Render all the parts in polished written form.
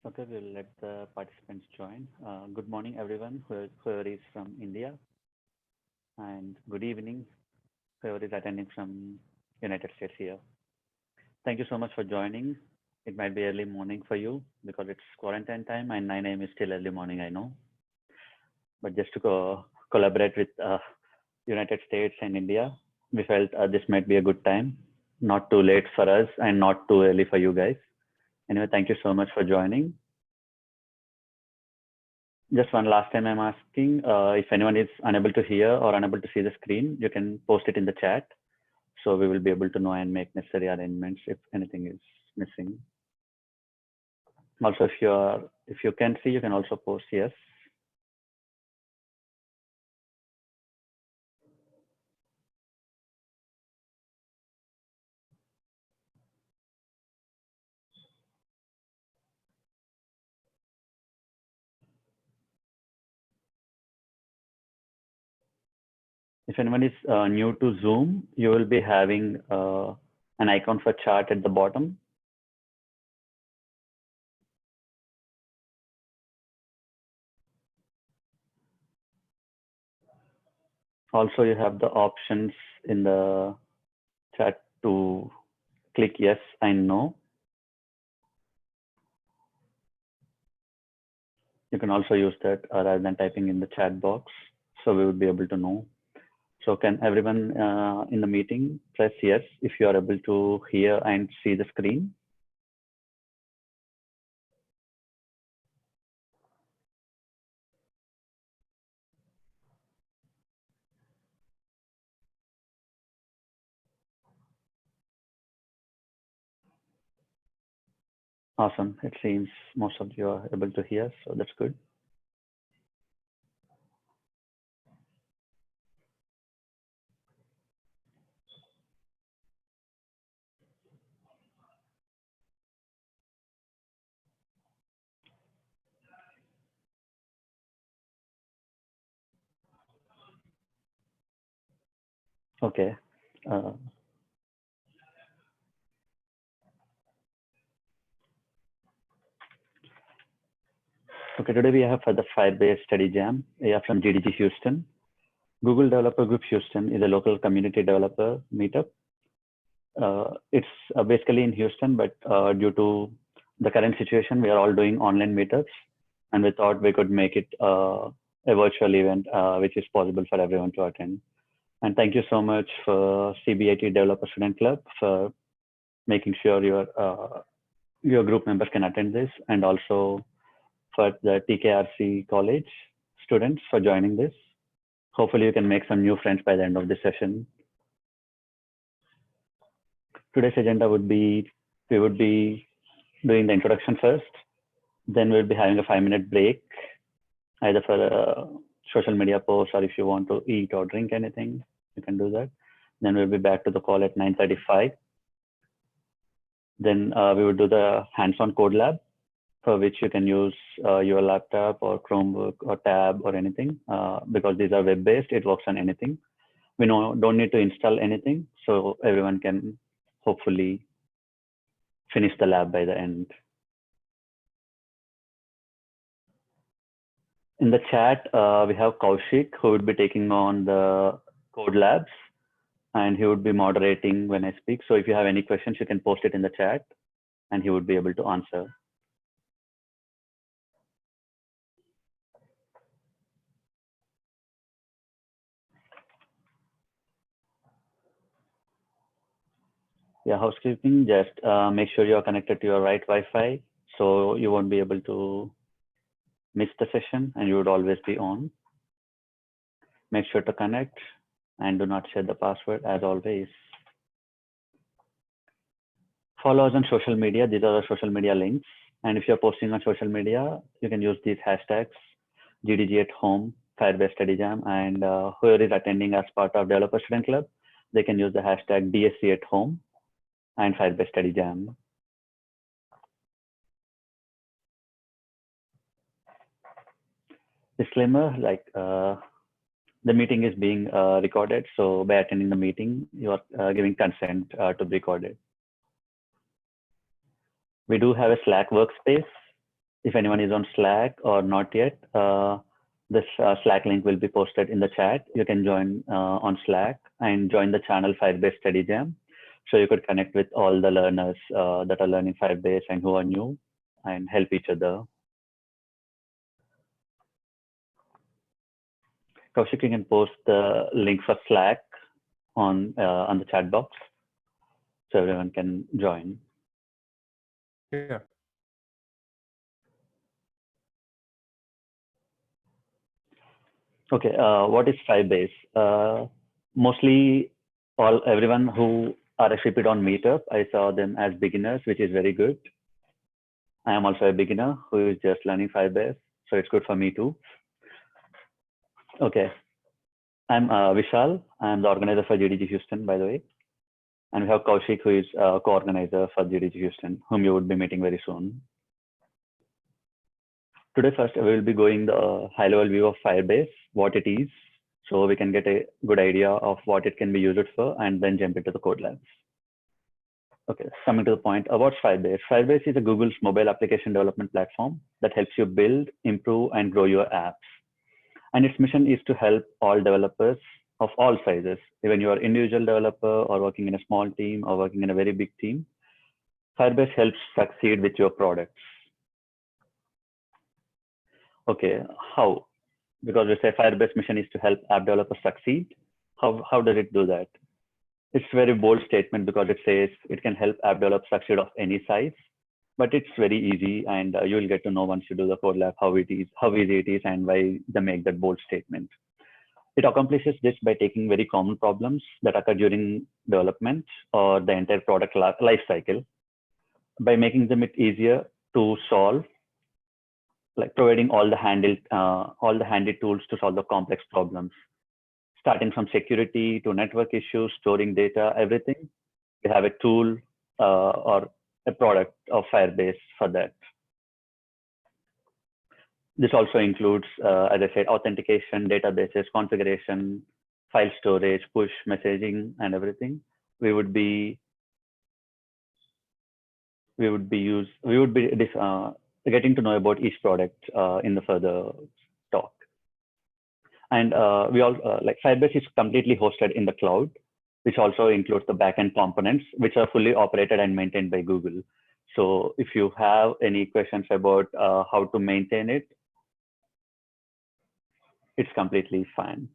Okay, we'll let the participants join. Good morning, everyone, whoever is from India, and good evening, whoever is attending from United States here. Thank you so much for joining. It might be early morning for you because it's quarantine time, and 9 a.m. is still early morning, I know. But just to collaborate with United States and India, we felt this might be a good time. Not too late for us and not too early for you guys. Anyway, thank you so much for joining. Just one last time I'm asking, if anyone is unable to hear or unable to see the screen, you can post it in the chat. So we will be able to know and make necessary arrangements if anything is missing. Also, if you can see, you can also post yes. If anyone is new to Zoom, you will be having an icon for chat at the bottom. Also, you have the options in the chat to click yes and no. You can also use that rather than typing in the chat box. So we would be able to know. So can everyone in the meeting press yes if you are able to hear and see the screen? Awesome. It seems most of you are able to hear, so that's good. Okay. Okay, today we have for the Firebase Study Jam. We are from GDG Houston. Google Developer Group Houston is a local community developer meetup. It's basically in Houston, but due to the current situation, we are all doing online meetups, and we thought we could make it a virtual event, which is possible for everyone to attend. And thank you so much for CBIT Developer Student Club for making sure your group members can attend this, and also for the TKRC College students for joining this. Hopefully, you can make some new friends by the end of this session. Today's agenda would be, we would be doing the introduction first, then we'll be having a 5-minute break, either for a social media post or if you want to eat or drink anything, you can do that. Then we'll be back to the call at 9:35. Then we would do the hands-on code lab, for which you can use your laptop or Chromebook or tab or anything. Because these are web-based, it works on anything. We don't need to install anything, so everyone can hopefully finish the lab by the end. In the chat, we have Kaushik, who would be taking on the code labs, and he would be moderating when I speak. So if you have any questions, you can post it in the chat, and he would be able to answer. Yeah, housekeeping, just make sure you are connected to your right Wi-Fi, so you won't be able to miss the session, and you would always be on. Make sure to connect and do not share the password as always. Follow us on social media. These are the social media links. And if you're posting on social media, you can use these hashtags, GDG at home, Firebase Study Jam, and whoever is attending as part of Developer Student Club, they can use the hashtag DSC at home and Firebase Study Jam. Disclaimer, like the meeting is being recorded. So by attending the meeting, you are giving consent to be recorded. We do have a Slack workspace. if anyone is on Slack or not yet, this Slack link will be posted in the chat. You can join on Slack and join the channel Firebase Study Jam. So you could connect with all the learners that are learning Firebase and who are new and help each other. Kaushik, you can post the link for Slack on the chat box so everyone can join. Yeah. Okay, what is Firebase? Mostly everyone who RSVP'd on Meetup, I saw them as beginners, which is very good. I am also a beginner who is just learning Firebase, so it's good for me too. Okay, I'm Vishal. I'm the organizer for GDG Houston, by the way. And we have Kaushik, who is co-organizer for GDG Houston, whom you would be meeting very soon. Today, first, we will be going the high-level view of Firebase, what it is, so we can get a good idea of what it can be used for, and then jump into the code labs. Okay, coming to the point about Firebase. Firebase is a Google's mobile application development platform that helps you build, improve, and grow your apps. And its mission is to help all developers of all sizes, even you are individual developer or working in a small team or working in a very big team. Firebase helps succeed with your products. Okay, how? Because we say Firebase mission is to help app developers succeed. How does it do that? It's a very bold statement because it says it can help app developers succeed of any size, but it's very easy, and you'll get to know once you do the code lab how easy it is and why they make that bold statement. It accomplishes this by taking very common problems that occur during development or the entire product life cycle, by making them it easier to solve, like providing all the handy tools to solve the complex problems, starting from security to network issues, storing data, everything. We have a tool or a product of Firebase for that. This also includes, as I said, authentication, databases, configuration, file storage, push, messaging, and everything. We would be getting to know about each product in the further talk. And we all like Firebase is completely hosted in the cloud, which also includes the backend components, which are fully operated and maintained by Google. So if you have any questions about how to maintain it, it's completely fine.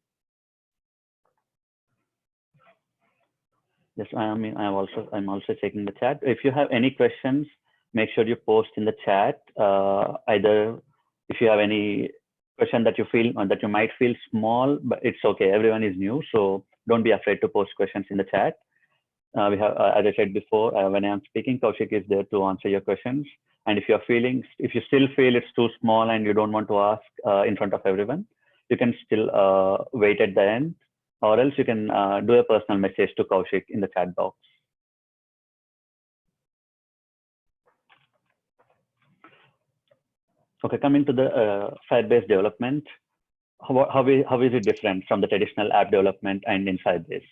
Yes, I'm also checking the chat. If you have any questions, make sure you post in the chat. Either if you have any question that you feel that you might feel small, but it's okay. Everyone is new, so don't be afraid to post questions in the chat. We have, as I said before, when I'm speaking, Kaushik is there to answer your questions. And if you still feel it's too small and you don't want to ask in front of everyone, you can still wait at the end, or else you can do a personal message to Kaushik in the chat box. Okay, coming to the Firebase development, how is it different from the traditional app development and in Firebase?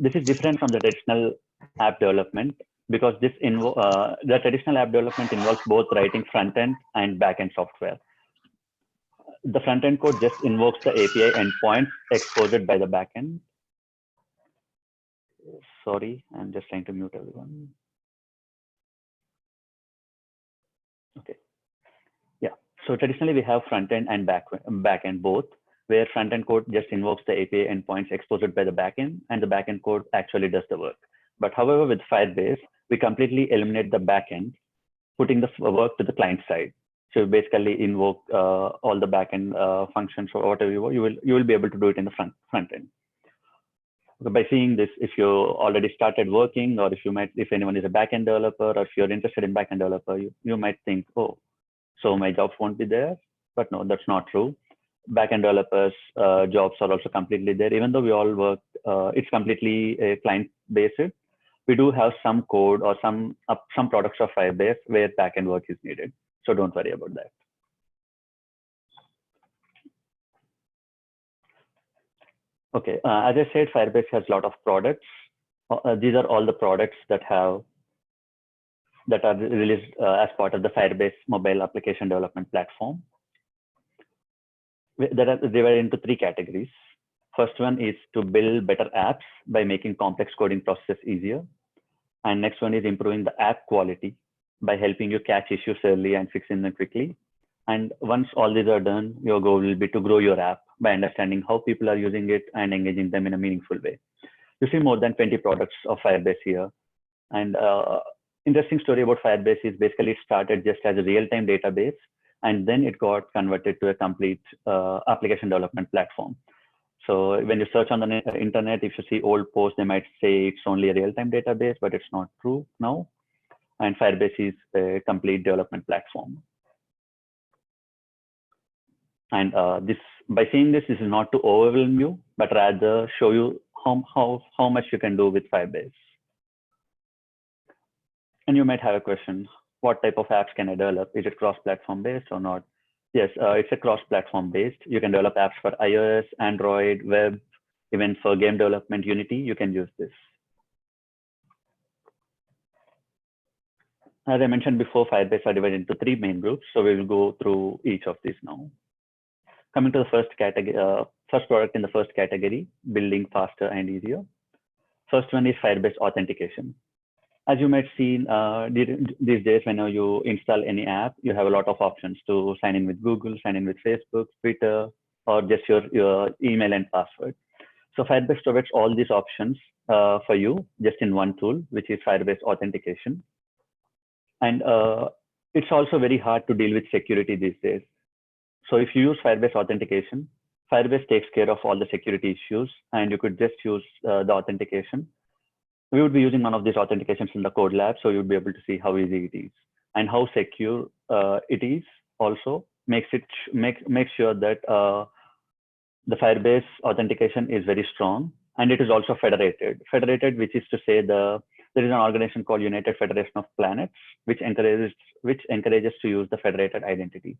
This is different from the traditional app development because the traditional app development involves both writing front-end and back-end software. The front-end code just invokes the API endpoints exposed by the backend. Sorry, I'm just trying to mute everyone. Okay. Yeah. So traditionally we have front-end and backend both, where front-end code just invokes the API endpoints exposed by the backend, and the backend code actually does the work. But however, with Firebase, we completely eliminate the backend, putting the work to the client side. So you basically invoke all the backend functions or whatever you will be able to do it in the front end. By seeing this, if you already started working, or if anyone is a backend developer, or if you're interested in backend developer, you might think, oh, so my jobs won't be there. But no, that's not true. Backend developers' jobs are also completely there. Even though we all work, it's completely client-based. We do have some code or some products of Firebase where backend work is needed. So don't worry about that. Okay, as I said, Firebase has a lot of products. These are all the products that have that are released as part of the Firebase mobile application development platform. That are divided into 3 categories. First one is to build better apps by making complex coding processes easier. And next one is improving the app quality by helping you catch issues early and fixing them quickly. And once all these are done, your goal will be to grow your app by understanding how people are using it and engaging them in a meaningful way. You see more than 20 products of Firebase here. And interesting story about Firebase is basically it started just as a real-time database, and then it got converted to a complete application development platform. So when you search on the internet, if you see old posts, they might say it's only a real-time database, but it's not true now. And Firebase is a complete development platform. And by saying this is not to overwhelm you, but rather show you how much you can do with Firebase. And you might have a question, what type of apps can I develop? Is it cross-platform based or not? Yes, it's a cross-platform based. You can develop apps for iOS, Android, web, even for game development, Unity, you can use this. As I mentioned before, Firebase are divided into 3 main groups. So we will go through each of these now. Coming to the first category, first product in the first category, building faster and easier. First one is Firebase authentication. As you might see these days, when you install any app, you have a lot of options to sign in with Google, sign in with Facebook, Twitter, or just your email and password. So Firebase provides all these options for you just in one tool, which is Firebase authentication. And it's also very hard to deal with security these days. So if you use Firebase authentication, Firebase takes care of all the security issues, and you could just use the authentication. We would be using one of these authentications in the code lab, so you'd be able to see how easy it is and how secure it is. Also makes sure that the Firebase authentication is very strong, and it is also federated. Federated, which is to say there is an organization called United Federation of Planets, which encourages to use the federated identity.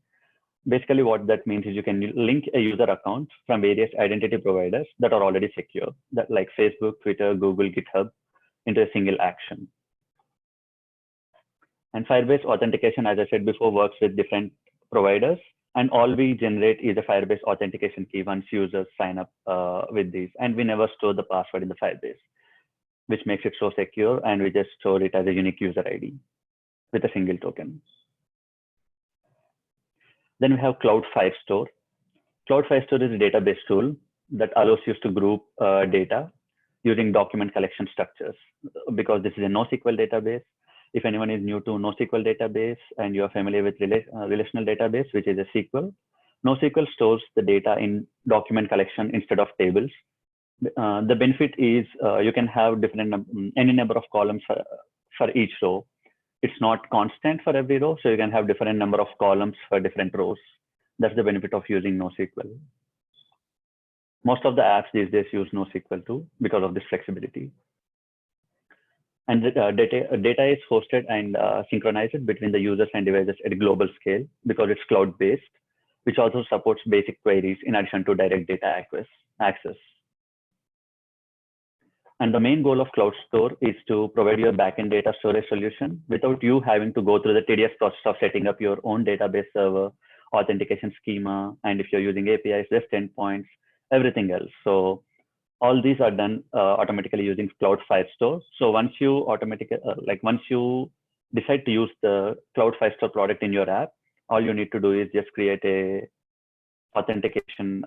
Basically, what that means is you can link a user account from various identity providers that are already secure, that like Facebook, Twitter, Google, GitHub, into a single action. And Firebase authentication, as I said before, works with different providers, and all we generate is a Firebase authentication key once users sign up with these. And we never store the password in the Firebase, which makes it so secure, and we just store it as a unique user ID with a single token. Then we have Cloud Firestore. Cloud Firestore is a database tool that allows you to group data using document collection structures. Because this is a NoSQL database, if anyone is new to NoSQL database and you are familiar with relational database, which is a SQL, NoSQL stores the data in document collection instead of tables. The benefit is you can have any number of columns for each row. It's not constant for every row, so you can have different number of columns for different rows. That's the benefit of using NoSQL. Most of the apps these days use NoSQL too because of this flexibility. And data is hosted and synchronized between the users and devices at a global scale because it's cloud-based, which also supports basic queries in addition to direct data access. And the main goal of Cloud Store is to provide your backend data storage solution without you having to go through the tedious process of setting up your own database server, authentication schema, and if you're using APIs, REST endpoints, everything else. So all these are done automatically using Cloud Firestore. So once you decide to use the Cloud Firestore product in your app, all you need to do is just create a authentication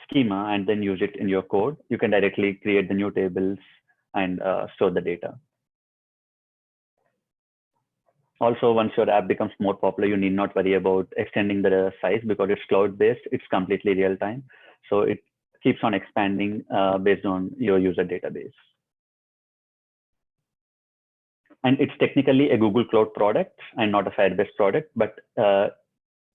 schema and then use it in your code. You can directly create the new tables and store the data. Also, once your app becomes more popular, you need not worry about extending the size because it's cloud-based. It's completely real-time. So it keeps on expanding based on your user database. And it's technically a Google Cloud product and not a Firebase product, but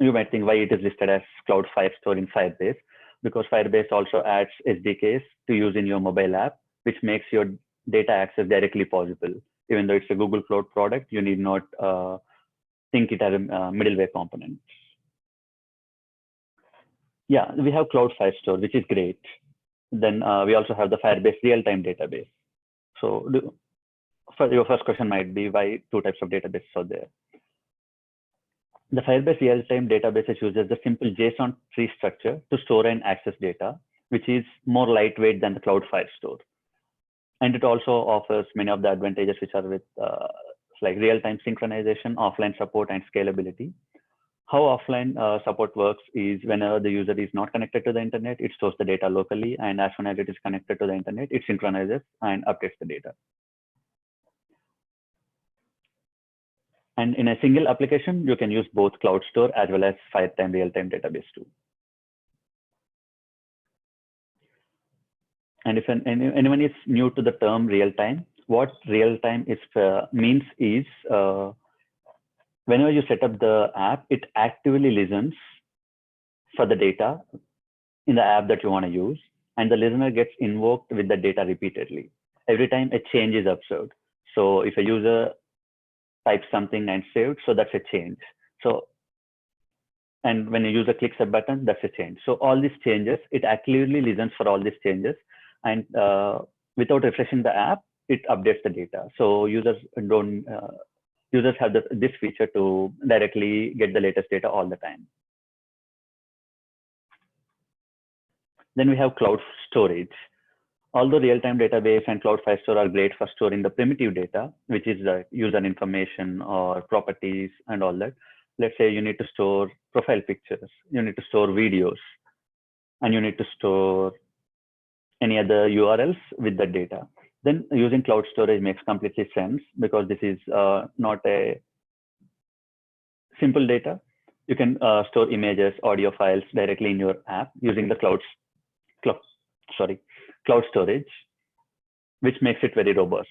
you might think why it is listed as Cloud Firestore in Firebase, because Firebase also adds SDKs to use in your mobile app, which makes your data access directly possible. Even though it's a Google Cloud product, you need not think it as a middleware component. Yeah, we have Cloud Firestore, which is great. Then we also have the Firebase real-time database. So for your first question might be why two types of databases are there. The Firebase real-time databases uses the simple JSON tree structure to store and access data, which is more lightweight than the Cloud Firestore. And it also offers many of the advantages which are with like real-time synchronization, offline support, and scalability. How offline support works is whenever the user is not connected to the internet, it stores the data locally, and as soon as it is connected to the internet, it synchronizes and updates the data. And in a single application, you can use both Cloud Store as well as Firetime real-time database too. And if anyone is new to the term real-time, what real-time means is whenever you set up the app, it actively listens for the data in the app that you want to use, and the listener gets invoked with the data repeatedly. Every time a change is observed. So if a user types something and saved, so that's a change. So, and when a user clicks a button, that's a change. So all these changes, it actively listens for all these changes, and without refreshing the app, it updates the data. So users have this feature to directly get the latest data all the time. Then we have cloud storage. Although real-time database and Cloud Firestore are great for storing the primitive data, which is the user information or properties and all that. Let's say you need to store profile pictures, you need to store videos, and you need to store any other URLs with the data. Then using cloud storage makes completely sense because this is not a simple data. You can store images, audio files directly in your app using the cloud storage, which makes it very robust.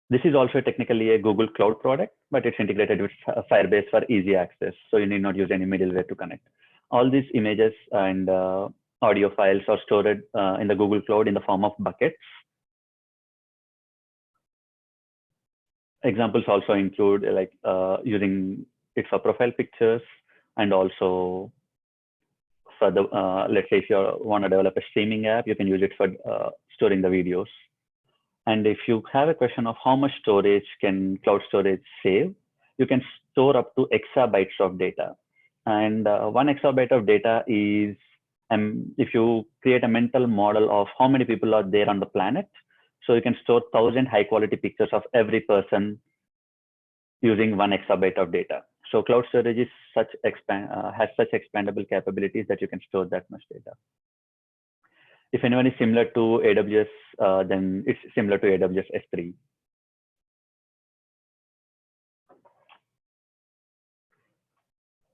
This is also technically a Google Cloud product, but it's integrated with Firebase for easy access. So you need not use any middleware to connect. All these images and audio files are stored in the Google Cloud in the form of buckets. Examples also include like using it for profile pictures, and also for the, let's say if you want to develop a streaming app, you can use it for storing the videos. And if you have a question of how much storage can cloud storage save, you can store up to exabytes of data. And 1 exabyte of data is, if you create a mental model of how many people are there on the planet, so you can store 1,000 high quality pictures of every person using 1 exabyte of data. So cloud storage is has such expandable capabilities that you can store that much data. If anyone is similar to AWS, then it's similar to AWS S3.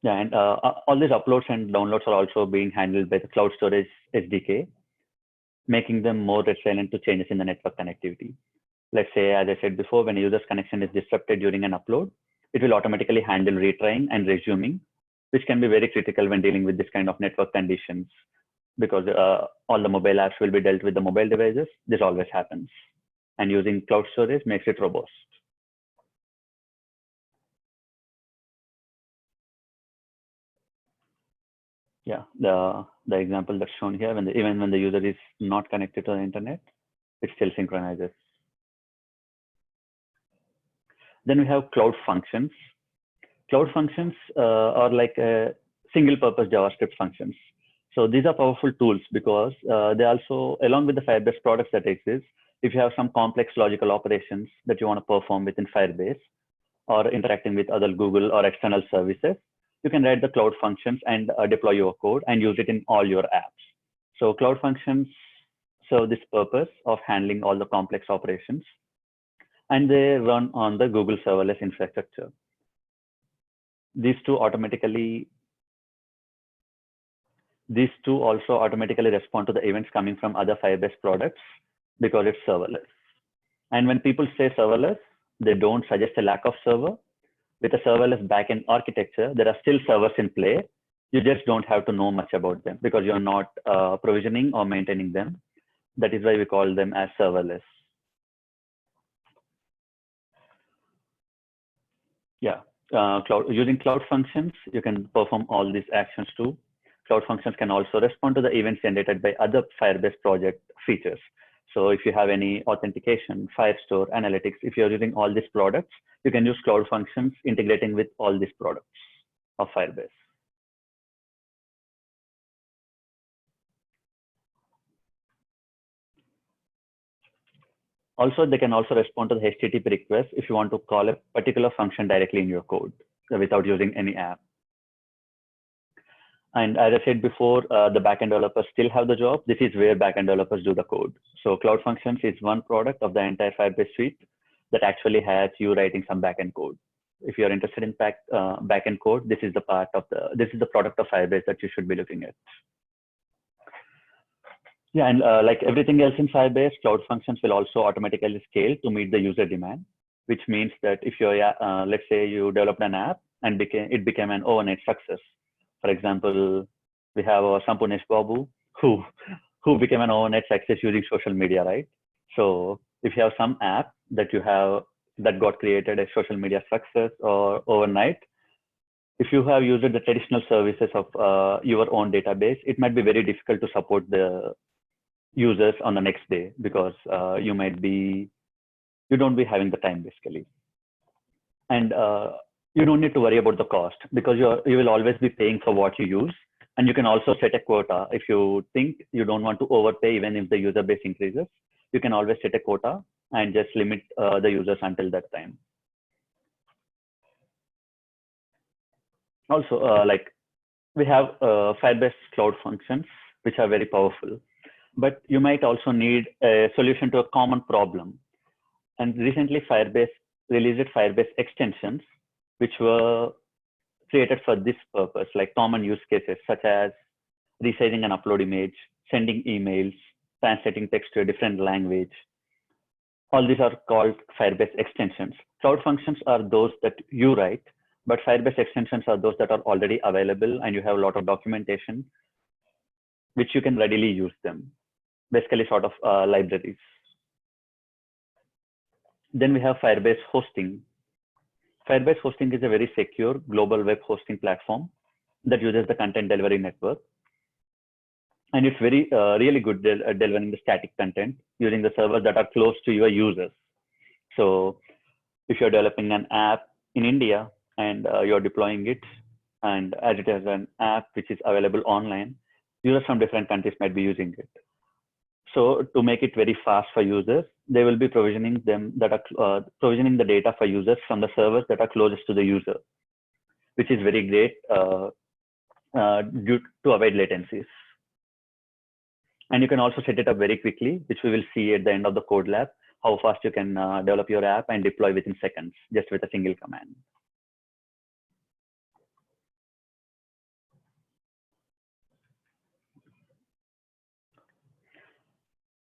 Yeah, and all these uploads and downloads are also being handled by the Cloud Storage SDK, making them more resilient to changes in the network connectivity. Let's say, as I said before, when a user's connection is disrupted during an upload, it will automatically handle retrying and resuming, which can be very critical when dealing with this kind of network conditions, because all the mobile apps will be dealt with the mobile devices. This always happens. And using cloud storage makes it robust. Yeah, the example that's shown here, even when the user is not connected to the internet, it still synchronizes. Then we have cloud functions. Cloud functions are like single purpose JavaScript functions. So these are powerful tools because they also, along with the Firebase products that exist, if you have some complex logical operations that you want to perform within Firebase or interacting with other Google or external services, you can write the cloud functions and deploy your code and use it in all your apps. So cloud functions serve this purpose of handling all the complex operations, and they run on the Google serverless infrastructure. These two also automatically respond to the events coming from other Firebase products because it's serverless. And when people say serverless, they don't suggest a lack of server. With a serverless backend architecture, there are still servers in play. You just don't have to know much about them because you're not provisioning or maintaining them. That is why we call them as serverless. Yeah, using cloud functions, you can perform all these actions too. Cloud functions can also respond to the events generated by other Firebase project features. So if you have any authentication, Firestore, analytics, if you're using all these products, you can use Cloud Functions integrating with all these products of Firebase. Also, they can also respond to the HTTP request if you want to call a particular function directly in your code without using any app. And as I said before, the backend developers still have the job. This is where backend developers do the code. So Cloud Functions is one product of the entire Firebase suite that actually has you writing some backend code. If you're interested in backend code, this is the product of Firebase that you should be looking at. Yeah, and like everything else in Firebase, Cloud Functions will also automatically scale to meet the user demand, which means that if you're, let's say you developed an app and it became an overnight success. For example, we have Sampunesh Babu, who became an overnight success using social media, right? So if you have some app that that got created as social media success or overnight, if you have used the traditional services of your own database, it might be very difficult to support the users on the next day because you don't be having the time basically. And you don't need to worry about the cost because you will always be paying for what you use. And you can also set a quota. If you think you don't want to overpay, even if the user base increases, you can always set a quota and just limit the users until that time. Also, like we have Firebase Cloud Functions, which are very powerful, but you might also need a solution to a common problem. And recently Firebase released Firebase extensions, which were created for this purpose, like common use cases such as resizing an upload image, sending emails, translating text to a different language. All these are called Firebase extensions. Cloud Functions are those that you write, but Firebase extensions are those that are already available and you have a lot of documentation, which you can readily use them. Basically sort of libraries. Then we have Firebase Hosting. Firebase Hosting is a very secure global web hosting platform that uses the content delivery network. And it's very really good at delivering the static content using the servers that are close to your users. So if you're developing an app in India and you're deploying it, and as it is an app which is available online, users from different countries might be using it. So to make it very fast for users, they will be provisioning provisioning the data for users from the servers that are closest to the user, which is very great due to avoid latencies. And you can also set it up very quickly, which we will see at the end of the code lab, how fast you can develop your app and deploy within seconds, just with a single command.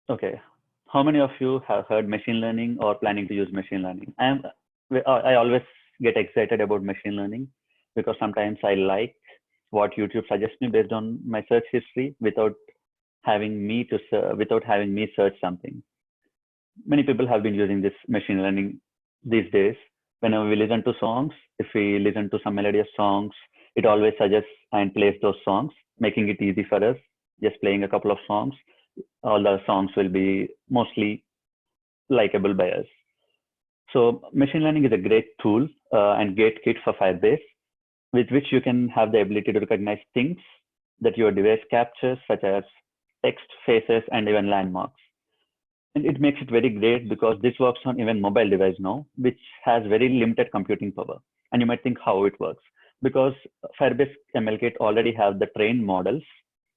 Okay, how many of you have heard machine learning or planning to use machine learning? I always get excited about machine learning because sometimes I like what YouTube suggests me based on my search history without having me search something. Many people have been using this machine learning these days. Whenever we listen to songs, if we listen to some melodious songs, it always suggests and plays those songs, making it easy for us. Just playing a couple of songs, all the songs will be mostly likable by us. So machine learning is a great tool and great kit for Firebase, with which you can have the ability to recognize things that your device captures, such as text, faces, and even landmarks. And it makes it very great because this works on even mobile device now, which has very limited computing power. And you might think how it works. Because Firebase ML Kit already have the trained models,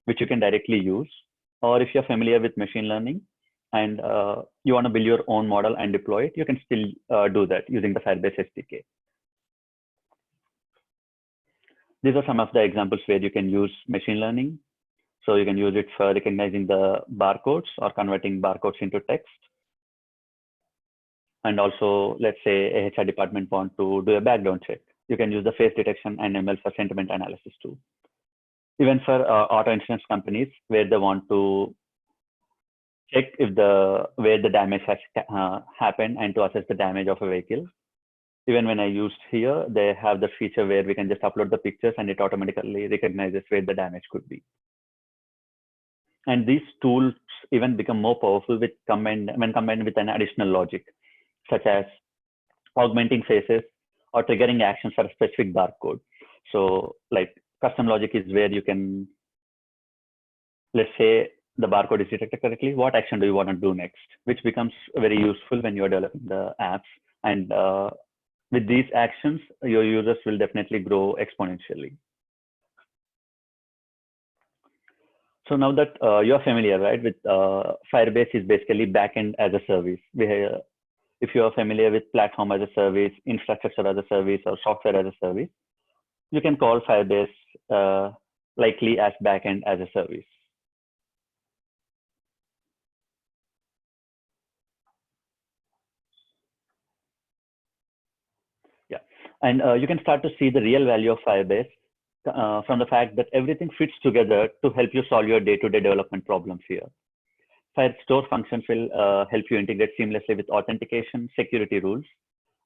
which you can directly use. Or if you're familiar with machine learning and you want to build your own model and deploy it, you can still do that using the Firebase SDK. These are some of the examples where you can use machine learning. So you can use it for recognizing the barcodes or converting barcodes into text. And also, let's say a HR department want to do a background check. You can use the face detection and ML for sentiment analysis too. Even for auto insurance companies where they want to check if where the damage has happened and to assess the damage of a vehicle. Even when I used here, they have the feature where we can just upload the pictures and it automatically recognizes where the damage could be. And these tools even become more powerful when combined with an additional logic, such as augmenting faces or triggering actions for a specific barcode. So like custom logic is where you can, let's say the barcode is detected correctly, what action do you want to do next, which becomes very useful when you're developing the apps. And with these actions, your users will definitely grow exponentially. So now that you're familiar, right, with Firebase is basically backend as a service. If you are familiar with platform as a service, infrastructure as a service, or software as a service, you can call Firebase likely as backend as a service. Yeah, and you can start to see the real value of Firebase from the fact that everything fits together to help you solve your day-to-day development problems here. Store functions will help you integrate seamlessly with authentication, security rules,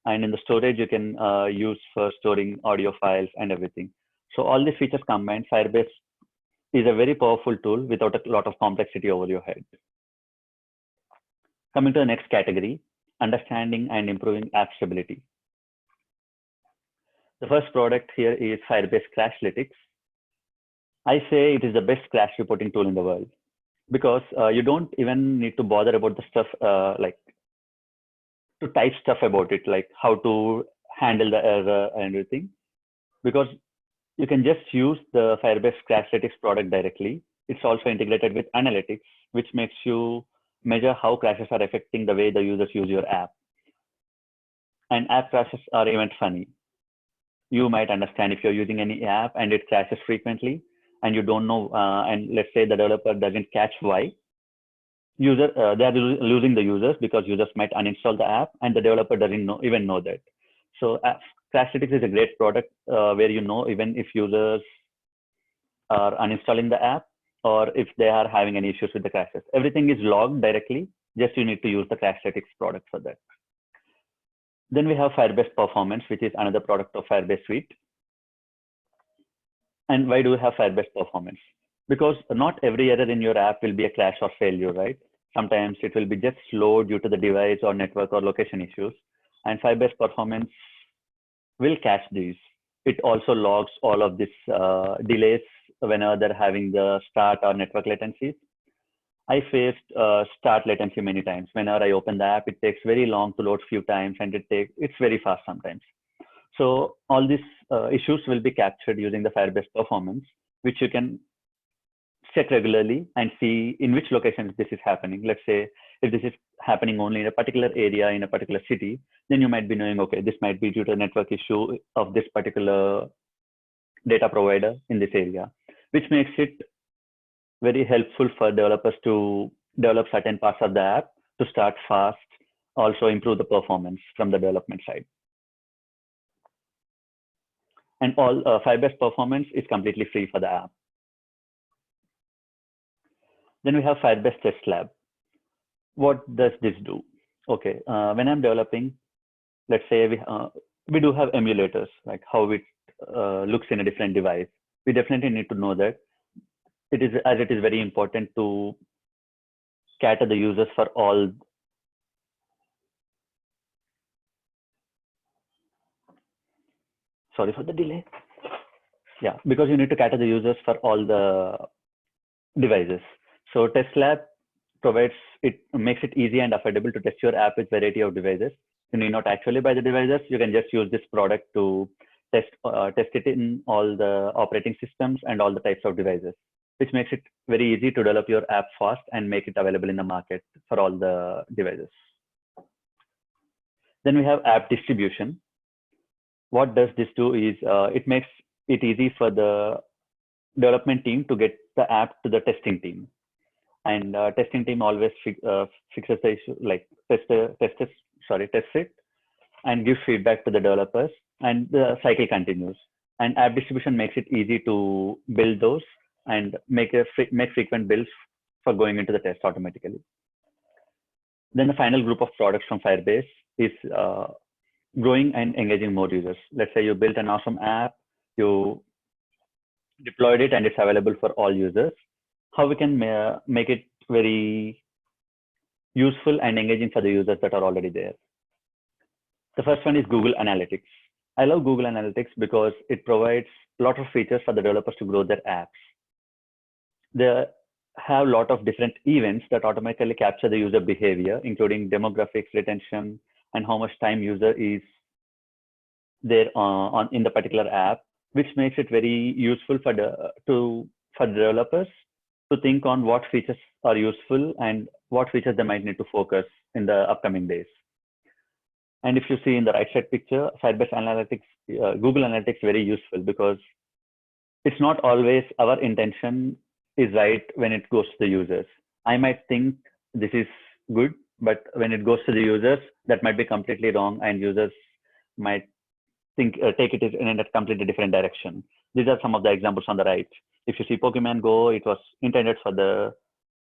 and in the storage you can use for storing audio files and everything. So all these features combined, Firebase is a very powerful tool without a lot of complexity over your head. Coming to the next category, understanding and improving app stability. The first product here is Firebase Crashlytics. I say it is the best crash reporting tool in the world because you don't even need to bother about the stuff like to type stuff about it, like how to handle the error and everything, because you can just use the Firebase Crashlytics product directly. It's also integrated with analytics, which makes you measure how crashes are affecting the way the users use your app. And app crashes are even funny. You might understand if you're using any app and it crashes frequently and you don't know, and let's say the developer doesn't catch why, they are losing the users because users might uninstall the app and the developer doesn't even know that. So Crashlytics is a great product where you know even if users are uninstalling the app or if they are having any issues with the crashes. Everything is logged directly, just you need to use the Crashlytics product for that. Then we have Firebase Performance, which is another product of Firebase Suite. And why do we have Firebase Performance? Because not every error in your app will be a crash or failure, right? Sometimes it will be just slow due to the device or network or location issues. And Firebase Performance will catch these. It also logs all of these delays whenever they're having the start or network latencies. I faced start latency many times. Whenever I open the app, it takes very long to load few times and it's very fast sometimes. So all these issues will be captured using the Firebase Performance, which you can check regularly and see in which locations this is happening. Let's say if this is happening only in a particular area in a particular city, then you might be knowing, okay, this might be due to a network issue of this particular data provider in this area, which makes it very helpful for developers to develop certain parts of the app to start fast, also improve the performance from the development side. And all Firebase Performance is completely free for the app. Then we have Firebase Test Lab. What does this do? Okay, when I'm developing, let's say we do have emulators, like how it looks in a different device. We definitely need to know that it is very important to cater the users for all. Sorry for the delay. Yeah, because you need to cater the users for all the devices. So Test Lab makes it easy and affordable to test your app with variety of devices. You need not actually buy the devices. You can just use this product to test it in all the operating systems and all the types of devices, which makes it very easy to develop your app fast and make it available in the market for all the devices. Then we have app distribution. What does this do is it makes it easy for the development team to get the app to the testing team. And testing team always fixes the issue, like tests it and gives feedback to the developers, and the cycle continues. And app distribution makes it easy to build those and make frequent builds for going into the test automatically. Then the final group of products from Firebase is growing and engaging more users. Let's say you built an awesome app, you deployed it, and it's available for all users. How we can make it very useful and engaging for the users that are already there. The first one is Google Analytics. I love Google Analytics because it provides a lot of features for the developers to grow their apps. They have a lot of different events that automatically capture the user behavior, including demographics, retention, and how much time user is there in the particular app, which makes it very useful for the developers to think on what features are useful and what features they might need to focus in the upcoming days. And if you see in the right side picture, Firebase Analytics, Google Analytics, very useful because it's not always our intention is right when it goes to the users. I might think this is good, but when it goes to the users, that might be completely wrong, and users might think take it in a completely different direction. These are some of the examples on the right. If you see Pokemon Go, it was intended for the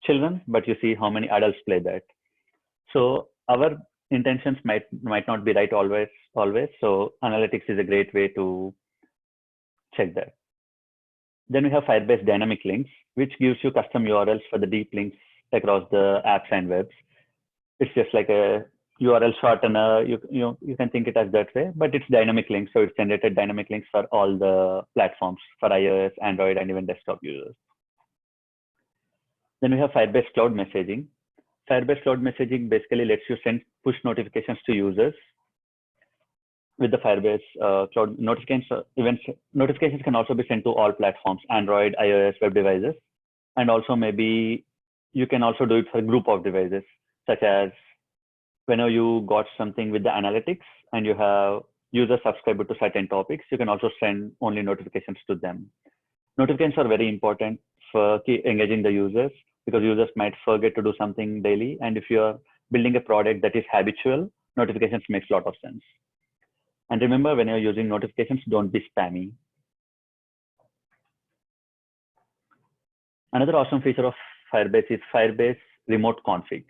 children, but you see how many adults play that. So our intentions might not be right always. So analytics is a great way to check that. Then we have Firebase Dynamic Links, which gives you custom URLs for the deep links across the apps and webs. It's just like a URL shortener. You can think it as that way, but it's dynamic links. So it's generated dynamic links for all the platforms for iOS, Android, and even desktop users. Then we have Firebase Cloud Messaging. Firebase Cloud Messaging basically lets you send push notifications to users with the Firebase Cloud notifications. Notifications can also be sent to all platforms, Android, iOS, web devices, and also maybe you can also do it for a group of devices, such as whenever you got something with the analytics and you have users subscribed to certain topics, you can also send only notifications to them. Notifications are very important for engaging the users because users might forget to do something daily. And if you're building a product that is habitual, notifications makes a lot of sense. And remember, when you're using notifications, don't be spammy. Another awesome feature of Firebase is Firebase Remote Config.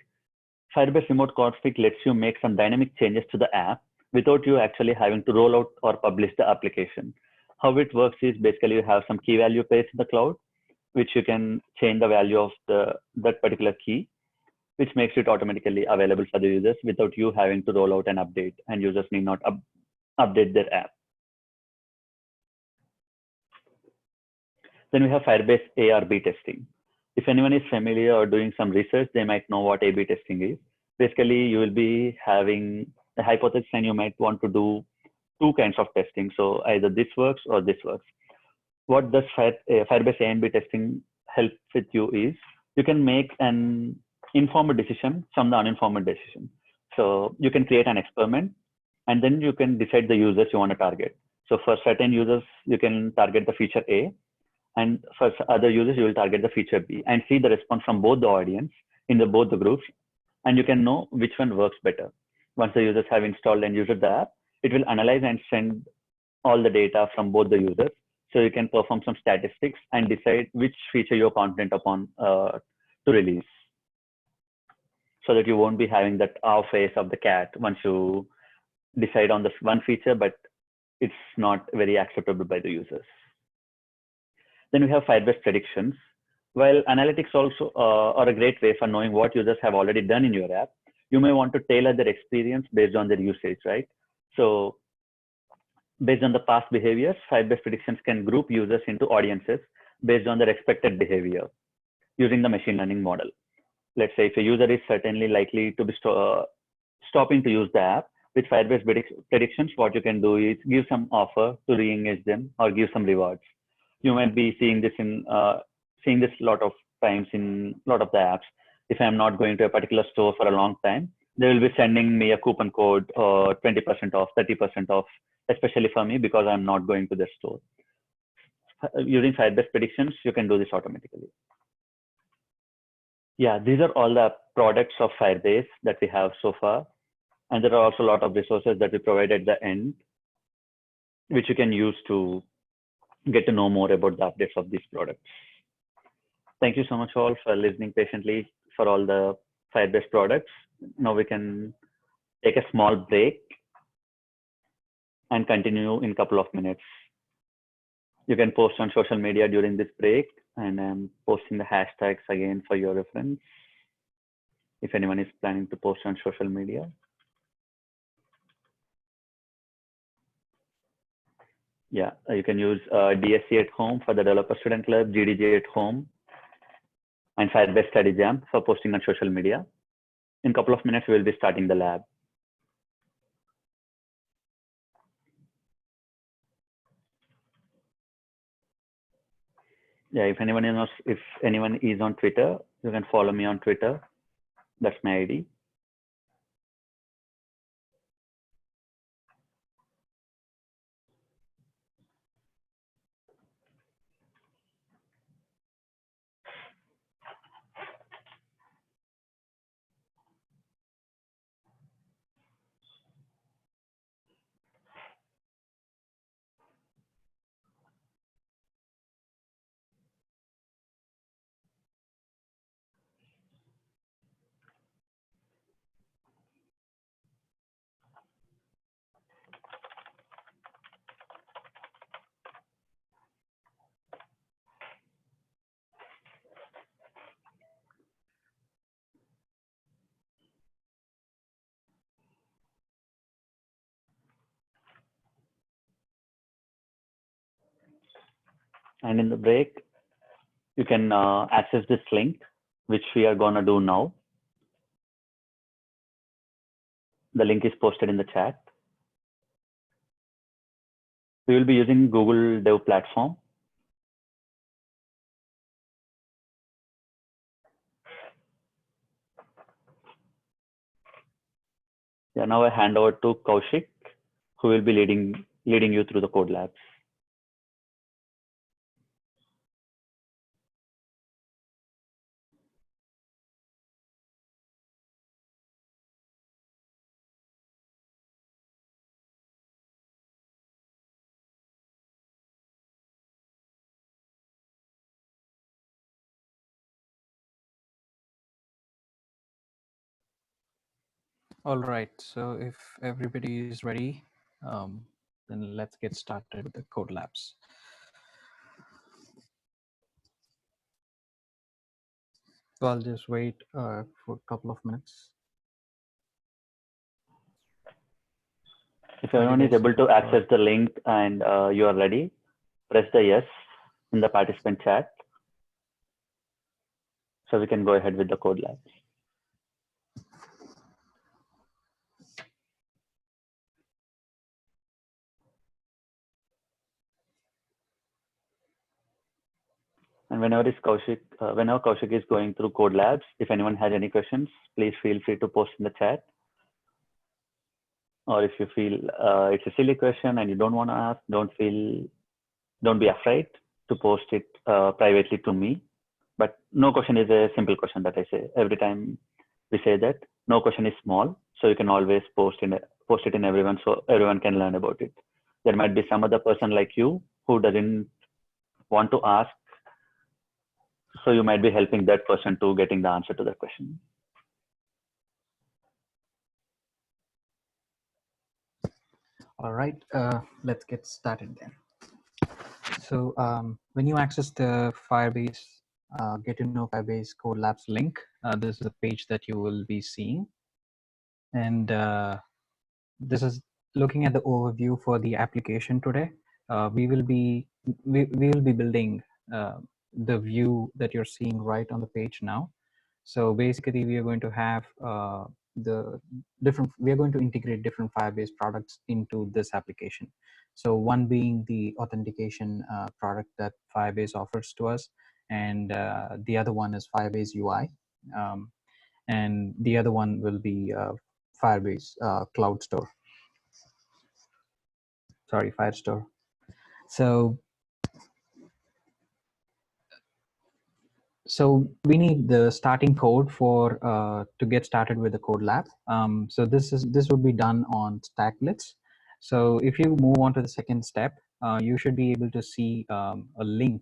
Firebase Remote Config lets you make some dynamic changes to the app without you actually having to roll out or publish the application. How it works is basically you have some key value pairs in the cloud, which you can change the value of that particular key, which makes it automatically available for the users without you having to roll out an update, and users need not update their app. Then we have Firebase A/B testing. If anyone is familiar or doing some research, they might know what A/B testing is. Basically, you will be having a hypothesis and you might want to do two kinds of testing. So either this works or this works. What does Firebase A/B testing help with you is you can make an informed decision from the uninformed decision. So you can create an experiment and then you can decide the users you want to target. So for certain users, you can target the feature A, and for other users, you will target the feature B and see the response from both the audience in both the groups. And you can know which one works better. Once the users have installed and used the app, it will analyze and send all the data from both the users. So you can perform some statistics and decide which feature you're confident upon to release. So that you won't be having that face of the cat once you decide on this one feature, but it's not very acceptable by the users. Then we have Firebase predictions. While analytics also are a great way for knowing what users have already done in your app, you may want to tailor their experience based on their usage, right? So based on the past behaviors, Firebase predictions can group users into audiences based on their expected behavior using the machine learning model. Let's say if a user is certainly likely to be stopping to use the app, with Firebase predictions, what you can do is give some offer to re-engage them or give some rewards. You might be seeing this a lot of times in a lot of the apps. If I'm not going to a particular store for a long time, they will be sending me a coupon code or 20% off, 30% off, especially for me because I'm not going to the store. Using Firebase predictions, you can do this automatically. Yeah, these are all the products of Firebase that we have so far. And there are also a lot of resources that we provide at the end, which you can use to get to know more about the updates of these products. Thank you so much all for listening patiently for all the Firebase products. Now we can take a small break and continue in a couple of minutes. You can post on social media during this break, and I'm posting the hashtags again for your reference. if anyone is planning to post on social media. Yeah, you can use DSC at home for the Developer Student Club, GDG at home, and Firebase Study Jam for posting on social media. In a couple of minutes, we will be starting the lab. Yeah, if anyone is on Twitter, you can follow me on Twitter. That's my ID. And in the break, you can access this link, which we are going to do now. The link is posted in the chat. We will be using Google Dev Platform. Yeah, now I hand over to Kaushik, who will be leading you through the code labs. All right. So if everybody is ready, then let's get started with the code labs. So I'll just wait for a couple of minutes. If everyone is able to access the link and you are ready, press the yes in the participant chat so we can go ahead with the code labs. And whenever Kaushik is going through code labs, if anyone has any questions, please feel free to post in the chat. Or if you feel it's a silly question and you don't want to ask, don't be afraid to post it privately to me. But no question is a simple question that I say. Every time we say that, no question is small, so you can always post it in everyone so everyone can learn about it. There might be some other person like you who doesn't want to ask, so you might be helping that person to getting the answer to that question. All right, let's get started then. So when you access the Firebase, get to know Firebase Code Labs link, this is the page that you will be seeing. And this is looking at the overview for the application today. We will be building the view that you're seeing right on the page now. So basically, we are going to have we are going to integrate different Firebase products into this application. So one being the authentication product that Firebase offers to us, and the other one is Firebase UI, and the other one will be Firebase Cloud Store. Sorry, Firestore. So we need the starting code for to get started with the code lab. So this will be done on Stackblitz. So if you move on to the second step, you should be able to see a link.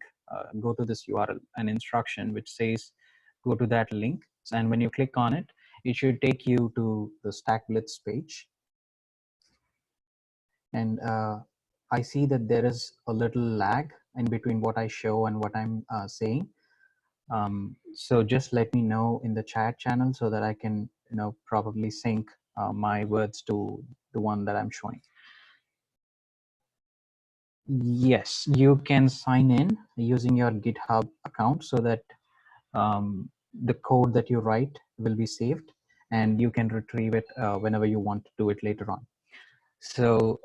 Go to this URL, an instruction which says go to that link, and when you click on it, it should take you to the Stackblitz page. And I see that there is a little lag in between what I show and what I'm saying. So just let me know in the chat channel so that I can, probably sync my words to the one that I'm showing. Yes, you can sign in using your GitHub account so that the code that you write will be saved and you can retrieve it whenever you want to do it later on. So,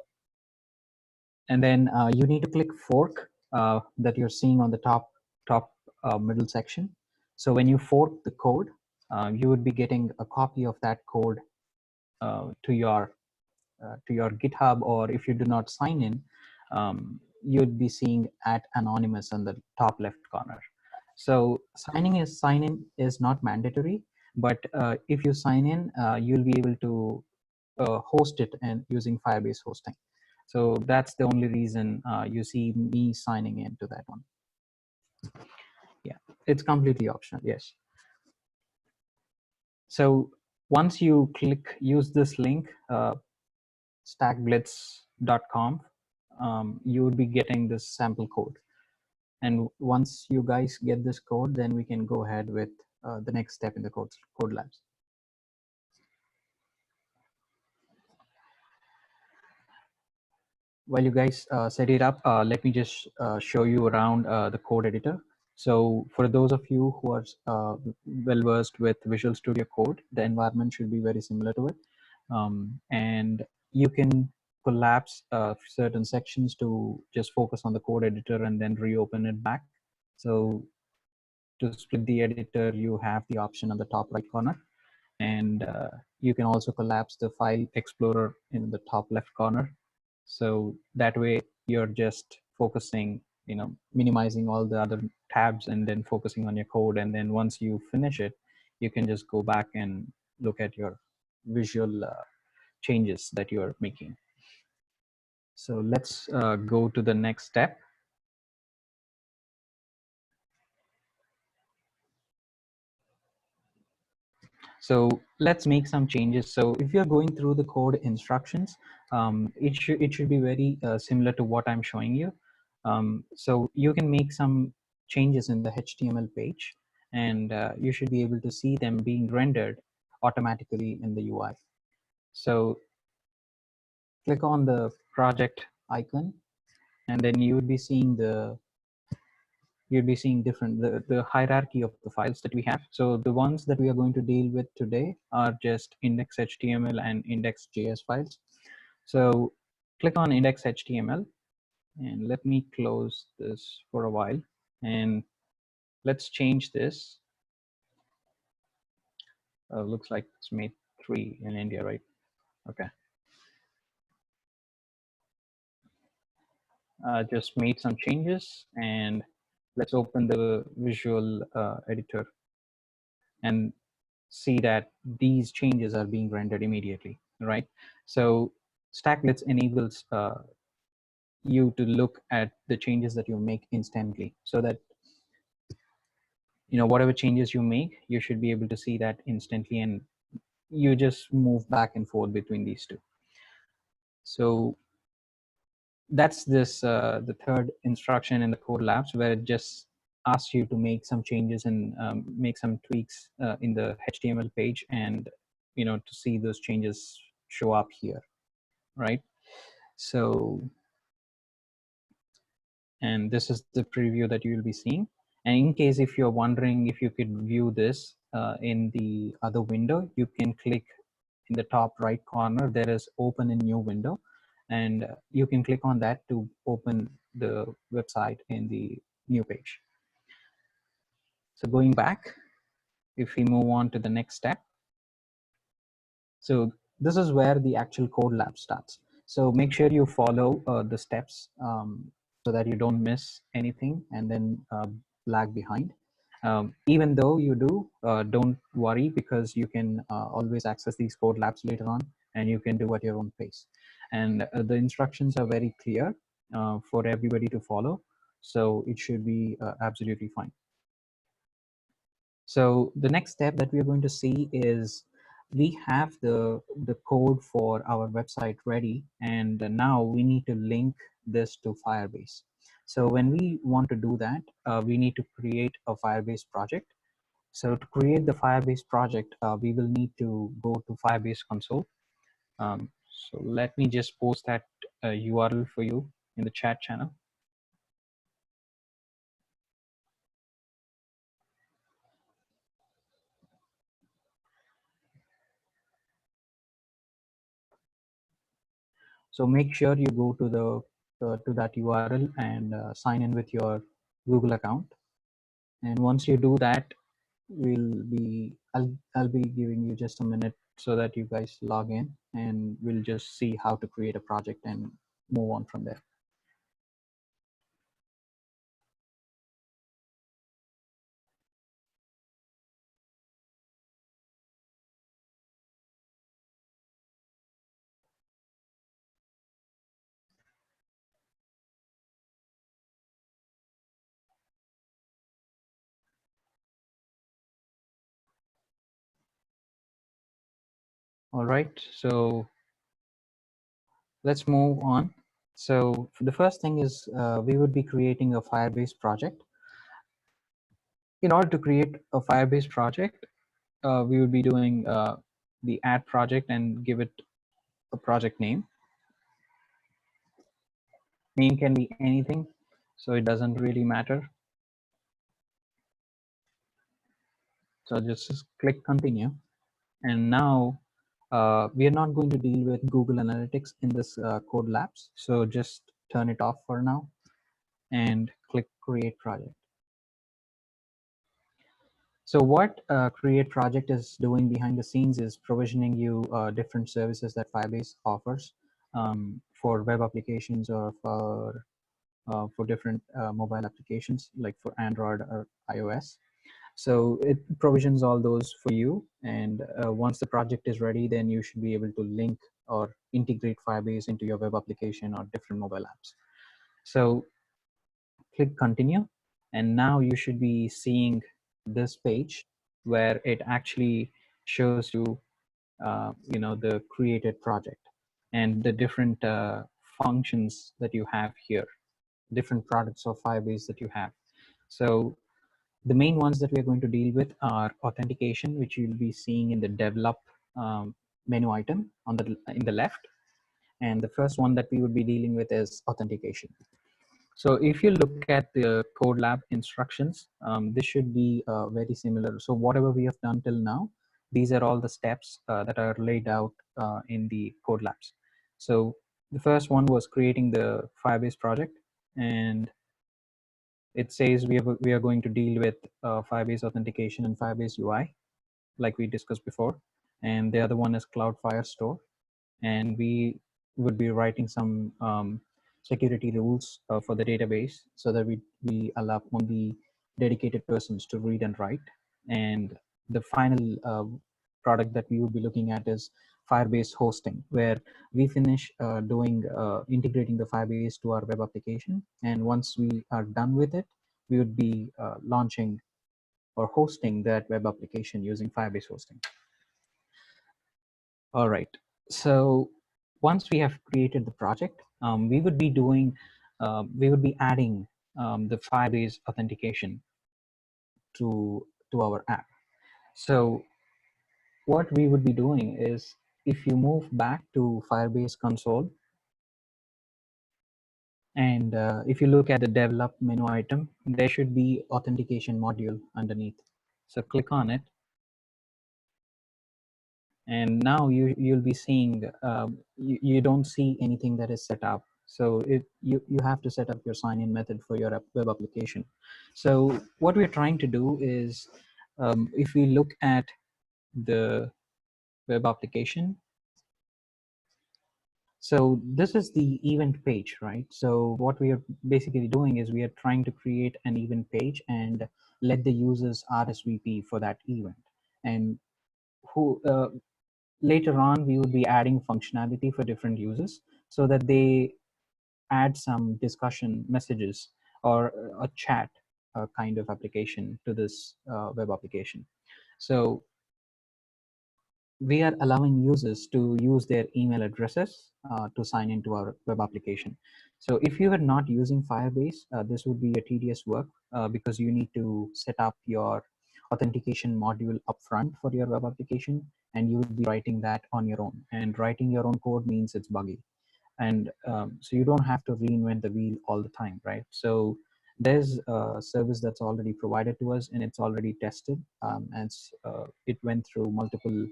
and then you need to click fork that you're seeing on the top middle section. So when you fork the code, you would be getting a copy of that code to your GitHub, or if you do not sign in, you'd be seeing @anonymous on the top left corner. So sign in is not mandatory, but if you sign in, you'll be able to host it and using Firebase hosting. So that's the only reason you see me signing into that one. Yeah, it's completely optional. Yes. So once you use this link, stackblitz.com, you would be getting this sample code. And once you guys get this code, then we can go ahead with the next step in the code labs. While you guys set it up, let me just show you around the code editor. So for those of you who are well versed with Visual Studio Code, the environment should be very similar to it. And you can collapse certain sections to just focus on the code editor and then reopen it back. So to split the editor, you have the option on the top right corner. And you can also collapse the file explorer in the top left corner. So that way you're just focusing, minimizing all the other tabs and then focusing on your code. And then once you finish it, you can just go back and look at your visual changes that you're making. So let's go to the next step. So let's make some changes. So if you're going through the code instructions, it should be very similar to what I'm showing you. So you can make some changes in the HTML page, and you should be able to see them being rendered automatically in the UI. So click on the project icon, and then you would be seeing different the hierarchy of the files that we have. So the ones that we are going to deal with today are just index.html and index.js files. So click on index.html, and let me close this for a while, and let's change this. Looks like it's made 3 in India, right? Okay. Just made some changes, and let's open the visual editor and see that these changes are being rendered immediately, right? So StackBlitz enables you to look at the changes that you make instantly, so that whatever changes you make, you should be able to see that instantly, and you just move back and forth between these two. So that's the third instruction in the code labs, where it just asks you to make some changes and make some tweaks in the HTML page, and to see those changes show up here, right? So, and this is the preview that you will be seeing. And in case if you're wondering if you could view this in the other window, you can click in the top right corner. There is open a new window, and you can click on that to open the website in the new page. So going back, if we move on to the next step, so this is where the actual code lab starts. So make sure you follow the steps so that you don't miss anything and then lag behind. Even though you do, don't worry, because you can always access these code labs later on, and you can do at your own pace. And the instructions are very clear for everybody to follow, so it should be absolutely fine. So the next step that we are going to see is we have the code for our website ready, and now we need to link this to Firebase. So when we want to do that, we need to create a Firebase project. So to create the Firebase project, we will need to go to Firebase console. So let me just post that URL for you in the chat channel. So make sure you go to to that URL and sign in with your Google account. And once you do that, I'll be giving you just a minute so that you guys log in, and we'll just see how to create a project and move on from there. All right, so let's move on. So the first thing is we would be creating a Firebase project. In order to create a Firebase project, we would be doing the add project and give it a project name. Name can be anything, so it doesn't really matter. So just click continue. And now we are not going to deal with Google Analytics in this code labs. So just turn it off for now and click create project. So what create project is doing behind the scenes is provisioning you different services that Firebase offers for web applications or for different mobile applications like for Android or iOS. So it provisions all those for you. And once the project is ready, then you should be able to link or integrate Firebase into your web application or different mobile apps. So click continue. And now you should be seeing this page where it actually shows you, the created project and the different functions that you have here, different products of Firebase that you have. So the main ones that we're going to deal with are authentication, which you'll be seeing in the develop menu item on in the left. And the first one that we would be dealing with is authentication. So if you look at the code lab instructions, this should be very similar. So whatever we have done till now, these are all the steps that are laid out in the code labs. So the first one was creating the Firebase project, and it says we are going to deal with Firebase authentication and Firebase UI, like we discussed before. And the other one is Cloud Firestore. And we would be writing some security rules for the database so that we allow only dedicated persons to read and write. And the final product that we would be looking at is Firebase hosting, where we finish doing integrating the Firebase to our web application. And once we are done with it, we would be launching or hosting that web application using Firebase hosting. All right. So once we have created the project, we would be doing, we would be adding the Firebase authentication to our app. So what we would be doing is, if you move back to Firebase console, and if you look at the develop menu item, there should be authentication module underneath. So click on it. And now you'll be seeing you don't see anything that is set up. So you have to set up your sign-in method for your web application. So what we're trying to do is, if we look at the web application, so this is the event page, right? So what we are basically doing is we are trying to create an event page and let the users RSVP for that event. And who later on, we would be adding functionality for different users so that they add some discussion messages or a chat kind of application to this web application. So we are allowing users to use their email addresses to sign into our web application. So if you are not using Firebase, this would be a tedious work because you need to set up your authentication module upfront for your web application, and you would be writing that on your own. And writing your own code means it's buggy. And so you don't have to reinvent the wheel all the time, right? So there's a service that's already provided to us, and it's already tested, and it went through multiple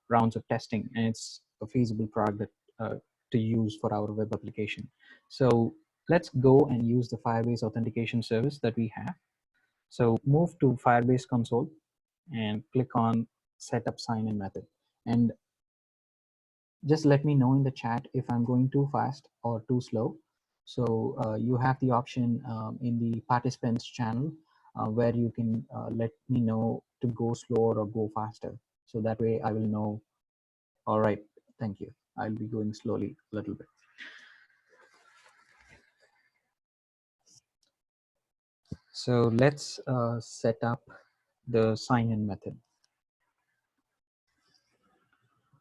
rounds of testing, and it's a feasible product that, to use for our web application. So let's go and use the Firebase authentication service that we have. So move to Firebase console and click on setup sign-in method. And just let me know in the chat if I'm going too fast or too slow. So you have the option in the participants channel where you can let me know to go slower or go faster. So that way I will know, all right, thank you. I'll be going slowly a little bit. So let's set up the sign-in method.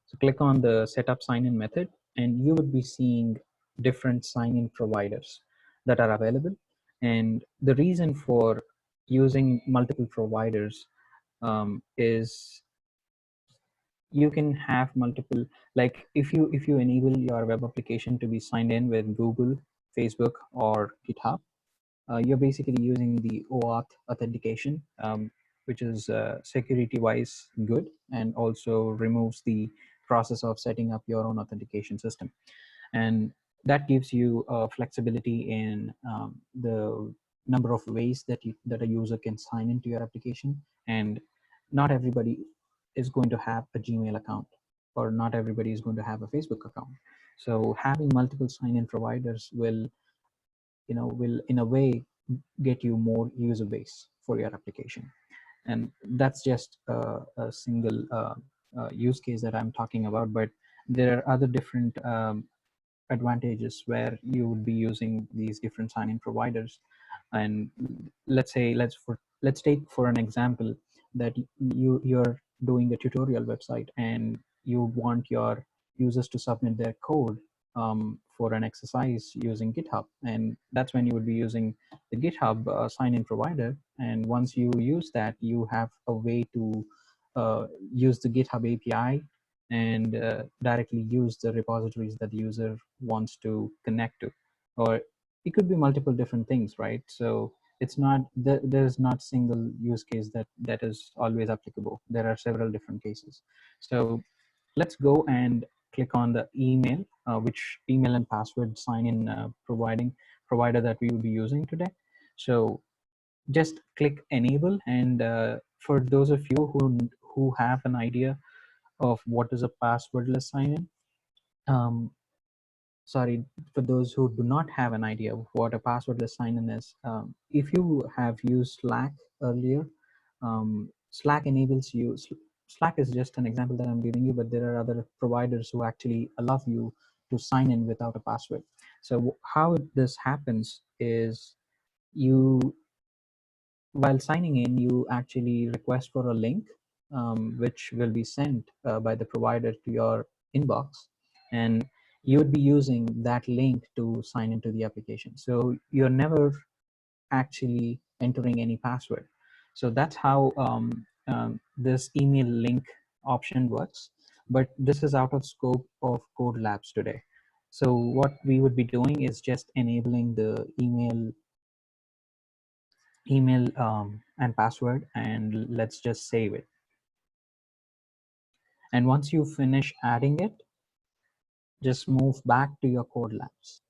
So click on the setup sign-in method, and you would be seeing different sign-in providers that are available. And the reason for using multiple providers is you can have multiple, like if you enable your web application to be signed in with Google, Facebook, or GitHub, you're basically using the OAuth authentication, which is security-wise good, and also removes the process of setting up your own authentication system. And that gives you flexibility in the number of ways that a user can sign into your application. And not everybody is going to have a Gmail account, or not everybody is going to have a Facebook account. So having multiple sign-in providers will in a way get you more user base for your application. And that's just a single use case that I'm talking about, but there are other different advantages where you would be using these different sign-in providers. And let's say let's take for an example that you're doing a tutorial website and you want your users to submit their code for an exercise using GitHub, and that's when you would be using the GitHub sign-in provider. And once you use that, you have a way to use the GitHub API and directly use the repositories that the user wants to connect to. Or it could be multiple different things, right? So it's not there's not single use case that is always applicable. There are several different cases. So let's go and click on the email, which email and password sign in provider that we will be using today. So just click enable, and for those of you who have an idea of what is a passwordless sign-in. Sorry, for those who do not have an idea of what a passwordless sign-in is, if you have used Slack earlier, Slack enables you. Slack is just an example that I'm giving you, but there are other providers who actually allow you to sign in without a password. So how this happens is you while signing in, you actually request for a link, which will be sent by the provider to your inbox, and you would be using that link to sign into the application. So you're never actually entering any password. So that's how this email link option works. But this is out of scope of Code Labs today. So what we would be doing is just enabling the email and password, and let's just save it. And once you finish adding it, just move back to your Code Labs.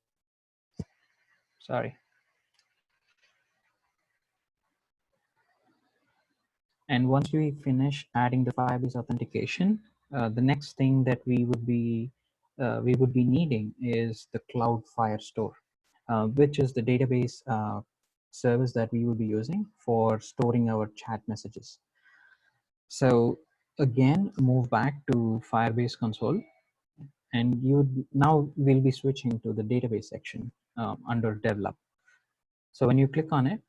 Sorry. And once we finish adding the Firebase authentication, the next thing that we would be needing is the Cloud Firestore, which is the database service that we will be using for storing our chat messages. So again, move back to Firebase console, and now we'll be switching to the database section under develop. So when you click on it,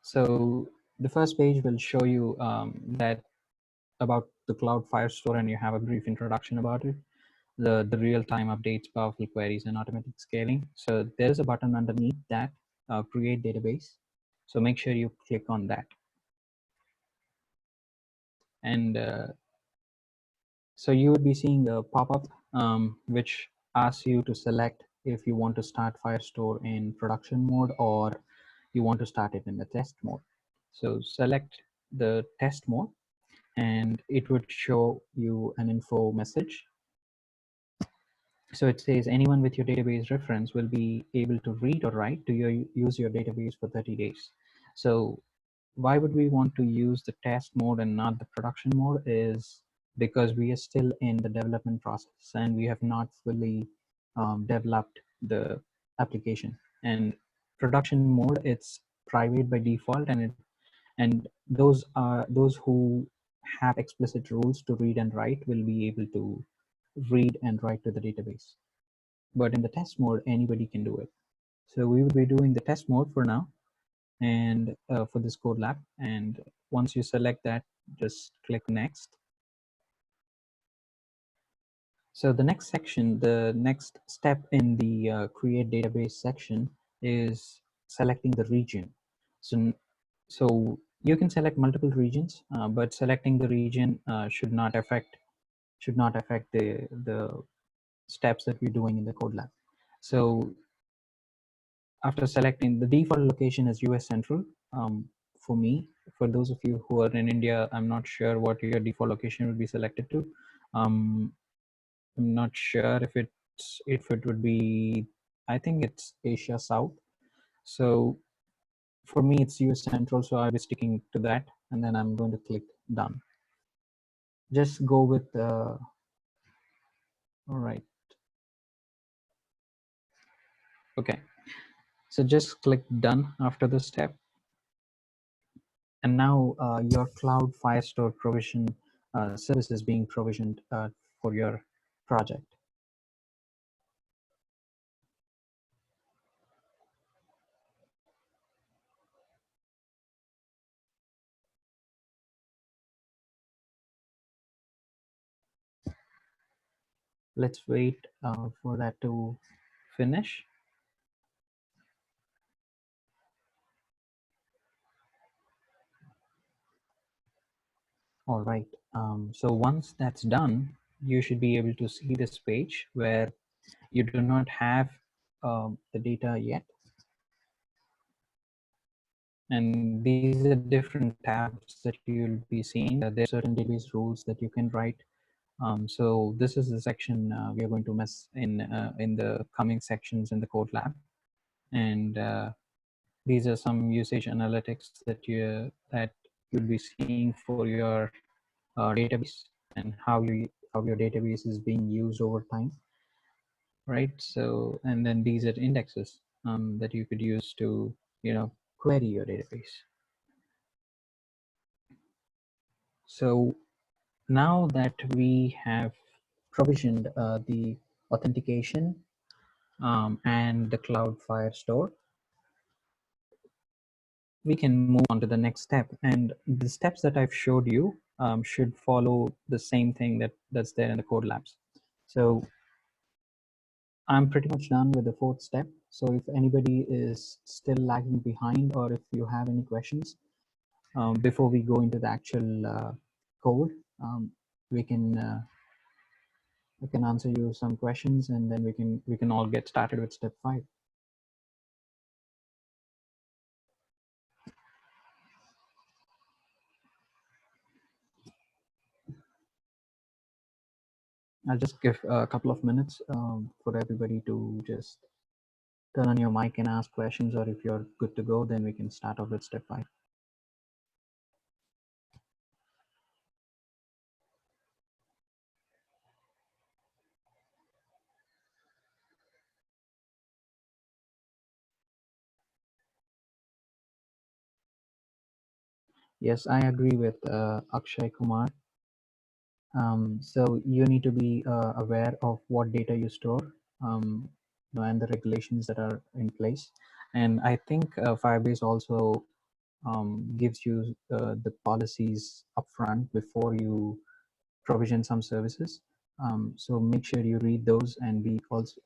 so the first page will show you that about the Cloud Firestore, and you have a brief introduction about it. the real-time updates, powerful queries, and automatic scaling. So there's a button underneath that, create database. So make sure you click on that. And so you would be seeing a pop-up which asks you to select if you want to start Firestore in production mode or you want to start it in the test mode. So select the test mode and it would show you an info message. So it says anyone with your database reference will be able to read or write to use your database for 30 days. So why would we want to use the test mode and not the production mode is because we are still in the development process and we have not fully developed the application. And production mode, it's private by default, and those who have explicit rules to read and write will be able to read and write to the database. But in the test mode, anybody can do it. So we will be doing the test mode for now, and for this code lab. And once you select that, just click next. So the next section, the next step in the create database section is selecting the region. So you can select multiple regions, but selecting the region should not affect the steps that we're doing in the code lab. So after selecting, the default location is US Central. For me, for those of you who are in India, I'm not sure what your default location would be selected to. I'm not sure if it would be, I think it's Asia South. So for me, it's US Central, so I'll be sticking to that, and then I'm going to click done. Just go with, all right. Okay, so just click done after this step. And now your cloud Firestore provision service is being provisioned for your project. Let's wait for that to finish. All right, so once that's done, you should be able to see this page where you do not have the data yet. And these are different tabs that you'll be seeing. There are certain database rules that you can write. So this is the section we are going to mess in the coming sections in the code lab. And these are some usage analytics that you'll be seeing for your database and how your database is being used over time, right? So, and then these are indexes that you could use to query your database. So now that we have provisioned the authentication and the cloud Firestore, we can move on to the next step. And the steps that I've showed you should follow the same thing that's there in the code labs. So I'm pretty much done with the fourth step. So if anybody is still lagging behind, or if you have any questions before we go into the actual code, we can answer you some questions, and then we can all get started with step 5. I'll just give a couple of minutes for everybody to just turn on your mic and ask questions, or if you're good to go, then we can start off with step 5. Yes, I agree with Akshay Kumar. So you need to be aware of what data you store, and the regulations that are in place. And I think Firebase also gives you the policies upfront before you provision some services. So make sure you read those and be also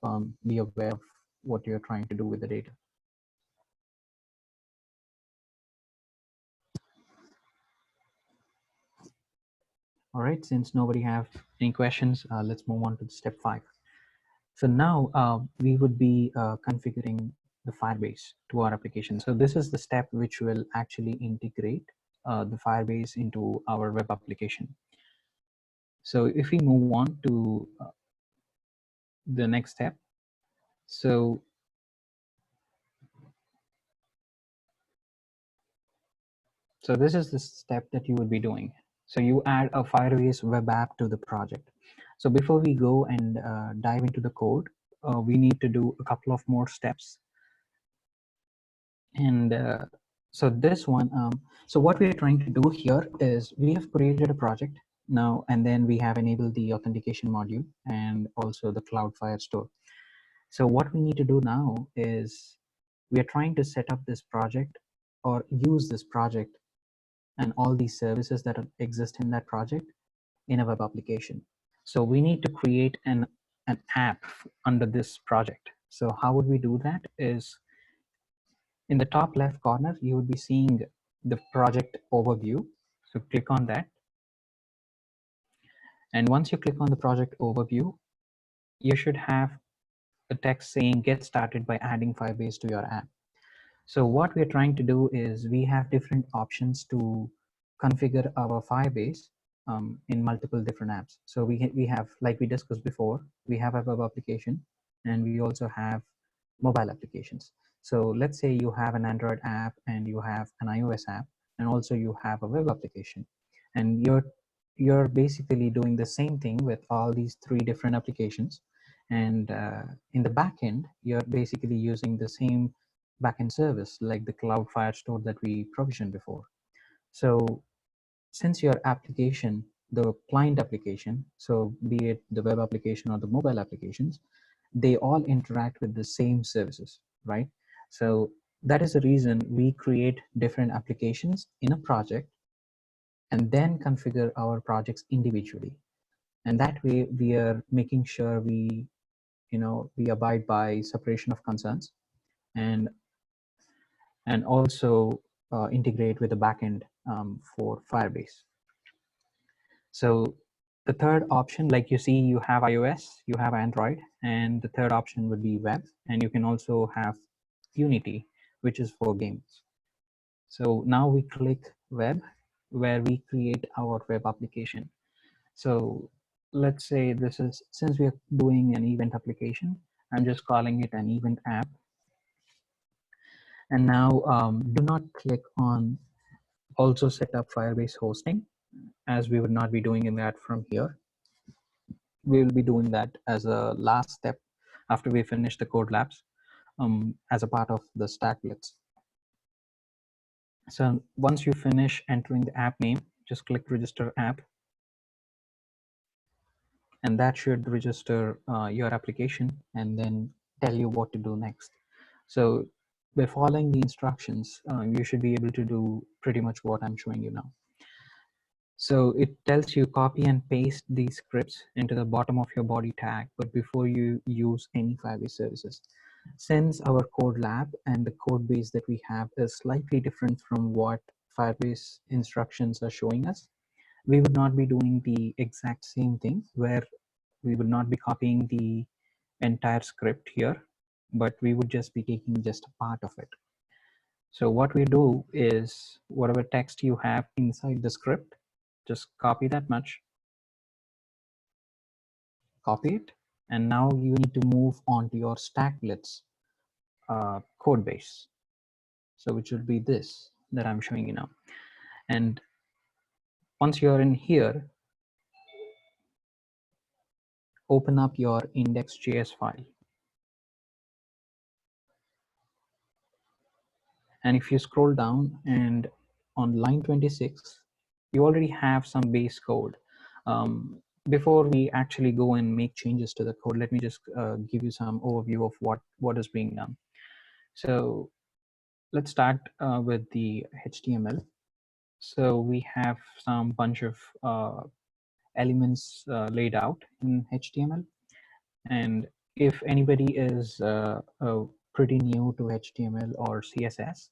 be aware of what you're trying to do with the data. All right, since nobody have any questions, let's move on to step 5. So now we would be configuring the Firebase to our application. So this is the step which will actually integrate the Firebase into our web application. So if we move on to the next step, so this is the step that you would be doing. So you add a Firebase web app to the project. So before we go and dive into the code, we need to do a couple of more steps. And so this one, so what we're trying to do here is we have created a project now, and then we have enabled the authentication module and also the Cloudflare store. So what we need to do now is we are trying to set up this project or use this project and all these services that exist in that project in a web application. So we need to create an app under this project. So how would we do that is in the top left corner, you would be seeing the project overview. So click on that. And once you click on the project overview, you should have a text saying get started by adding Firebase to your app. So what we're trying to do is we have different options to configure our Firebase in multiple different apps. So we have, like we discussed before, we have a web application and we also have mobile applications. So let's say you have an Android app and you have an iOS app and also you have a web application, and you're basically doing the same thing with all these 3 different applications. And in the backend, you're basically using the same backend service like the Cloudflare store that we provisioned before. So since your application, the client application, so be it the web application or the mobile applications, they all interact with the same services, right? So that is the reason we create different applications in a project and then configure our projects individually. And that way we are making sure we abide by separation of concerns and also integrate with the backend for Firebase. So the third option, like you see, you have iOS, you have Android, and the third option would be web. And you can also have Unity, which is for games. So now we click web, where we create our web application. So let's say this is, since we are doing an event application, I'm just calling it an event app. And now do not click on also set up Firebase hosting, as we would not be doing that from here. We will be doing that as a last step after we finish the code labs as a part of the stack blitz. So once you finish entering the app name, just click register app, and that should register your application and then tell you what to do next. So by following the instructions, you should be able to do pretty much what I'm showing you now. So it tells you copy and paste these scripts into the bottom of your body tag, but before you use any Firebase services. Since our code lab and the code base that we have is slightly different from what Firebase instructions are showing us, we would not be doing the exact same thing, where we would not be copying the entire script here, but we would just be taking just a part of it. So what we do is whatever text you have inside the script, just copy that much, copy it, and now you need to move on to your stack blitz code base. So which will be this that I'm showing you now. And once you're in here, open up your index.js file. And if you scroll down and on line 26, you already have some base code. Before we actually go and make changes to the code, let me just give you some overview of what is being done. So let's start with the HTML. So we have some bunch of elements laid out in HTML. And if anybody is pretty new to HTML or CSS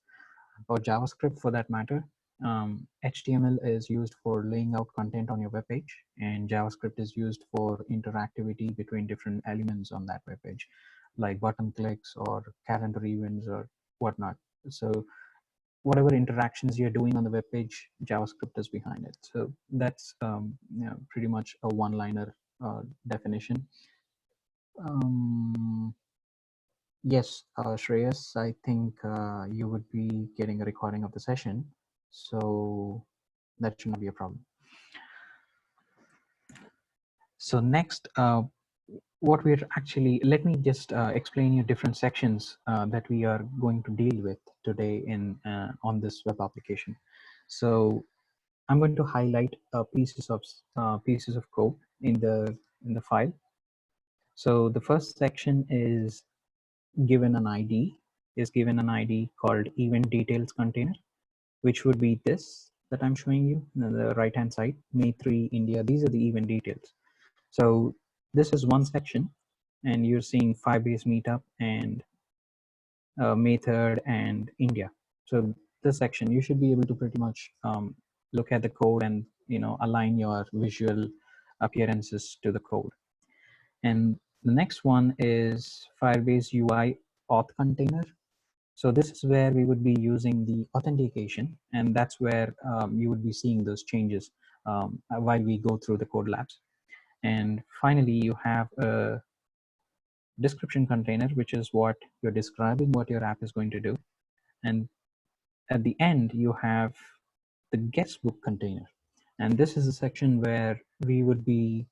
or JavaScript for that matter, HTML is used for laying out content on your web page, and JavaScript is used for interactivity between different elements on that web page, like button clicks or calendar events or whatnot. So whatever interactions you're doing on the web page, JavaScript is behind it. So that's pretty much a one-liner definition. Yes, Shreyas, I think you would be getting a recording of the session, so that should not be a problem. So next, what we're actually, let me just explain you different sections that we are going to deal with today in on this web application. So I'm going to highlight pieces of code in the file. So the first section is given an ID called event details container, which would be this that I'm showing you on the right hand side, May 3 India. These are the event details. So this is one section, and you're seeing Firebase meetup and May 3rd and India. So this section, you should be able to pretty much look at the code and align your visual appearances to the code. And the next one is Firebase UI auth container. So this is where we would be using the authentication, and that's where you would be seeing those changes while we go through the code labs. And finally, you have a description container, which is what you're describing what your app is going to do. And at the end, you have the guestbook container. And this is a section where we would be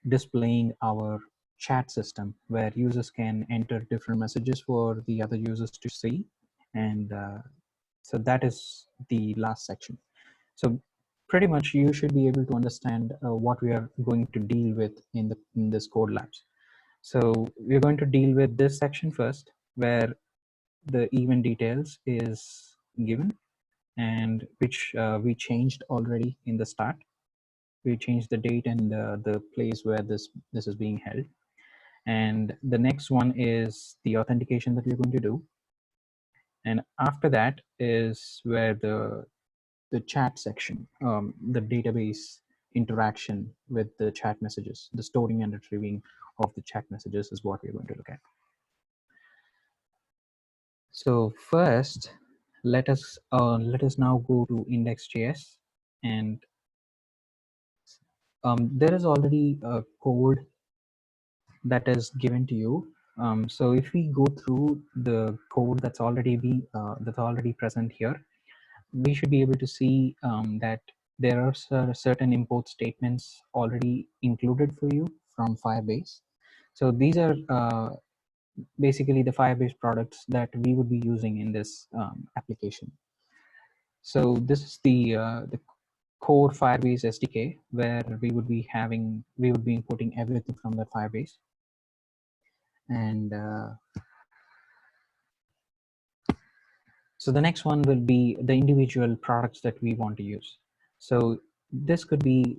displaying our chat system, where users can enter different messages for the other users to see. And so that is the last section. So pretty much you should be able to understand what we are going to deal with in this code labs. So we're going to deal with this section first, where the event details is given, and which we changed already in the start. We changed the date and the place where this is being held. And the next one is the authentication that we're going to do. And after that is where the chat section, the database interaction with the chat messages, the storing and retrieving of the chat messages is what we're going to look at. So first, let us now go to index.js, and there is already a code that is given to you. So if we go through the code that's already present here, we should be able to see that there are certain import statements already included for you from Firebase. So these are basically the Firebase products that we would be using in this application. So this is the core Firebase SDK, where we would be importing everything from that Firebase. And so the next one will be the individual products that we want to use. So this could be,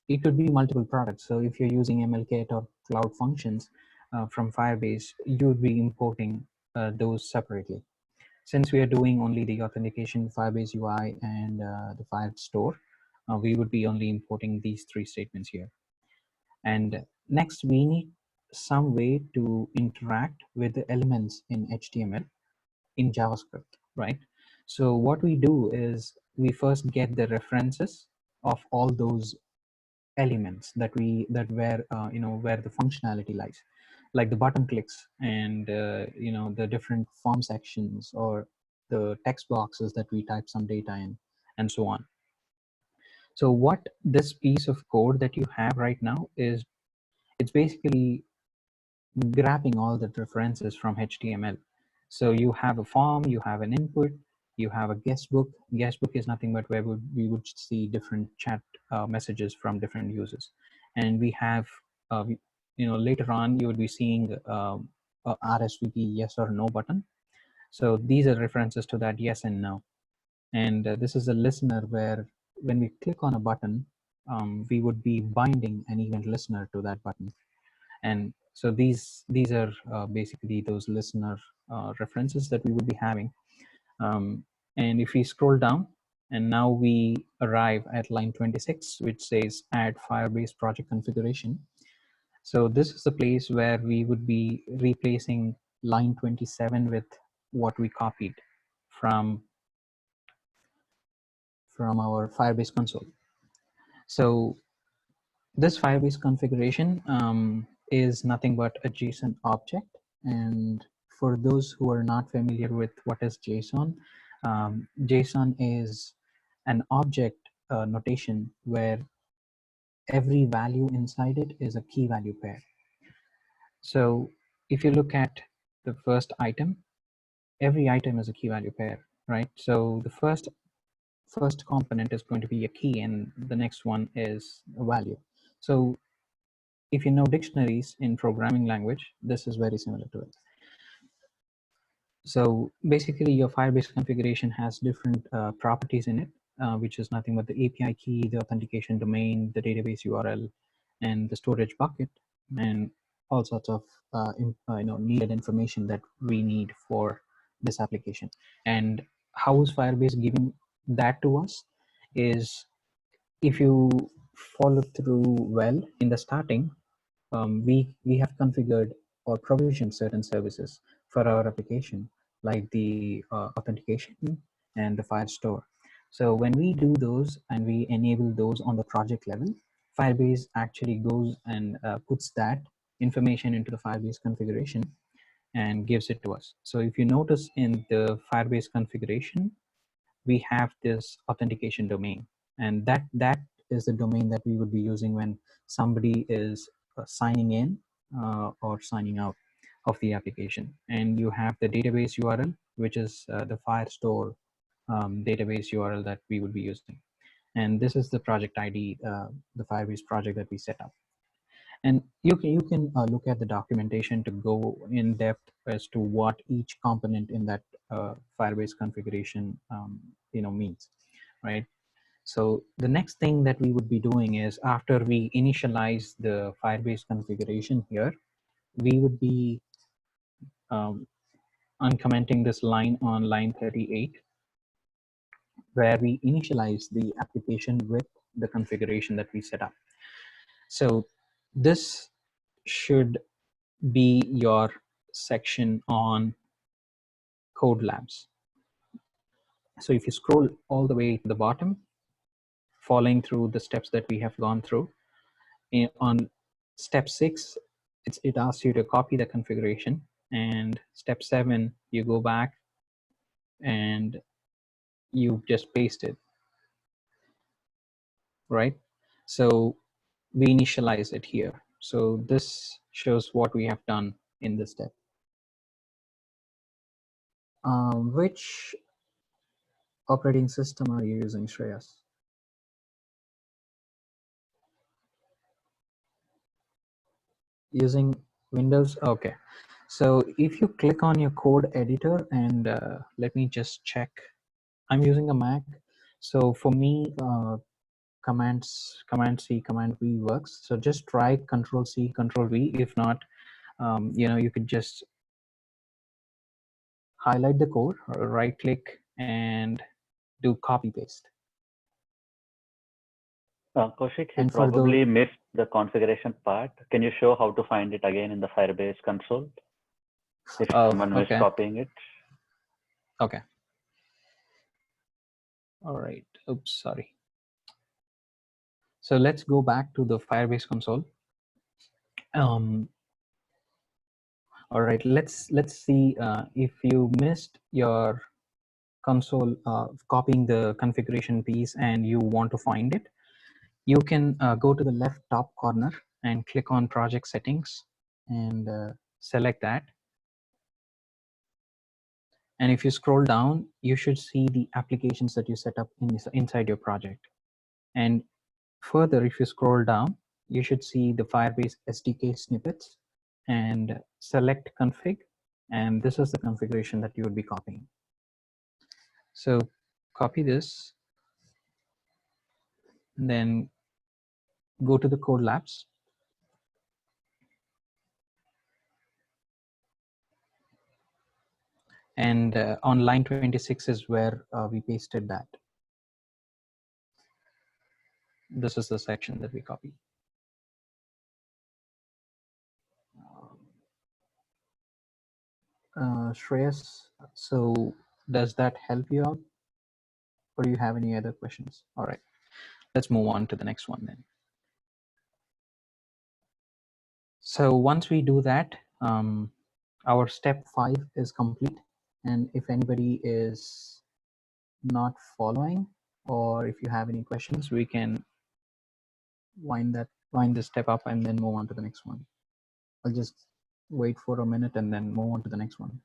it could be multiple products. So if you're using MLKit or Cloud Functions from Firebase, you would be importing those separately. Since we are doing only the authentication, Firebase UI, and the Firestore, we would be only importing these three statements here. And next, we need some way to interact with the elements in HTML in JavaScript, right? So what we do is we first get the references of all those elements that where where the functionality lies, like the button clicks and the different form sections or the text boxes that we type some data in, and so on. So what this piece of code that you have right now is, it's basically grabbing all the references from HTML. So you have a form, you have an input, you have a guestbook. Guestbook is nothing but where we would see different chat messages from different users. And we have, later on you would be seeing a RSVP yes or no button. So these are references to that yes and no. And this is a listener where when we click on a button, we would be binding an event listener to that button. And so these are basically those listener references that we would be having. And if we scroll down, and now we arrive at line 26, which says add Firebase project configuration. So this is the place where we would be replacing line 27 with what we copied from our Firebase console. So this Firebase configuration is nothing but a JSON object. And for those who are not familiar with what is JSON, JSON is an object notation where every value inside it is a key value pair. So if you look at the first item, every item is a key value pair, right? So the first component is going to be a key, and the next one is a value. So if you know dictionaries in programming language, this is very similar to it. So basically your Firebase configuration has different properties in it, which is nothing but the API key, the authentication domain, the database URL, and the storage bucket, and all sorts of needed information that we need for this application. And how is Firebase giving that to us is, if you follow through well in the starting, we have configured or provisioned certain services for our application, like the authentication and the Firestore. So when we do those and we enable those on the project level, Firebase actually goes and puts that information into the Firebase configuration and gives it to us. So if you notice in the Firebase configuration, we have this authentication domain, and that is the domain that we would be using when somebody is signing in or signing out of the application. And you have the database URL, which is the Firestore database URL that we would be using. And this is the project ID, the Firebase project that we set up. And you can look at the documentation to go in depth as to what each component in that Firebase configuration means, right? So the next thing that we would be doing is, after we initialize the Firebase configuration here, we would be uncommenting this line on line 38, where we initialize the application with the configuration that we set up. So this should be your section on code labs. So if you scroll all the way to the bottom, following through the steps that we have gone through, on step 6, it asks you to copy the configuration, and step 7, you go back and you just paste it, right? So we initialize it here. So this shows what we have done in this step. Which operating system are you using, Shreyas? Using Windows? Okay. So if you click on your code editor, and let me just check. I'm using a Mac. So for me, Command C, Command V works. So just try Control C, Control V. If not, you could just highlight the code, or right click and do copy paste. Kaushik, he probably missed the configuration part. Can you show how to find it again in the Firebase console if someone is copying it? Okay. All right. Oops, sorry. So let's go back to the Firebase console. All right. Let's see if you missed your console copying the configuration piece and you want to find it. You can go to the left top corner and click on project settings and select that. And if you scroll down, you should see the applications that you set up inside your project. And further, if you scroll down, you should see the Firebase SDK snippets and select config. And this is the configuration that you would be copying. So copy this then go to the code labs. And on line 26 is where we pasted that. This is the section that we copied. Shreyas, so does that help you out? Or do you have any other questions? All right, let's move on to the next one then. So once we do that, our step 5 is complete. And if anybody is not following, or if you have any questions, we can wind this step up and then move on to the next one. I'll just wait for a minute and then move on to the next one.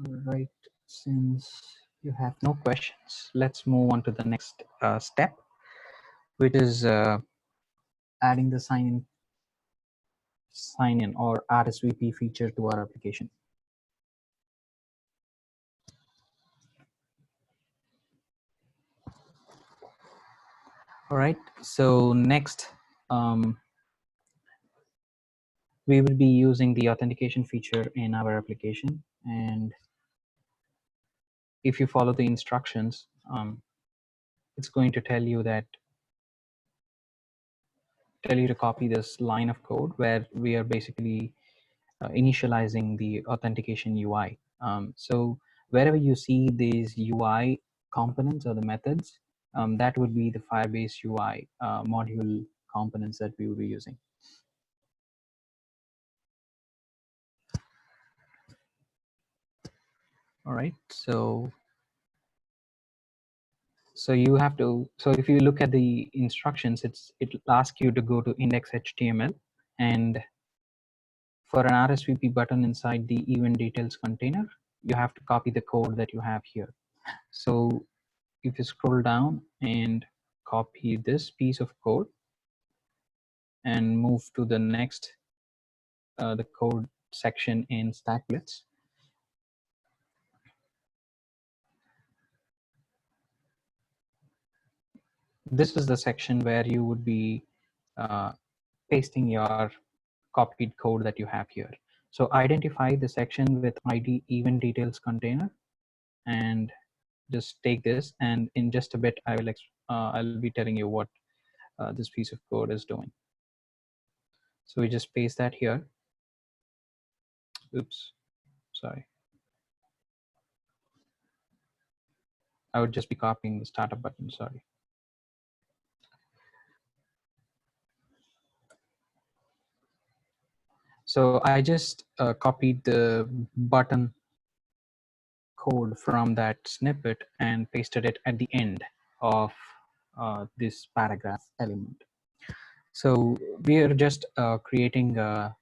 All right, since you have no questions, let's move on to the next step, which is adding the sign in or RSVP feature to our application. All right, so next we will be using the authentication feature in our application. And if you follow the instructions, it's going to tell you to copy this line of code where we are basically initializing the authentication UI. So wherever you see these UI components or the methods, that would be the Firebase UI module components that we will be using. All right, so you have to, so if you look at the instructions, it'll ask you to go to index.html, and for an RSVP button inside the event details container, you have to copy the code that you have here. So if you scroll down and copy this piece of code and move to the next, the code section in StackBlitz. This is the section where you would be pasting your copied code that you have here. So identify the section with ID event details container and just take this, and in just a bit I'll be telling you what this piece of code is doing. So we just paste that here. Oops, sorry. I would just be copying the startup button, sorry. So I just copied the button code from that snippet and pasted it at the end of this paragraph element. So we are just creating a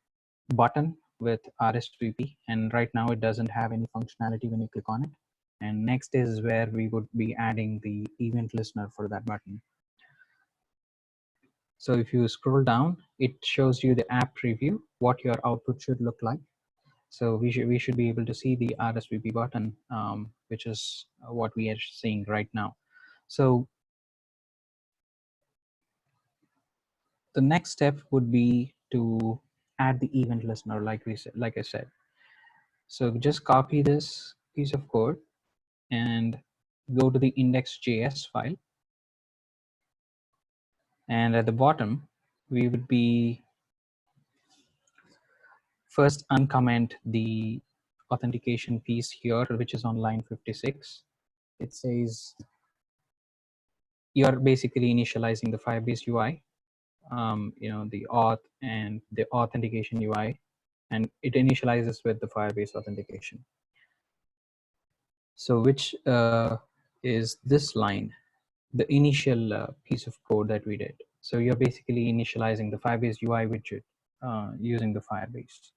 button with RSVP, and right now it doesn't have any functionality when you click on it. And next is where we would be adding the event listener for that button. So if you scroll down, it shows you the app preview, what your output should look like. So we should be able to see the RSVP button, which is what we are seeing right now. So the next step would be to add the event listener, like I said. So just copy this piece of code and go to the index.js file. And at the bottom, we would be first uncomment the authentication piece here, which is on line 56. It says you're basically initializing the Firebase UI, the auth and the authentication UI, and it initializes with the Firebase authentication. So which is this line, the initial piece of code that we did. So you're basically initializing the Firebase UI widget using the Firebase.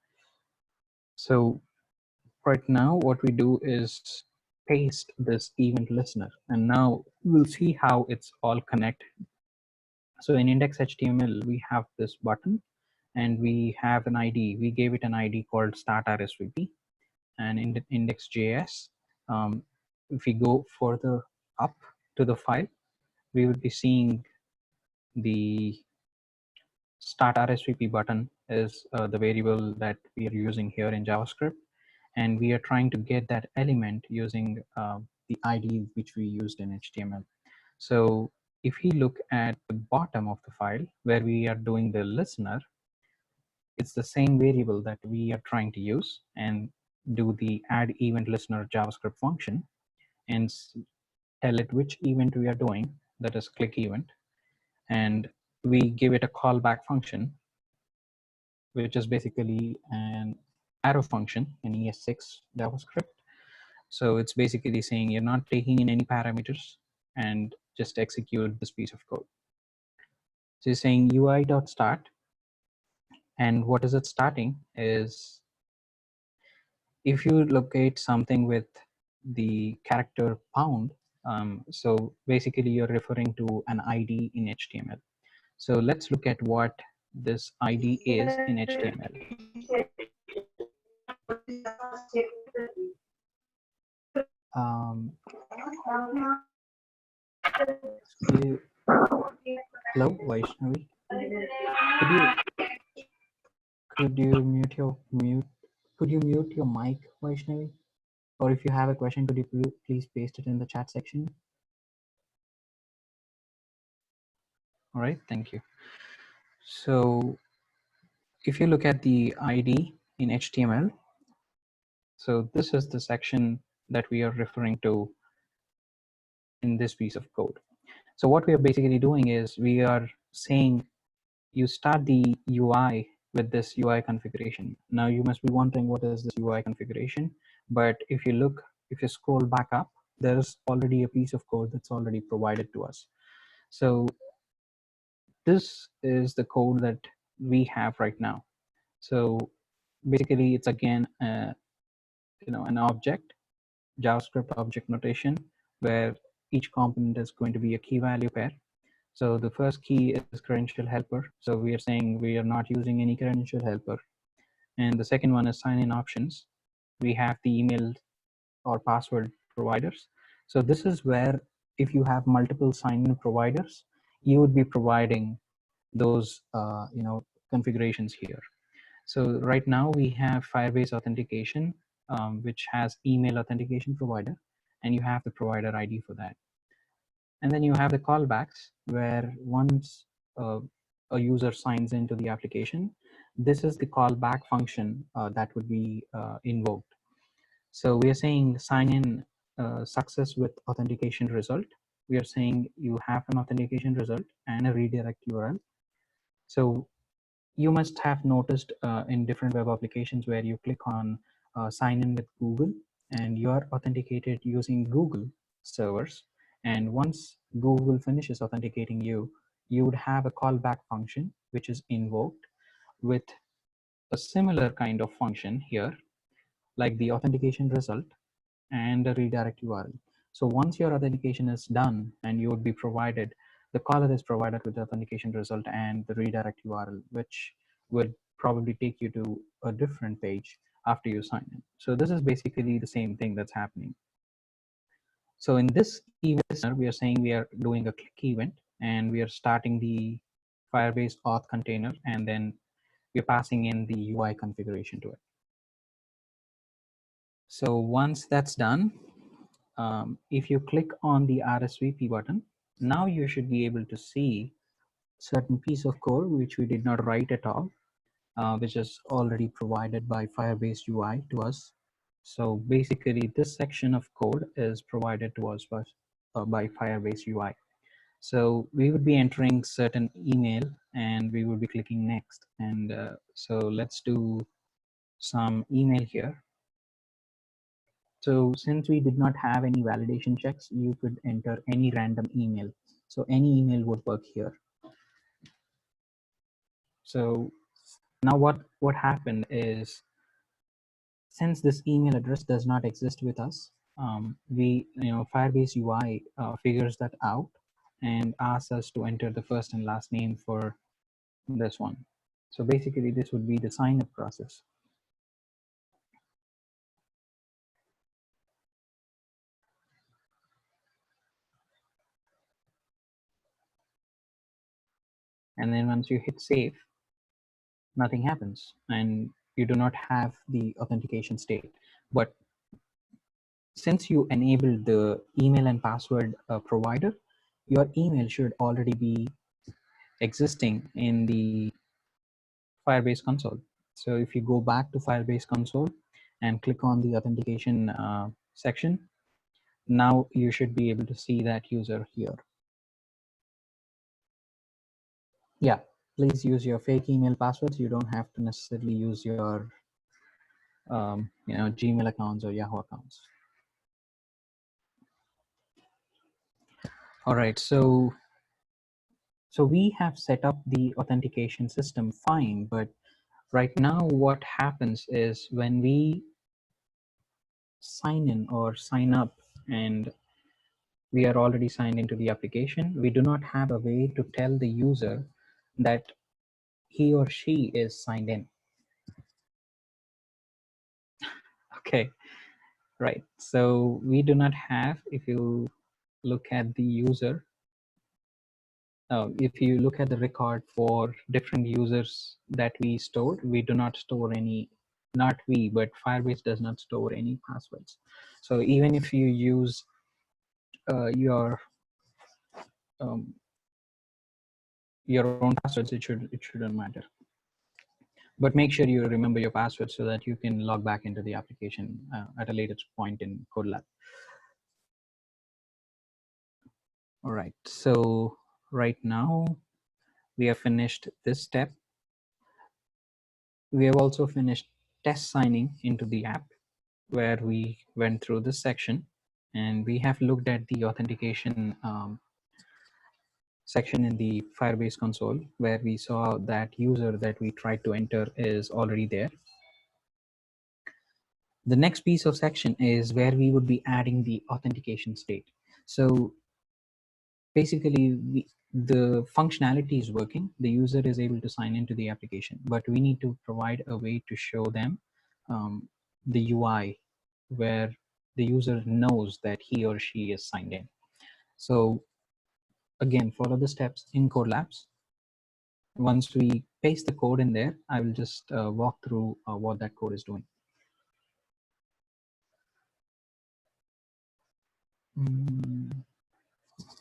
So right now what we do is paste this event listener, and now we'll see how it's all connected. So in index.html, we have this button and we have an ID. We gave it an ID called start RSVP. And in the index.js, if we go further up to the file, we would be seeing the start RSVP button is the variable that we are using here in JavaScript. And we are trying to get that element using the ID which we used in HTML. So if we look at the bottom of the file where we are doing the listener, it's the same variable that we are trying to use and do the add event listener JavaScript function and tell it which event we are doing, that is click event. And we give it a callback function, which is basically an arrow function in ES6 JavaScript. So it's basically saying you're not taking in any parameters and just execute this piece of code. So you're saying UI.start, and what is it starting is if you locate something with the character pound, so basically you're referring to an ID in HTML. So let's look at what this ID is in HTML. Hello, Vaishnavi. Could you mute your mic, Vaishnavi? Or if you have a question, could you please paste it in the chat section? All right, thank you. So if you look at the ID in HTML, so this is the section that we are referring to in this piece of code. So what we are basically doing is we are saying you start the UI with this UI configuration. Now you must be wondering what is this UI configuration, but if you scroll back up, there's already a piece of code that's already provided to us. So this is the code that we have right now. So basically it's again an object, JavaScript object notation, where each component is going to be a key value pair. So the first key is credential helper. So we are saying we are not using any credential helper. And the second one is sign-in options. We have the email or password providers. So this is where if you have multiple sign-in providers, you would be providing those configurations here. So right now we have Firebase authentication, which has email authentication provider, and you have the provider ID for that. And then you have the callbacks, where once a user signs into the application, this is the callback function that would be invoked. So we are saying sign in success with authentication result. We are saying you have an authentication result and a redirect URL. So you must have noticed in different web applications where you click on sign in with Google and you're authenticated using Google servers. And once Google finishes authenticating you, you would have a callback function which is invoked with a similar kind of function here, like the authentication result and a redirect URL. So once your authentication is done and you would be provided, the caller is provided with the authentication result and the redirect URL, which would probably take you to a different page after you sign in. So this is basically the same thing that's happening. So in this event, we are saying we are doing a click event and we are starting the Firebase auth container, and then we're passing in the UI configuration to it. So once that's done, if you click on the RSVP button, now you should be able to see certain piece of code which we did not write at all, which is already provided by Firebase UI to us. So basically this section of code is provided to us by Firebase UI. So we would be entering certain email and we would be clicking next. And so let's do some email here. So since we did not have any validation checks, you could enter any random email. So any email would work here. So Now what happened is, since this email address does not exist with us, Firebase UI figures that out and asks us to enter the first and last name for this one. So basically, this would be the sign up process. And then once you hit save, nothing happens and you do not have the authentication state. But since you enabled the email and password provider, your email should already be existing in the Firebase console. So if you go back to Firebase console and click on the authentication section, now you should be able to see that user here. Yeah, please use your fake email passwords. You don't have to necessarily use your Gmail accounts or Yahoo accounts. All right, so we have set up the authentication system fine, but right now what happens is when we sign in or sign up and we are already signed into the application, we do not have a way to tell the user that he or she is signed in. Okay, right. So we do not have, if you look at the user, if you look at the record for different users that we stored, we do not store any, not we, but Firebase does not store any passwords. So even if you use your own passwords, it shouldn't matter. But make sure you remember your password so that you can log back into the application at a later point in CodeLab. All right, so right now we have finished this step. We have also finished test signing into the app, where we went through this section and we have looked at the authentication section in the Firebase console, where we saw that user that we tried to enter is already there. The next piece of section is where we would be adding the authentication state. So basically, the functionality is working. The user is able to sign into the application, but we need to provide a way to show them the UI where the user knows that he or she is signed in. So again, follow the steps in CodeLabs. Once we paste the code in there, I will just walk through what that code is doing.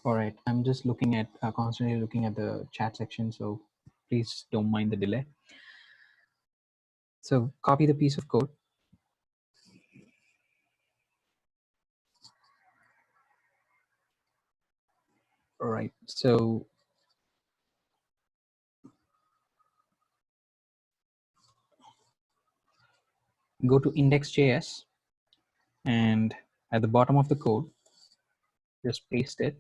All right, I'm just looking at constantly looking at the chat section, so please don't mind the delay. So copy the piece of code. All right, so go to index.js and at the bottom of the code, just paste it.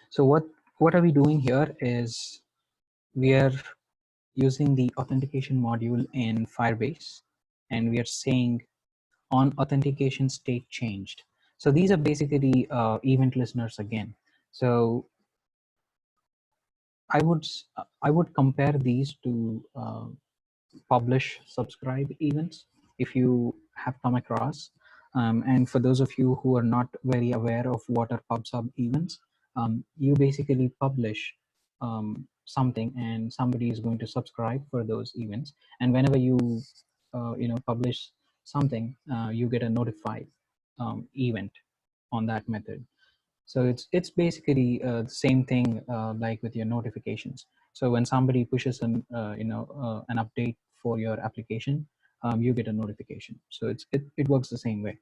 So what are we doing here is we are using the authentication module in Firebase, and we are saying on authentication state changed. So these are basically event listeners again. So I would compare these to publish subscribe events if you have come across. And for those of you who are not very aware of what are pub sub events, you basically publish something and somebody is going to subscribe for those events. And whenever you publish something, you get a notified event on that method. So it's basically the same thing like with your notifications. So when somebody pushes an update for your application, you get a notification. So it works the same way.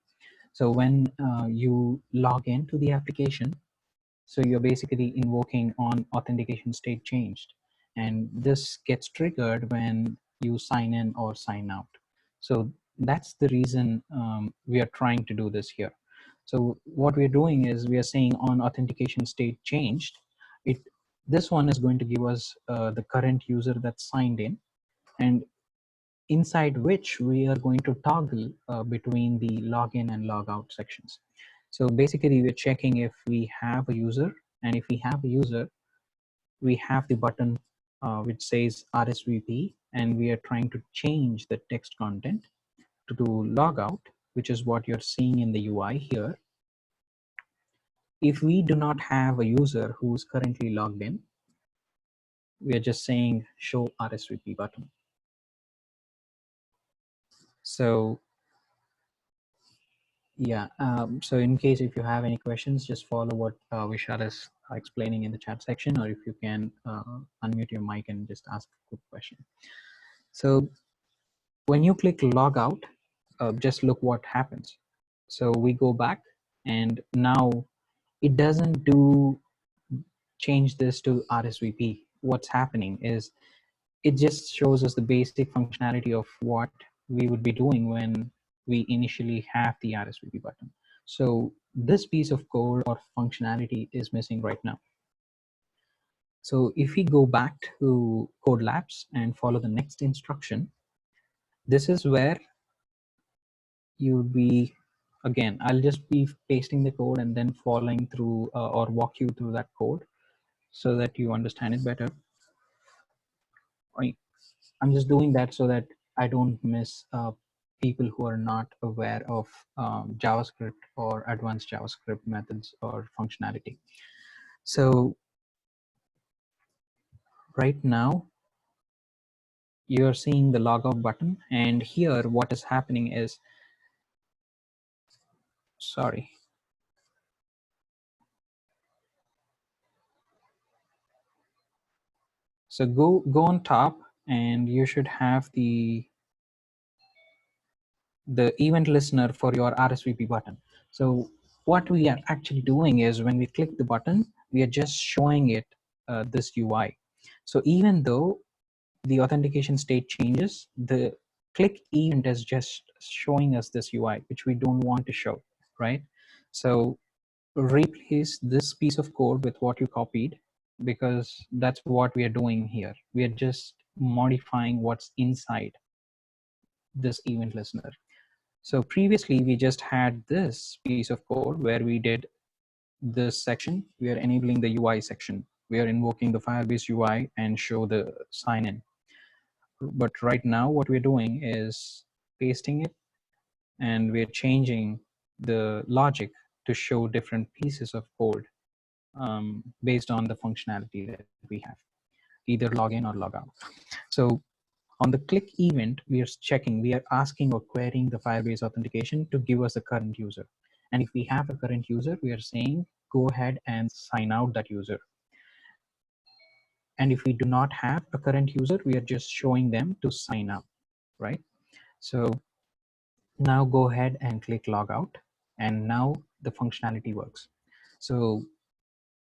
So when you log into the application, so you're basically invoking on authentication state changed, and this gets triggered when you sign in or sign out. So that's the reason we are trying to do this here. So what we're doing is we are saying on authentication state changed, it This one is going to give us the current user that's signed in, and inside which we are going to toggle between the login and logout sections. So basically, we're checking if we have a user, and if we have a user, we have the button which says RSVP, and we are trying to change the text content to logout, which is what you're seeing in the UI here. If we do not have a user who's currently logged in, we are just saying show RSVP button. So yeah, so in case if you have any questions, just follow what Vishal is explaining in the chat section, or if you can unmute your mic and just ask a quick question. So when you click log out, just look what happens. So we go back, and now it doesn't change this to RSVP. What's happening is it just shows us the basic functionality of what we would be doing when we initially have the RSVP button. So this piece of code or functionality is missing right now. So if we go back to Code Labs and follow the next instruction, this is where you'll be, again, I'll just be pasting the code and then following through or walk you through that code so that you understand it better. I'm just doing that so that I don't miss people who are not aware of JavaScript or advanced JavaScript methods or functionality. So right now, you're seeing the logout button, and here what is happening is, sorry. So go on top, and you should have the event listener for your RSVP button. So what we are actually doing is when we click the button, we are just showing it this UI. So even though the authentication state changes, the click event is just showing us this UI, which we don't want to show, right? So replace this piece of code with what you copied, because that's what we are doing here. We are just modifying what's inside this event listener. So previously we just had this piece of code where we did this section. We are enabling the UI section. We are invoking the Firebase UI and show the sign in. But right now what we're doing is pasting it, and we're changing the logic to show different pieces of code based on the functionality that we have, either login or logout. So on the click event, we are checking, we are asking or querying the Firebase authentication to give us a current user. And if we have a current user, we are saying, go ahead and sign out that user. And if we do not have a current user, we are just showing them to sign up, right? So now go ahead and click logout, and now the functionality works. So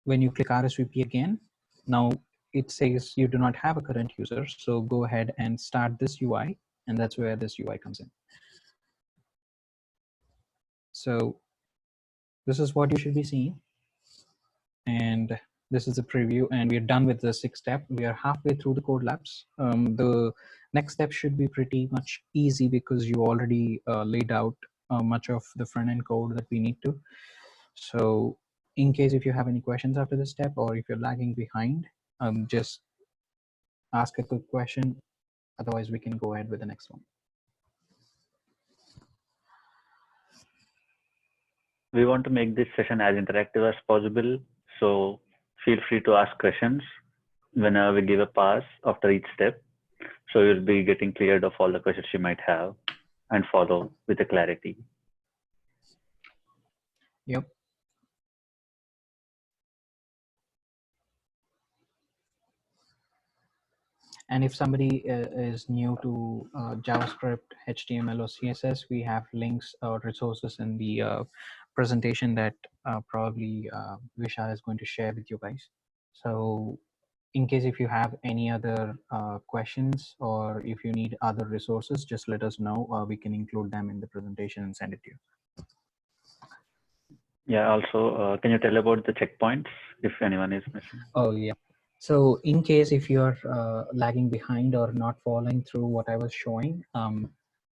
when you click RSVP again, now it says you do not have a current user. So go ahead and start this UI, and that's where this UI comes in. So this is what you should be seeing. And this is a preview, and we're done with the 6th step. We are halfway through the code labs. The next step should be pretty much easy because you already laid out much of the front end code that we need to. So in case if you have any questions after this step, or if you're lagging behind, just ask a quick question. Otherwise, we can go ahead with the next one. We want to make this session as interactive as possible, so feel free to ask questions whenever we give a pass after each step. So you'll be getting cleared of all the questions you might have and follow with the clarity. Yep. And if somebody is new to JavaScript, HTML, or CSS, we have links or resources in the presentation that probably Vishal is going to share with you guys. So in case if you have any other questions, or if you need other resources, just let us know. We can include them in the presentation and send it to you. Yeah, also, can you tell about the checkpoints if anyone is missing? Oh, yeah. So in case if you're lagging behind or not following through what I was showing,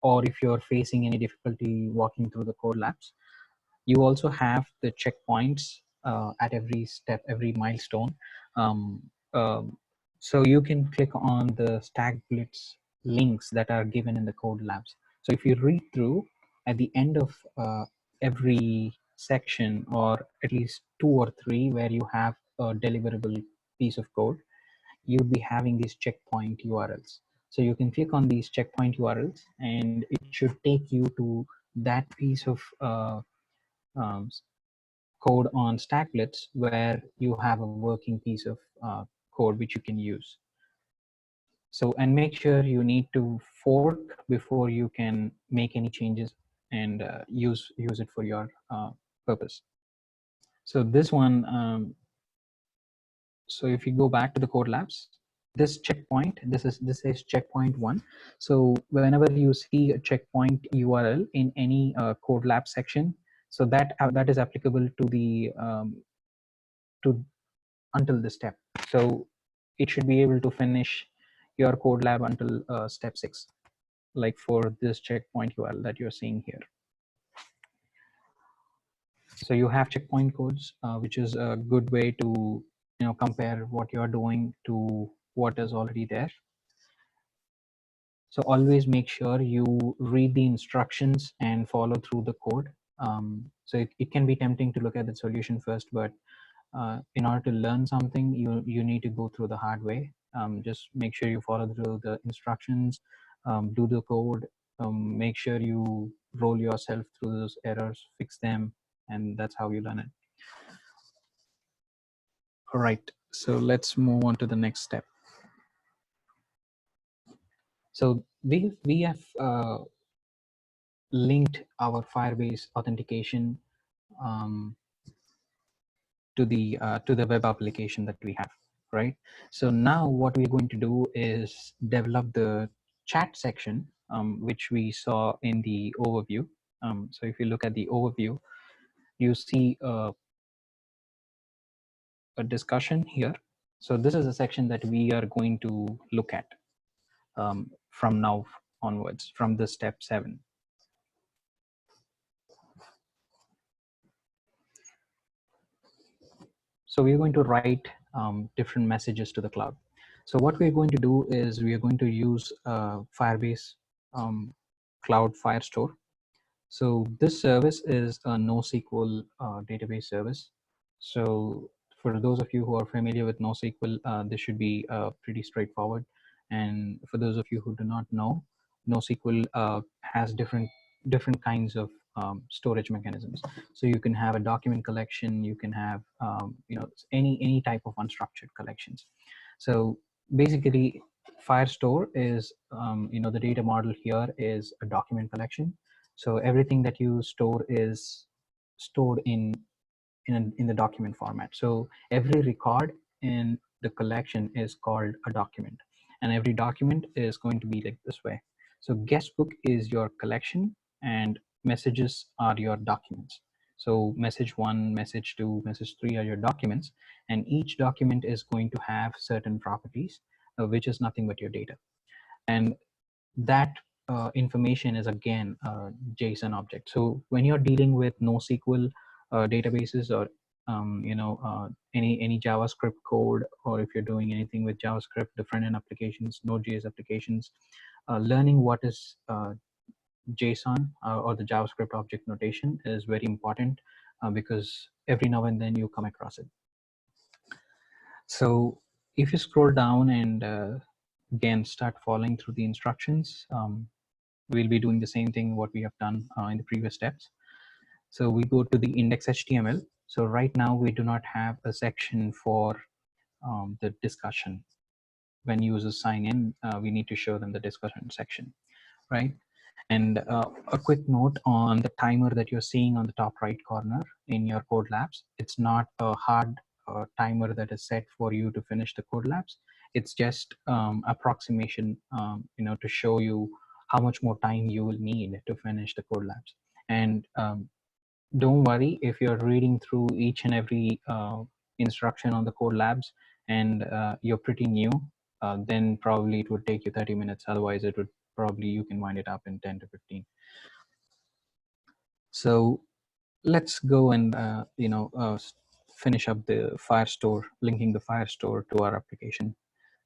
or if you're facing any difficulty walking through the code labs, you also have the checkpoints at every step, every milestone. Um, um, so you can click on the Stack Blitz links that are given in the code labs. So if you read through at the end of every section, or at least 2 or 3 where you have a deliverable piece of code, you'll be having these checkpoint URLs. So you can click on these checkpoint URLs and it should take you to that piece of um, code on Stackblitz where you have a working piece of code which you can use. So, and make sure you need to fork before you can make any changes and use it for your purpose. So this one, so if you go back to the code labs, this checkpoint, this is checkpoint 1. So whenever you see a checkpoint URL in any code lab section, so that is applicable to the to until this step. So it should be able to finish your code lab until step 6, like for this checkpoint URL that you're seeing here. So you have checkpoint codes, which is a good way to compare what you're doing to what is already there. So always make sure you read the instructions and follow through the code. So it can be tempting to look at the solution first, but in order to learn something, you need to go through the hard way. Just make sure you follow through the instructions, do the code, make sure you roll yourself through those errors, fix them, and that's how you learn it. All right, so let's move on to the next step. So we have linked our Firebase authentication um, to the web application that we have, right? So now what we're going to do is develop the chat section, which we saw in the overview. So if you look at the overview, you see a discussion here. So this is a section that we are going to look at from now onwards, from the step 7. So we're going to write different messages to the cloud. So what we're going to do is we are going to use Firebase Cloud Firestore. So this service is a NoSQL database service. So for those of you who are familiar with NoSQL, this should be pretty straightforward. And for those of you who do not know, NoSQL has different kinds of storage mechanisms. So you can have a document collection, you can have any type of unstructured collections. So basically, Firestore is the data model here is a document collection. So everything that you store is stored in the document format. So every record in the collection is called a document, and every document is going to be like this way. So guestbook is your collection and messages are your documents. So message 1, message 2, message 3 are your documents, and each document is going to have certain properties, which is nothing but your data. And that information is again a JSON object. So when you're dealing with NoSQL databases, or any JavaScript code, or if you're doing anything with JavaScript, the front-end applications, Node.js applications, learning what is JSON or the JavaScript object notation is very important, because every now and then you come across it. So if you scroll down and again start following through the instructions, we'll be doing the same thing what we have done in the previous steps. So we go to the index HTML. So right now we do not have a section for the discussion. When users sign in, we need to show them the discussion section, right? And a quick note on the timer that you're seeing on the top right corner in your code labs. It's not a hard timer that is set for you to finish the code labs. It's just approximation, to show you how much more time you will need to finish the code labs. And don't worry if you're reading through each and every instruction on the code labs and you're pretty new, then probably it would take you 30 minutes. Otherwise, it would probably, you can wind it up in 10 to 15. So let's go and finish up the Firestore, linking the Firestore to our application.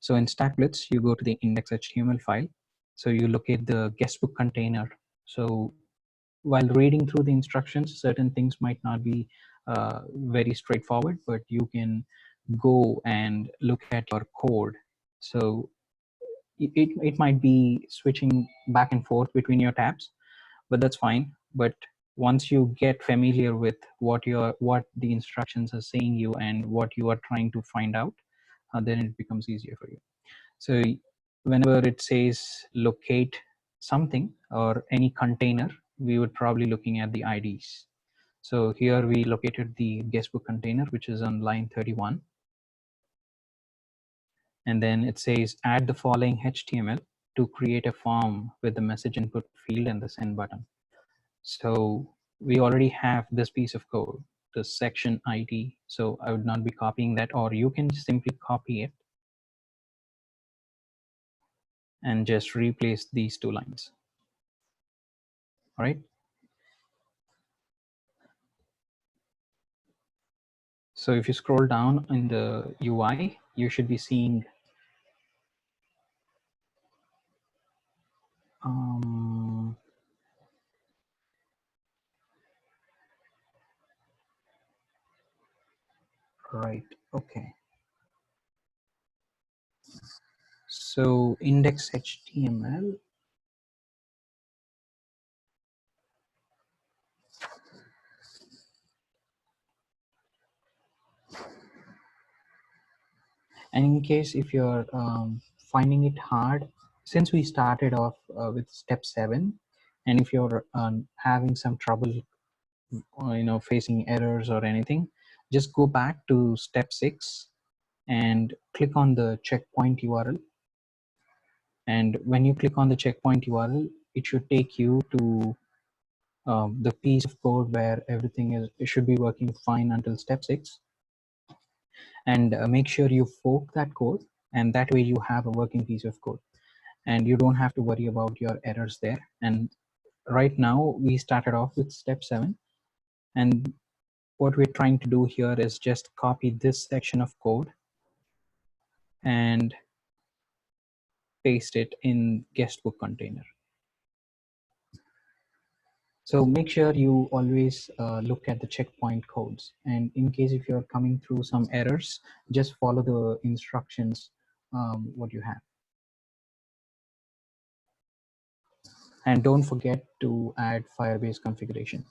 So in StackBlitz, you go to the index.html file. So you locate the guestbook container. So while reading through the instructions, certain things might not be very straightforward, but you can go and look at your code. So it might be switching back and forth between your tabs, but that's fine. But once you get familiar with what the instructions are saying you and what you are trying to find out, then it becomes easier for you. So whenever it says locate something or any container, we would probably looking at the IDs. So here we located the guestbook container, which is on line 31. And then it says add the following HTML to create a form with the message input field and the send button. So we already have this piece of code, the section ID. So I would not be copying that, or you can simply copy it and just replace these two lines. All right. So if you scroll down in the UI, you should be seeing right. Okay. So index HTML. And in case if you're finding it hard, since we started off with step 7, and if you're having some trouble, facing errors or anything, just go back to step 6 and click on the checkpoint URL. And when you click on the checkpoint URL, it should take you to the piece of code where everything it should be working fine until step 6. And make sure you fork that code, and that way you have a working piece of code and you don't have to worry about your errors there. And right now we started off with step 7, and what we're trying to do here is just copy this section of code and paste it in guestbook container. So make sure you always look at the checkpoint codes, and in case if you're coming through some errors, just follow the instructions what you have. And don't forget to add Firebase configuration.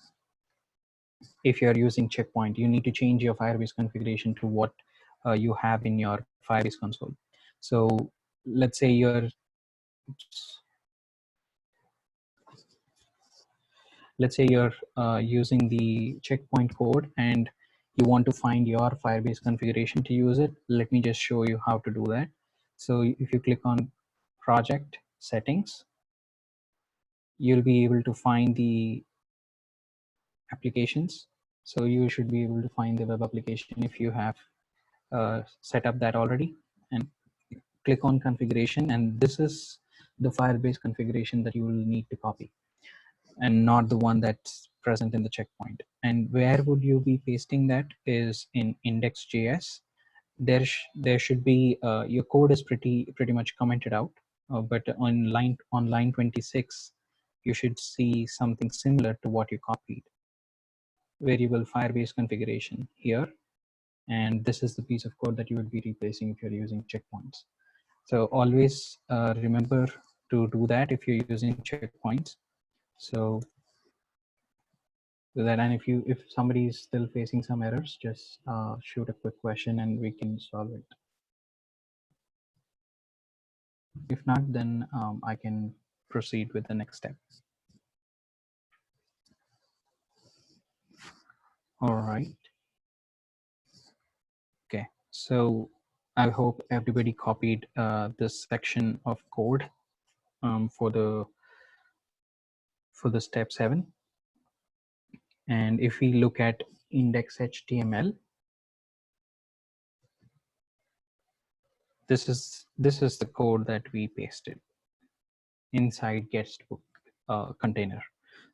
If you're using checkpoint, you need to change your Firebase configuration to what you have in your Firebase console. So let's say you're using the checkpoint code and you want to find your Firebase configuration to use it. Let me just show you how to do that. So if you click on project settings, you'll be able to find the applications. So you should be able to find the web application if you have set up that already, and click on configuration, and this is the Firebase configuration that you will need to copy and not the one that's present in the checkpoint. And where would you be pasting that is in index.js. There should be your code is pretty much commented out, but on line 26 you should see something similar to what you copied. Variable Firebase configuration here, and this is the piece of code that you will be replacing if you're using checkpoints. So always remember to do that if you're using checkpoints. So do that, and if somebody is still facing some errors, just shoot a quick question and we can solve it. If not, then I can proceed with the next step. All right. Okay, so I hope everybody copied this section of code for the step 7. And if we look at index.html, this is the code that we pasted inside guestbook container.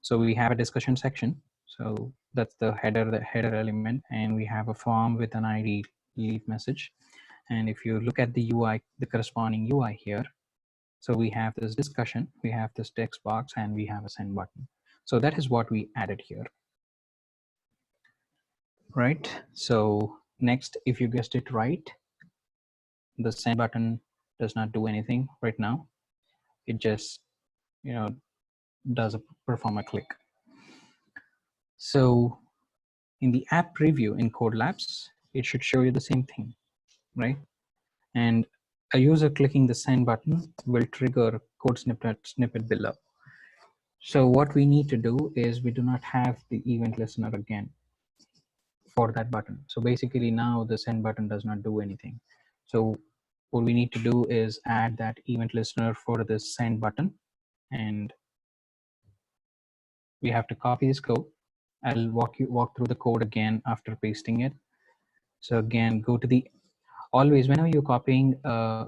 So we have a discussion section. So that's the header element, and we have a form with an ID leave message. And if you look at the UI, the corresponding UI here, so we have this discussion, we have this text box, and we have a send button. So that is what we added here, right? So next, if you guessed it right, the send button does not do anything right now. It just, you know, perform a click. So in the app preview in Code Labs, it should show you the same thing, right? And a user clicking the send button will trigger code snippet below. So what we need to do is we do not have the event listener again for that button. So basically now the send button does not do anything. So what we need to do is add that event listener for this send button, and we have to copy this code. I'll walk through the code again after pasting it. So again, go to the, always whenever you're copying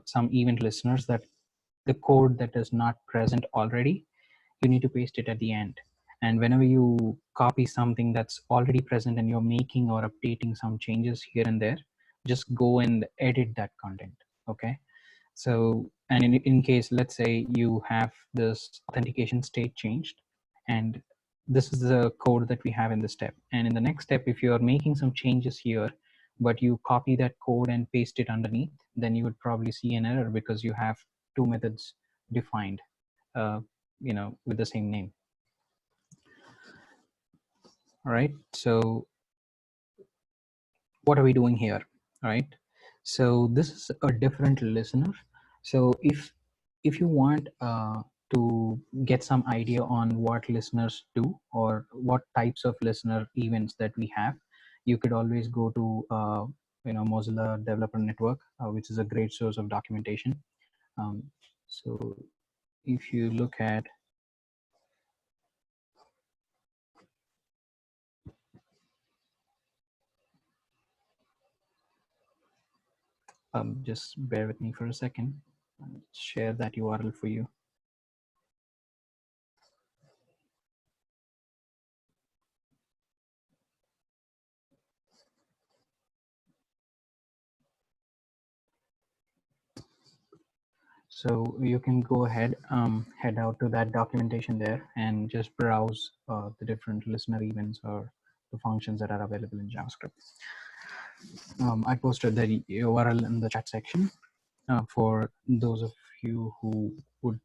some event listeners, that the code that is not present already, you need to paste it at the end. And whenever you copy something that's already present and you're making or updating some changes here and there, just go and edit that content. Okay. So, and in case, let's say you have this authentication state changed, and this is the code that we have in this step. And in the next step, if you're making some changes here, but you copy that code and paste it underneath, then you would probably see an error because you have two methods defined, with the same name. All right. So what are we doing here? All right. So this is a different listener. So if you want to get some idea on what listeners do or what types of listener events that we have, you could always go to Mozilla Developer Network, which is a great source of documentation. So if you look at, just bear with me for a second, I'll share that URL for you. So you can go ahead, head out to that documentation there and just browse the different listener events or the functions that are available in JavaScript. I posted the URL in the chat section for those of you who would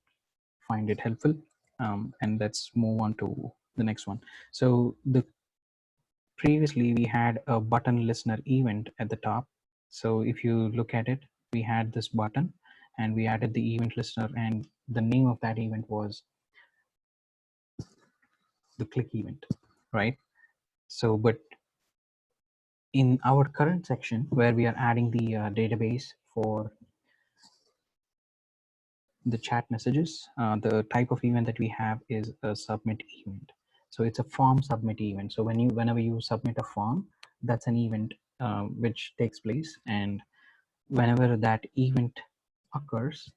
find it helpful. And let's move on to the next one. So previously we had a button listener event at the top. So if you look at it, we had this button and we added the event listener, and the name of that event was the click event, right? So, but in our current section where we are adding the database for the chat messages, the type of event that we have is a submit event. So it's a form submit event. So whenever you submit a form, that's an event which takes place, and whenever that event occurs,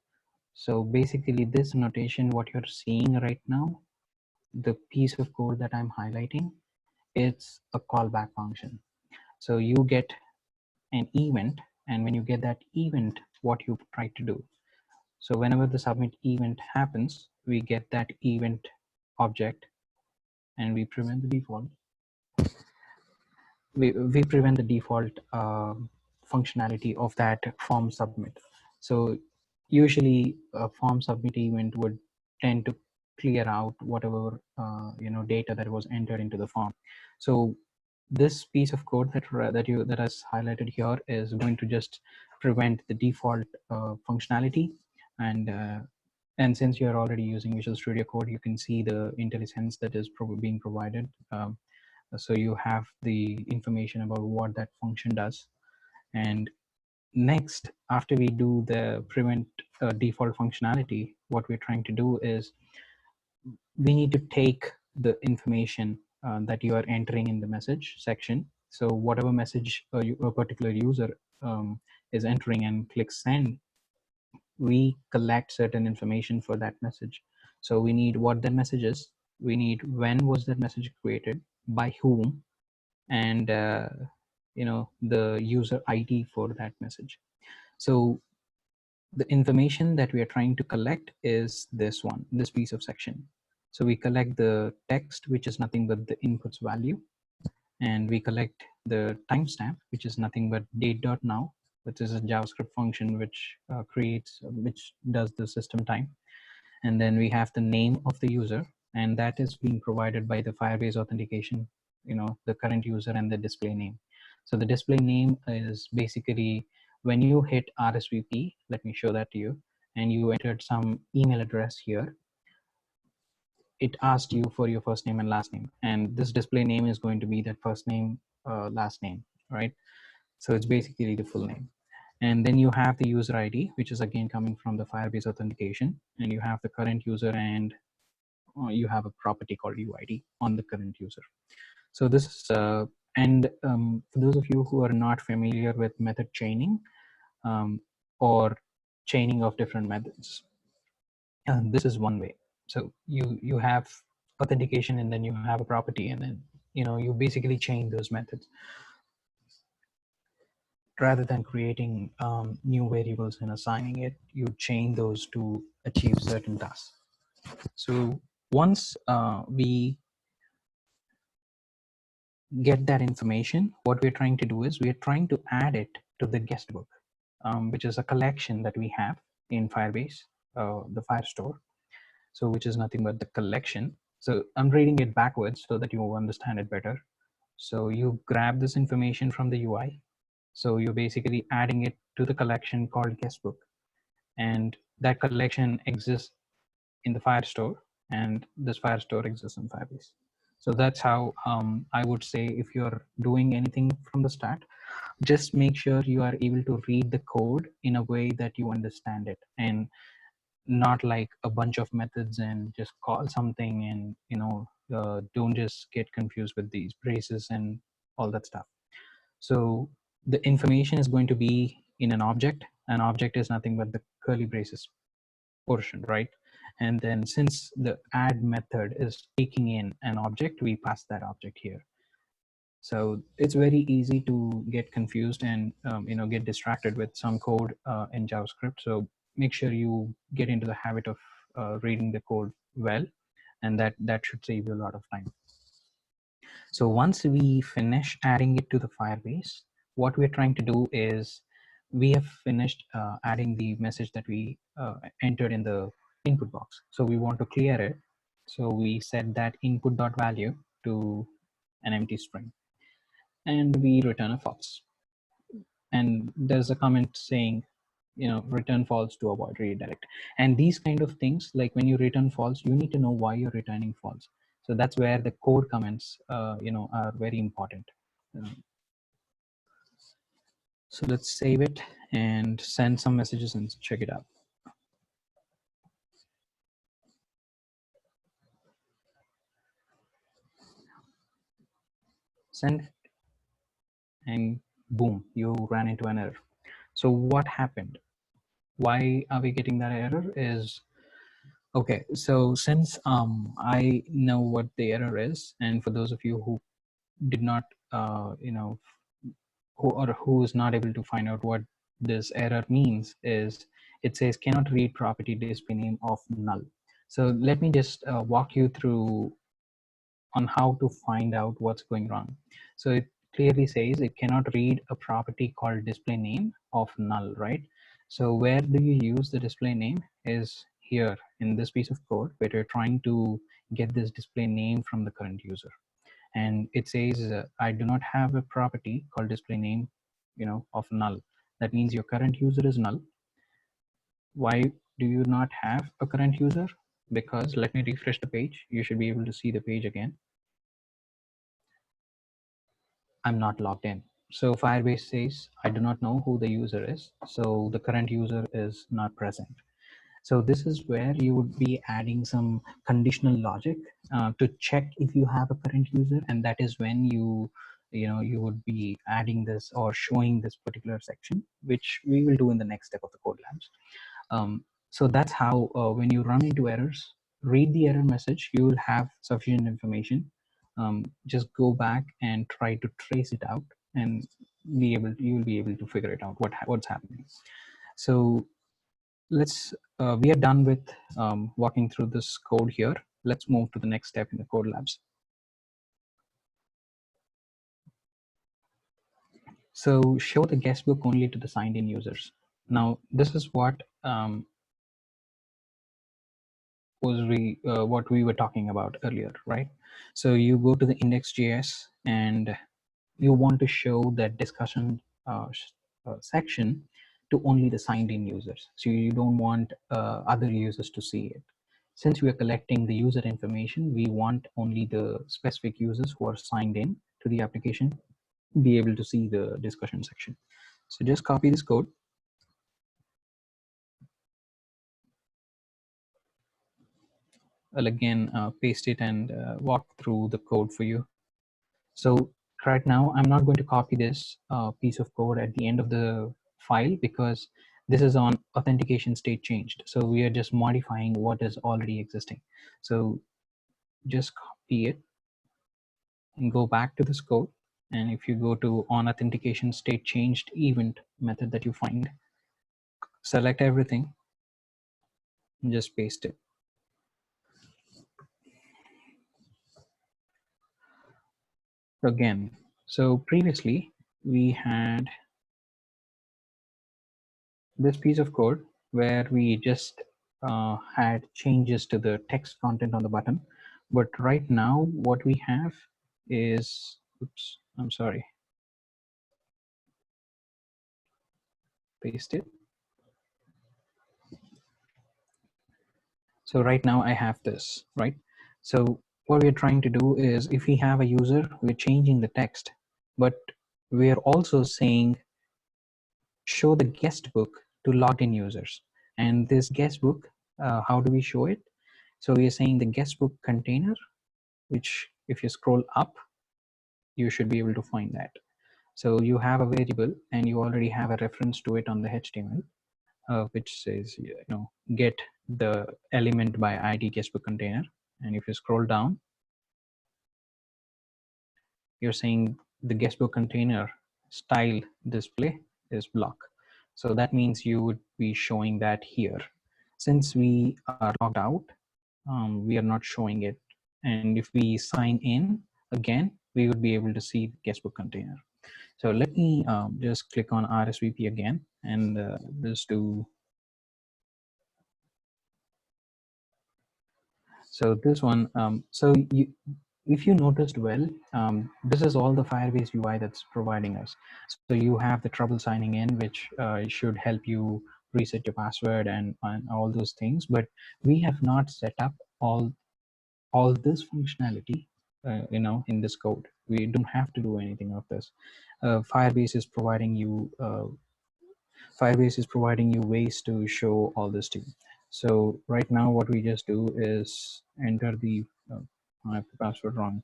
so basically this notation, what you're seeing right now, the piece of code that I'm highlighting, it's a callback function. So you get an event, and when you get that event, what you try to do. So whenever the submit event happens, we get that event object, and we prevent the default. We prevent the default functionality of that form submit. So usually a form submit event would tend to clear out whatever data that was entered into the form. So this piece of code that is highlighted here is going to just prevent the default functionality, and since you're already using Visual Studio Code, you can see the IntelliSense that is being provided. So you have the information about what that function does. And next, after we do the prevent default functionality, what we're trying to do is we need to take the information that you are entering in the message section. So whatever message a particular user is entering and click send, we collect certain information for that message. So we need what that message is, we need when was that message created, by whom, and the user ID for that message. So the information that we are trying to collect is this piece of section. So we collect the text, which is nothing but the inputs value, and we collect the timestamp, which is nothing but date.now, which is a JavaScript function which which does the system time. And then we have the name of the user, and that is being provided by the Firebase authentication, the current user and the display name. So the display name is basically when you hit RSVP, let me show that to you, and you entered some email address here, it asked you for your first name and last name, and this display name is going to be that first name, last name, right? So it's basically the full name. And then you have the user ID, which is again coming from the Firebase authentication, and you have the current user, and you have a property called UID on the current user. So this is for those of you who are not familiar with method chaining, or chaining of different methods, this is one way. So you have authentication, and then you have a property, and then you basically chain those methods rather than creating new variables and assigning it. You chain those to achieve certain tasks. So once we get that information, what we're trying to do is we're trying to add it to the guest book, which is a collection that we have in Firebase, the Firestore. So which is nothing but the collection. So I'm reading it backwards so that you understand it better. So you grab this information from the UI. So you're basically adding it to the collection called guestbook, and that collection exists in the Firestore, and this Firestore exists in Firebase. So that's how I would say, if you're doing anything from the start, just make sure you are able to read the code in a way that you understand it, and not like a bunch of methods and just call something, and don't just get confused with these braces and all that stuff. So the information is going to be in an object. An object is nothing but the curly braces portion, right? And then since the add method is taking in an object, we pass that object here. So it's very easy to get confused and get distracted with some code in JavaScript. So make sure you get into the habit of reading the code well, and that should save you a lot of time. So once we finish adding it to the Firebase, what we're trying to do is we have finished adding the message that we entered in the input box. So we want to clear it. So we set that input.value to an empty string, and we return a false. And there's a comment saying, return false to avoid redirect. And these kind of things, like when you return false, you need to know why you're returning false. So that's where the code comments are very important. So let's save it and send some messages and check it out. Send it, and boom, you ran into an error. So what happened? Why are we getting that error? Is okay. So since I know what the error is, and for those of you who did not who is not able to find out what this error means, is it says cannot read property display name of null. So let me just walk you through on how to find out what's going wrong. So it clearly says it cannot read a property called display name of null, right? So where do you use the display name is here in this piece of code, where you're trying to get this display name from the current user. And it says I do not have a property called display name of null. That means your current user is null. Why do you not have a current user? Because let me refresh the page. You should be able to see the page again. I'm not logged in. So Firebase says I do not know who the user is, so the current user is not present. So this is where you would be adding some conditional logic to check if you have a current user, and that is when you would be adding this or showing this particular section, which we will do in the next step of the code labs. So that's how when you run into errors, read the error message, you will have sufficient information. Just go back and try to trace it out, and you will be able to figure it out what's happening. So we are done with walking through this code here. Let's move to the next step in the code labs. So show the guest book only to the signed in users. Now this is what what we were talking about earlier, right? So you go to the index.js and you want to show that discussion section to only the signed in users. So you don't want other users to see it. Since we are collecting the user information, we want only the specific users who are signed in to the application be able to see the discussion section. So just copy this code. I'll again paste it and walk through the code for you. So right now, I'm not going to copy this piece of code at the end of the file because this is on authentication state changed. So we are just modifying what is already existing. So just copy it and go back to this code. And if you go to on authentication state changed event method that you find, select everything and just paste it. Again, so previously we had this piece of code where we just had changes to the text content on the button. But right now what we have is, oops, I'm sorry, paste it. So right now I have this, right? So what we're trying to do is if we have a user, we're changing the text, but we're also saying show the guest book to logged in users. And this guest book, how do we show it? So we are saying the guest book container, which if you scroll up, you should be able to find that. So you have a variable and you already have a reference to it on the HTML, which says, get the element by ID guestbook container. And if you scroll down, you're saying the guestbook container style display is block. So that means you would be showing that here. Since we are logged out, we are not showing it. And if we sign in again, we would be able to see the guestbook container. So let me just click on RSVP again and just do. So this one, if you noticed well, this is all the Firebase UI that's providing us. So you have the trouble signing in, which should help you reset your password and all those things. But we have not set up all this functionality, in this code. We don't have to do anything of this. Firebase is providing you ways to show all this to you. So right now what we just do is enter the I have the password wrong.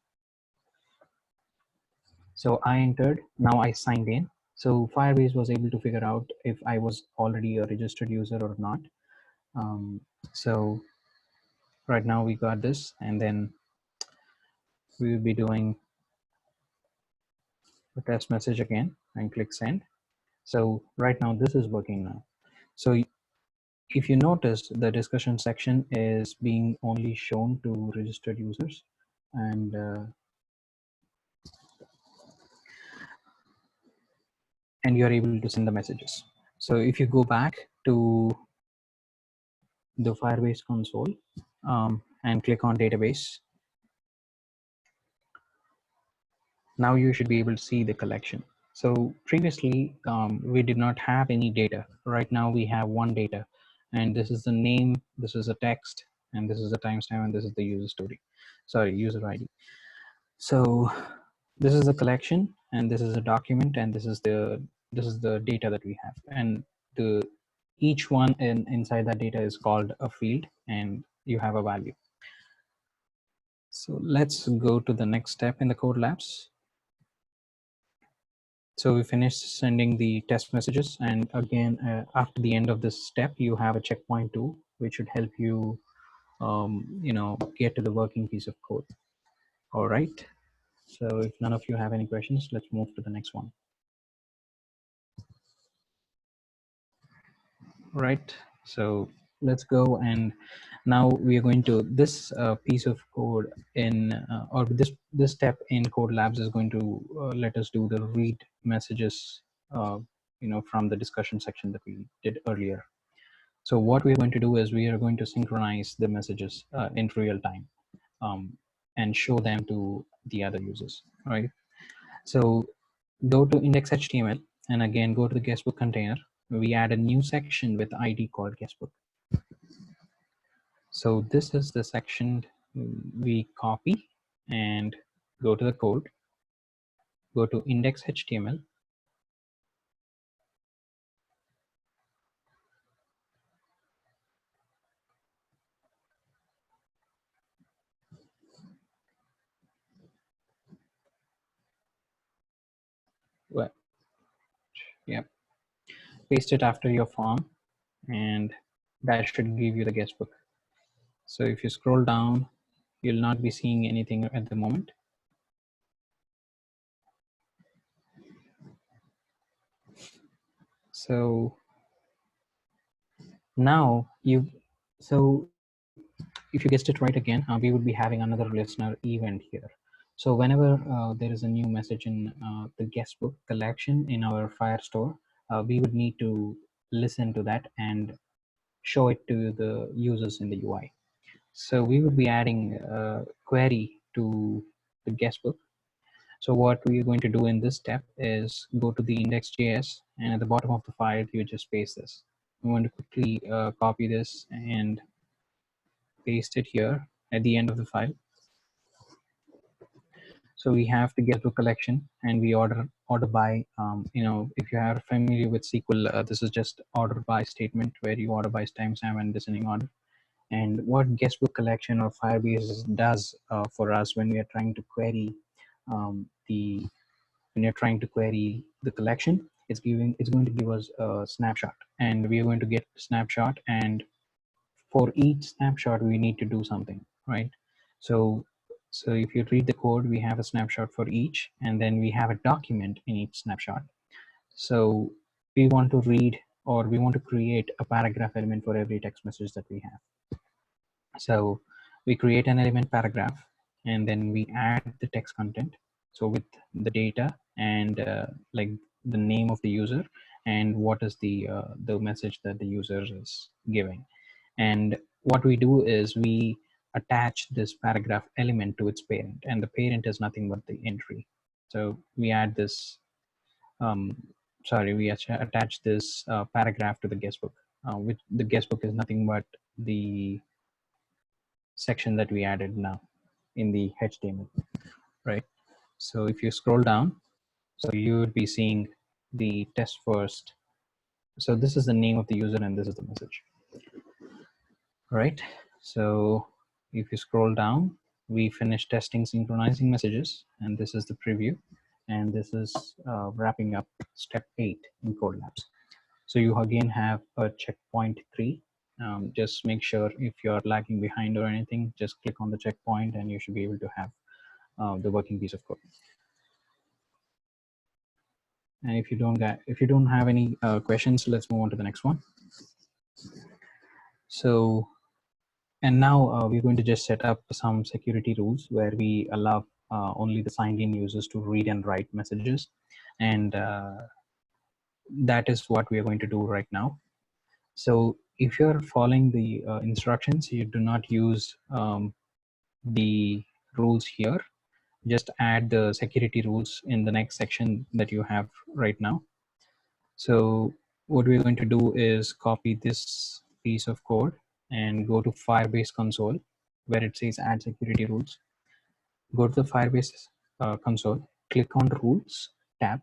So I entered, now I signed in. So Firebase was able to figure out if I was already a registered user or not. So right now we got this, and then we will be doing a test message again and click send. So right now this is working now. So if you notice, the discussion section is being only shown to registered users, and you're able to send the messages. So if you go back to the Firebase console and click on database, now you should be able to see the collection. So previously we did not have any data. Right now we have one data, and this is the name, this is a text, and this is the timestamp, and this is the user ID. So this is a collection, and this is a document, and this is the data that we have, and each one inside that data is called a field, and you have a value. So let's go to the next step in the code labs. So we finished sending the test messages, and again, after the end of this step, you have a checkpoint tool, which should help you, get to the working piece of code. All right. So if none of you have any questions, let's move to the next one. Right. So let's go, and now we are going to this piece of code in or this step in Code Labs is going to let us do the read messages from the discussion section that we did earlier. So what we're going to do is we are going to synchronize the messages in real time and show them to the other users. Right. So go to index.html and again go to the guestbook container. We add a new section with ID called guestbook. So this is the section we copy and go to the code, go to index.html, well, yeah, paste it after your form, and that should give you the guestbook. So if you scroll down, you'll not be seeing anything at the moment. So now so if you guessed it right again, we would be having another listener event here. So whenever there is a new message in the guestbook collection in our Firestore, we would need to listen to that and show it to the users in the UI. So we would be adding a query to the guestbook. So what we are going to do in this step is go to the index.js, and at the bottom of the file, you just paste this. I'm going to quickly copy this and paste it here at the end of the file. So we have the guestbook collection, and we order by, if you are familiar with SQL, this is just order by statement where you order by timestamp and descending order. And what guestbook collection or Firebase does for us when we are trying to query when you're trying to query the collection, it's going to give us a snapshot, and we are going to get snapshot, and for each snapshot we need to do something, right? So if you read the code, we have a snapshot for each, and then we have a document in each snapshot. So we want to read, or we want to create a paragraph element for every text message that we have. So we create an element paragraph, and then we add the text content. So with the data and like the name of the user and what is the message that the user is giving. And what we do is we attach this paragraph element to its parent, and the parent is nothing but the entry. So we add this, we attach this paragraph to the guestbook, which the guestbook is nothing but the section that we added now in the HTML, right? So if you scroll down, so you would be seeing the test first. So this is the name of the user and this is the message, right? So if you scroll down, we finished testing synchronizing messages, and this is the preview, and this is wrapping up step 8 in Code Labs. So you again have a checkpoint 3. Just make sure if you're lagging behind or anything, just click on the checkpoint and you should be able to have the working piece of code. And if you don't have any questions, let's move on to the next one. So, and now we're going to just set up some security rules where we allow only the signed in users to read and write messages. And that is what we are going to do right now. So if you're following the instructions, you do not use the rules here. Just add the security rules in the next section that you have right now. So what we're going to do is copy this piece of code and go to Firebase console where it says add security rules. Go to the Firebase console, click on rules tab,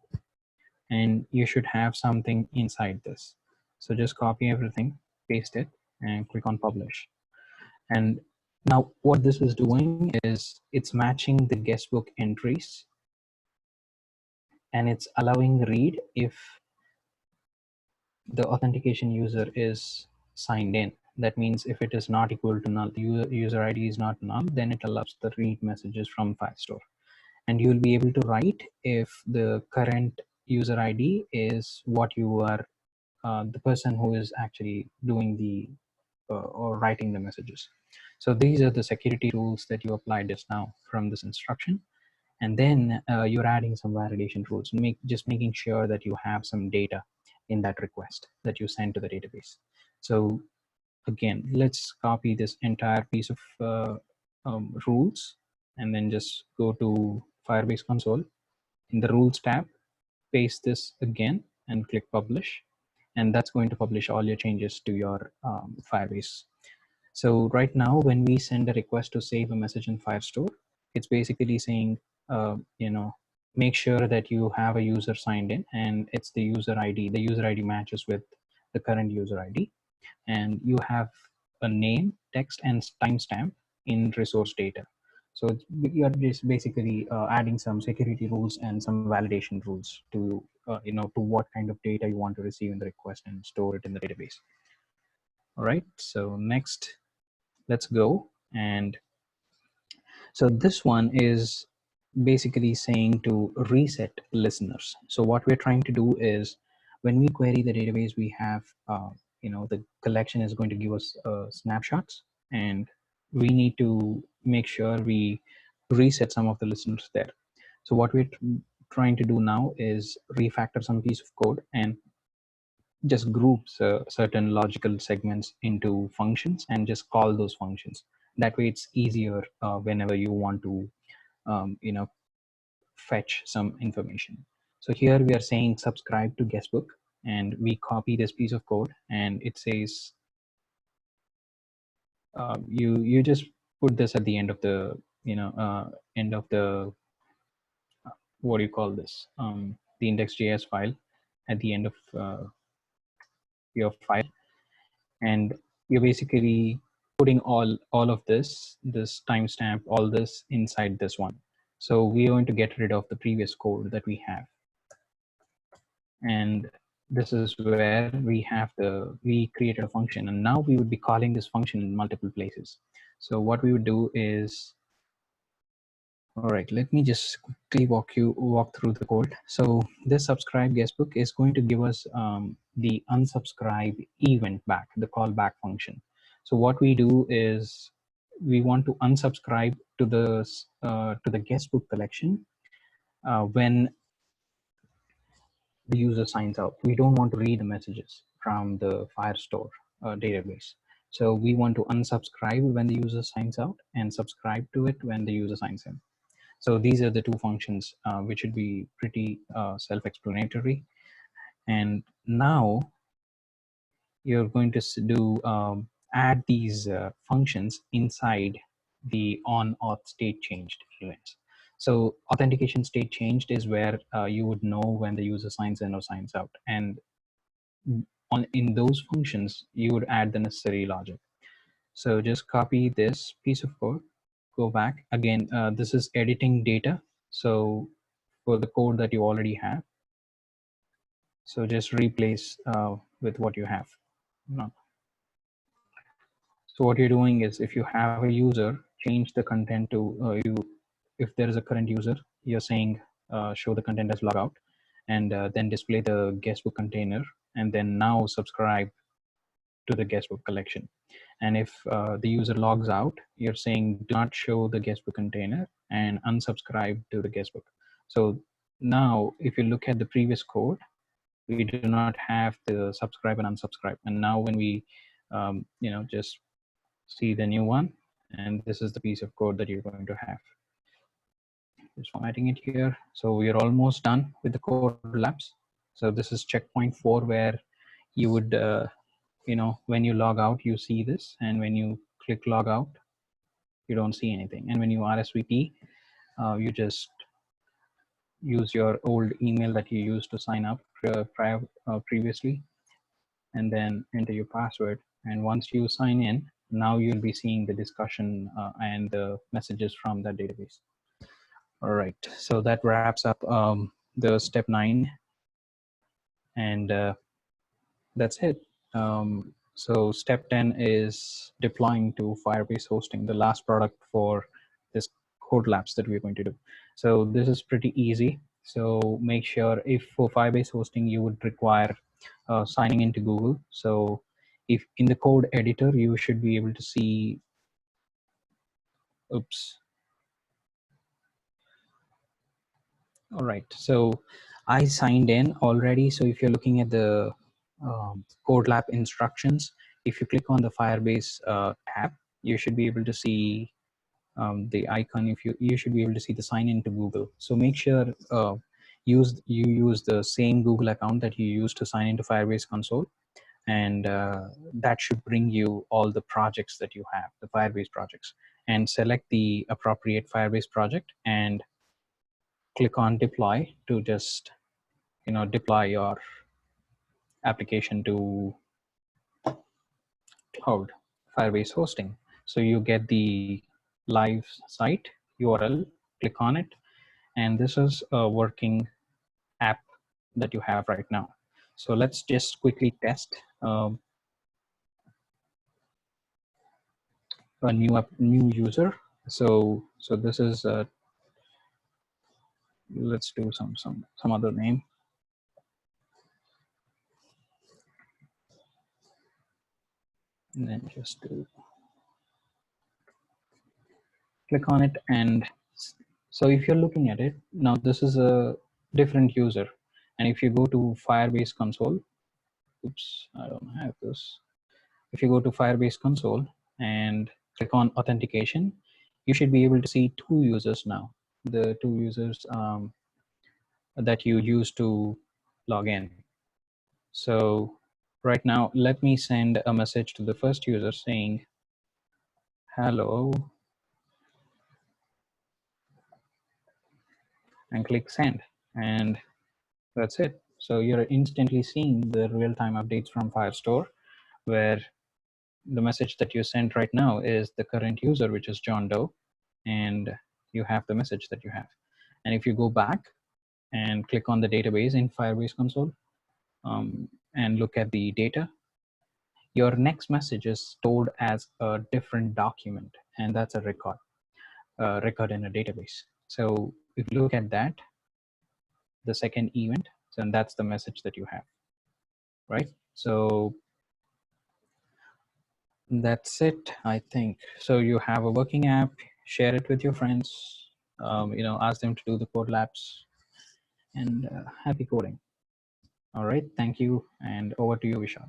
and you should have something inside this. So just copy everything, paste it, and click on publish. And now what this is doing is it's matching the guestbook entries and it's allowing read if the authentication user is signed in. That means if it is not equal to null, the user ID is not null, then it allows the read messages from Firestore. And you will be able to write if the current user ID is what you are, the person who is actually doing the or writing the messages. So these are the security rules that you applied just now from this instruction. And then you're adding some validation rules, just making sure that you have some data in that request that you send to the database. So again, let's copy this entire piece of rules and then just go to Firebase console. In the rules tab, paste this again and click publish. And that's going to publish all your changes to your Firebase. So right now, when we send a request to save a message in Firestore, it's basically saying, make sure that you have a user signed in and it's the user ID. The user ID matches with the current user ID. And you have a name, text, and timestamp in resource data. So you are just basically adding some security rules and some validation rules to, to what kind of data you want to receive in the request and store it in the database. All right, so next, let's go. And so this one is basically saying to reset listeners. So what we're trying to do is when we query the database, we have, the collection is going to give us snapshots, and we need to make sure we reset some of the listeners there. So what we're trying to do now is refactor some piece of code and just groups certain logical segments into functions and just call those functions. That way it's easier whenever you want to fetch some information. So here we are saying subscribe to guestbook, and we copy this piece of code, and it says you just put this at the end of the end of the what do you call this, the index.js file at the end of your file, and you're basically putting all of this timestamp, all this inside this one. So we're going to get rid of the previous code that we have, and this is where we created a function, and now we would be calling this function in multiple places. So what we would do is, all right, let me just quickly walk through the code. So this subscribe guestbook is going to give us the unsubscribe event back, the callback function. So what we do is we want to unsubscribe to the guestbook collection when the user signs out. We don't want to read the messages from the Firestore database. So we want to unsubscribe when the user signs out and subscribe to it when the user signs in. So these are the two functions which should be pretty self-explanatory. And now you're going to do add these functions inside the on-auth state changed events. So authentication state changed is where you would know when the user signs in or signs out. And in those functions, you would add the necessary logic. So just copy this piece of code, go back. Again, this is editing data. So for the code that you already have, so just replace with what you have. No. So what you're doing is if you have a user, change the content to if there is a current user, you're saying show the content as logout, and then display the guestbook container, and then now subscribe to the guestbook collection. And if the user logs out, you're saying do not show the guestbook container and unsubscribe to the guestbook. So now if you look at the previous code, we do not have the subscribe and unsubscribe. And now when we just see the new one, and this is the piece of code that you're going to have. Just formatting it here. So we're almost done with the code labs. So this is checkpoint 4, where you would when you log out, you see this, and when you click log out, you don't see anything. And when you RSVP, you just use your old email that you used to sign up previously, and then enter your password. And once you sign in, now you'll be seeing the discussion and the messages from that database. All right, so that wraps up the step 9, and that's it. So step 10 is deploying to Firebase hosting, the last product for this code labs that we're going to do. So this is pretty easy. So make sure, if for Firebase hosting, you would require signing into Google. So if in the code editor, you should be able to see, oops. All right, so I signed in already. So if you're looking at the code lab instructions, if you click on the Firebase tab, you should be able to see the icon. If you should be able to see the sign into Google. So make sure you use the same Google account that you use to sign into Firebase console, and that should bring you all the projects that you have, the Firebase projects, and select the appropriate Firebase project and click on deploy to just deploy your application to cloud Firebase hosting. So you get the live site URL, click on it, and this is a working app that you have right now. So let's just quickly test a new user. So this is let's do some other name, and then just click on it. And so if you're looking at it now, this is a different user, and if you go to Firebase console, oops, I don't have this. If you go to Firebase console and click on authentication, you should be able to see two users now, the two users that you use to log in. So right now, let me send a message to the first user saying, hello, and click send, and that's it. So you're instantly seeing the real-time updates from Firestore, where the message that you sent right now is the current user, which is John Doe, and you have the message that you have. And if you go back and click on the database in Firebase console and look at the data, your next message is stored as a different document, and that's a record in a database. So if you look at that, the second event, so that's the message that you have, right? So that's it, I think. So you have a working app, share it with your friends, ask them to do the code labs, and happy coding. All right, thank you, and over to you, Vishal.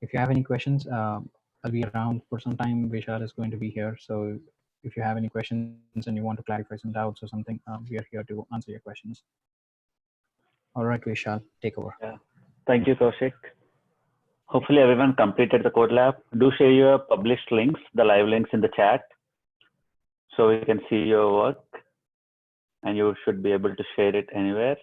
If you have any questions, I'll be around for some time. Vishal is going to be here, so if you have any questions and you want to clarify some doubts or something, we are here to answer your questions. All right, Vishal, take over. Yeah. Thank you, Kaushik. Hopefully everyone completed the code lab. Do share your published links, the live links in the chat, so we can see your work, and you should be able to share it anywhere.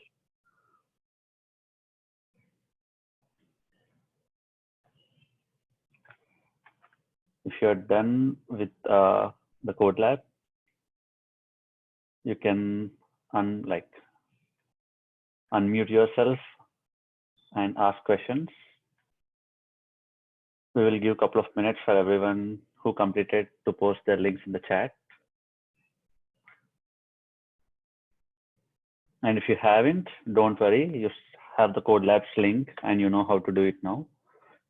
If you're done with the code lab, you can unmute yourself and ask questions. We will give a couple of minutes for everyone who completed to post their links in the chat. And if you haven't, don't worry, you have the code labs link and you know how to do it now.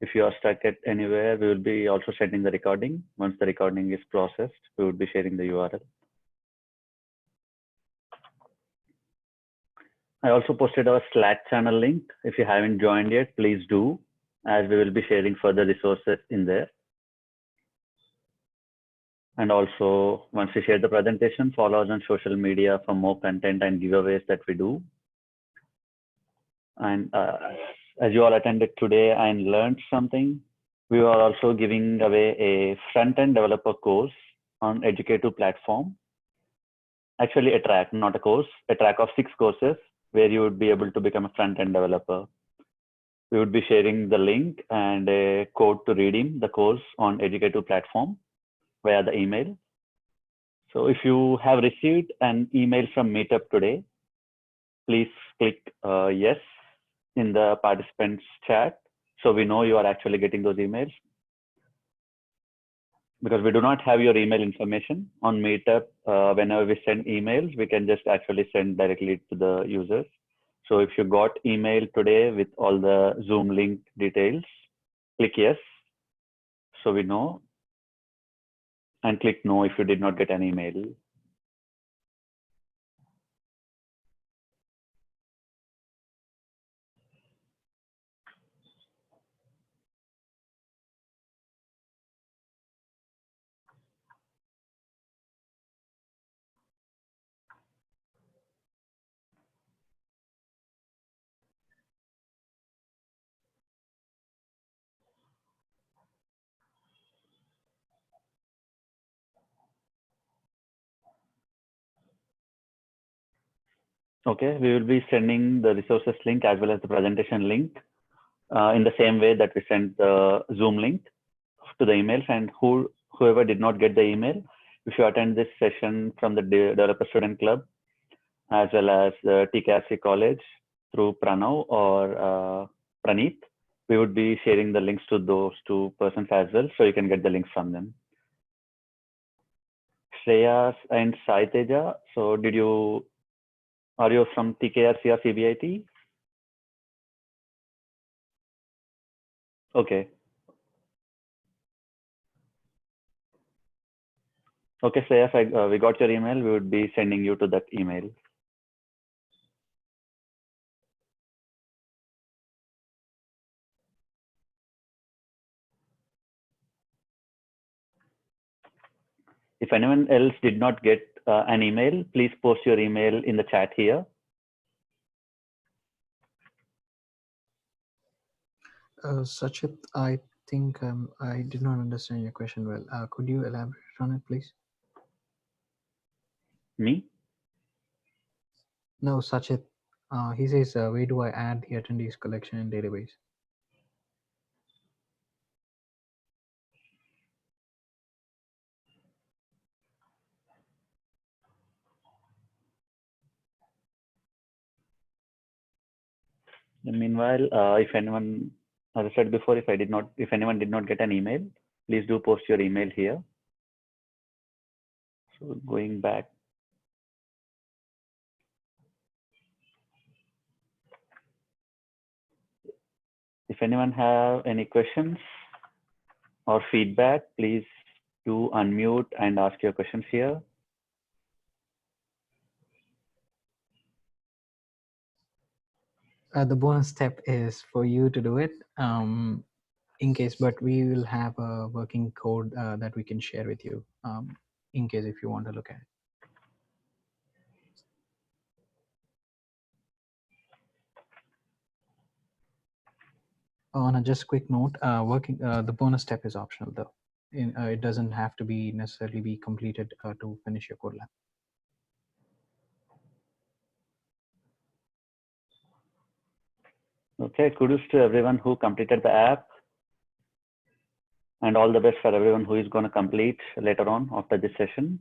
If you are stuck at anywhere, we will be also sending the recording. Once the recording is processed, we will be sharing the URL. I also posted our Slack channel link. If you haven't joined yet, please do, as we will be sharing further resources in there. And also, once we share the presentation, follow us on social media for more content and giveaways that we do. And as you all attended today and learned something, we are also giving away a front-end developer course on Educative platform. Actually, a track, not a course, a track of 6 courses where you would be able to become a front-end developer. We would be sharing the link and a code to redeem the course on Educative platform via the email. So if you have received an email from Meetup today, please click yes in the participants chat, so we know you are actually getting those emails. Because we do not have your email information on Meetup, whenever we send emails, we can just actually send directly to the users. So if you got email today with all the Zoom link details, click yes, so we know, and click no if you did not get an email. Okay, we will be sending the resources link as well as the presentation link in the same way that we sent the Zoom link to the emails. And whoever did not get the email, if you attend this session from the Developer Student Club as well as the TKRC College through Pranav or Praneeth, we would be sharing the links to those two persons as well, so you can get the links from them. Shreyas and Sai Teja, so are you from TKRC or CBIT? Okay. Okay, Shreyas, we got your email. We would be sending you to that email. If anyone else did not get an email, please post your email in the chat here. Sachit, I think I did not understand your question well. Could you elaborate on it, please? Me? No, Sachit. He says, where do I add the attendees collection in database? Meanwhile, if anyone, as I said before, if anyone did not get an email, please do post your email here. So going back. If anyone have any questions or feedback, please do unmute and ask your questions here. The bonus step is for you to do it in case, but we will have a working code that we can share with you in case if you want to look at it. On a just quick note, the bonus step is optional though. It doesn't have to be necessarily be completed to finish your code lab. Okay, kudos to everyone who completed the app, and all the best for everyone who is going to complete later on after this session.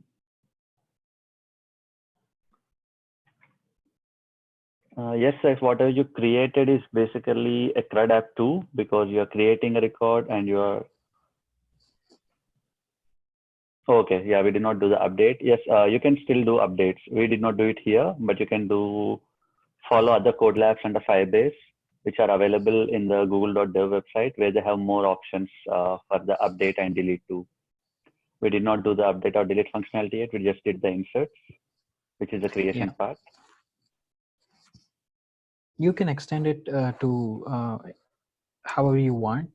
Yes, if whatever you created is basically a CRUD app too, because you're creating a record and you're okay. Yeah, we did not do the update. Yes, you can still do updates. We did not do it here, but you can follow other code labs under Firebase, which are available in the google.dev website, where they have more options for the update and delete too. We did not do the update or delete functionality yet. We just did the inserts, which is the creation part. You can extend it to however you want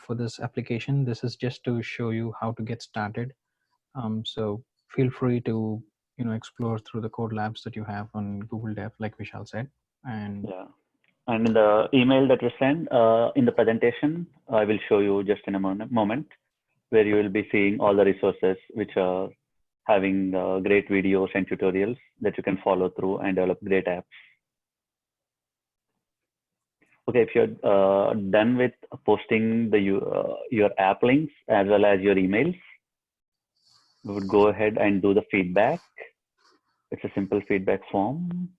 for this application. This is just to show you how to get started. So feel free to explore through the code labs that you have on Google Dev, like Vishal said. And yeah, and in the email that we send in the presentation, I will show you just in a moment, where you will be seeing all the resources which are having great videos and tutorials that you can follow through and develop great apps. Okay, if you're done with posting your app links as well as your emails, we would go ahead and do the feedback. It's a simple feedback form.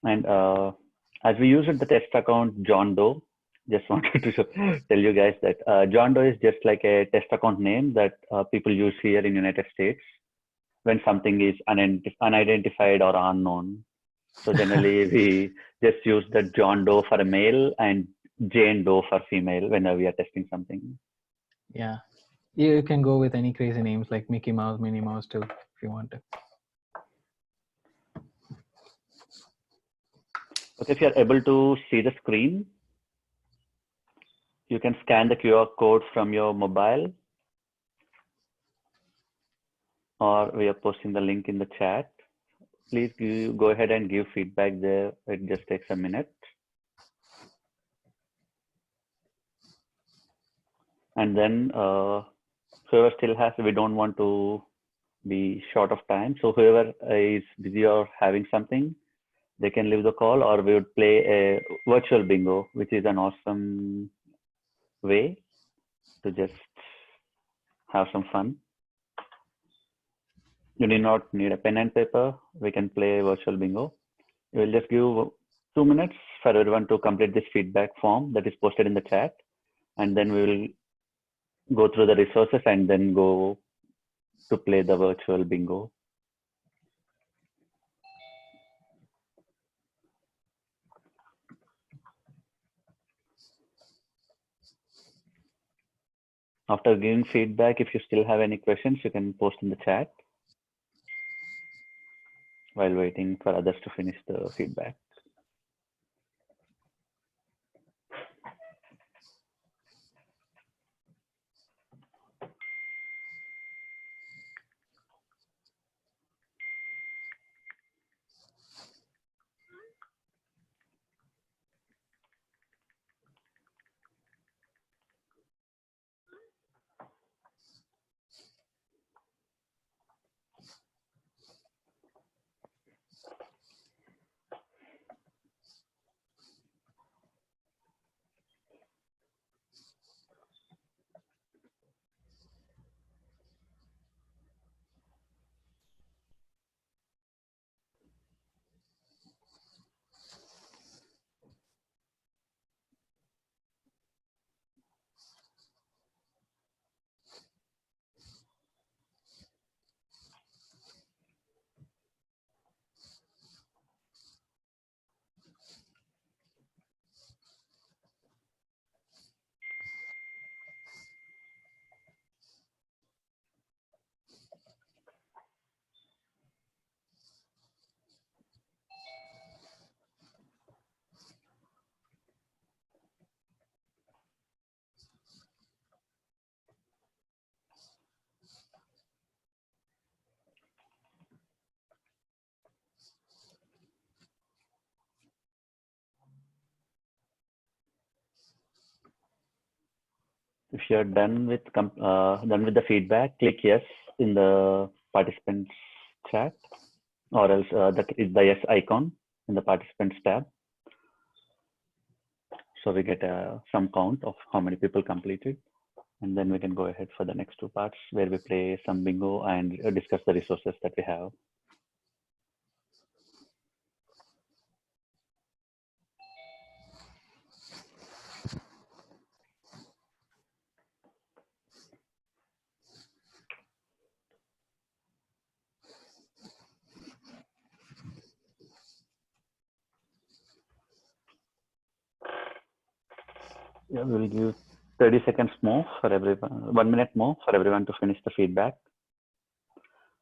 And as we use the test account John Doe, just wanted to tell you guys that John Doe is just like a test account name that people use here in United States when something is unidentified or unknown. So generally we just use the John Doe for a male and Jane Doe for female whenever we are testing something. Yeah, you can go with any crazy names like Mickey Mouse, Minnie Mouse too, if you want to. Okay, if you're able to see the screen, you can scan the QR code from your mobile, or we are posting the link in the chat. Please go ahead and give feedback there. It just takes a minute. And then whoever still has, we don't want to be short of time. So whoever is busy or having something, they can leave the call, or we would play a virtual bingo, which is an awesome way to just have some fun. You need not need a pen and paper. We can play virtual bingo. We will just give 2 minutes for everyone to complete this feedback form that is posted in the chat. And then we will go through the resources and then go to play the virtual bingo. After giving feedback, if you still have any questions, you can post in the chat while waiting for others to finish the feedback. If you're done with the feedback, click yes in the participants chat, or else that is the yes icon in the participants tab. So we get some count of how many people completed, and then we can go ahead for the next two parts where we play some bingo and discuss the resources that we have. Yeah, we'll give 30 seconds more for everyone, 1 minute more for everyone to finish the feedback.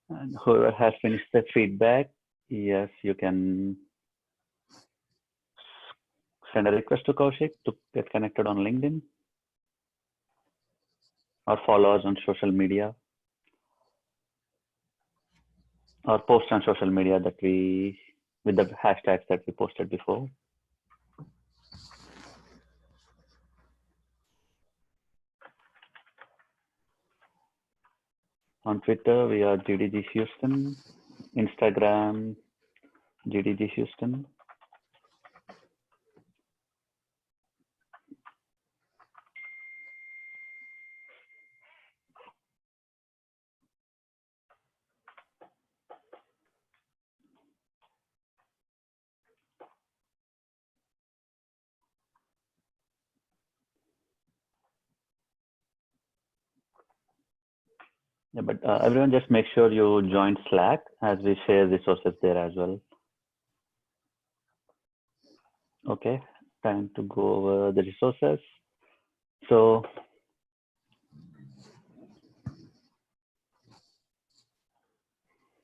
And whoever has finished the feedback, yes, you can send a request to Kaushik to get connected on LinkedIn, or follow us on social media, or post on social media that we, with the hashtags that we posted before. On Twitter, we are GDG Houston. Instagram, GDG Houston. Yeah, but everyone just make sure you join Slack as we share resources there as well. Okay, time to go over the resources. So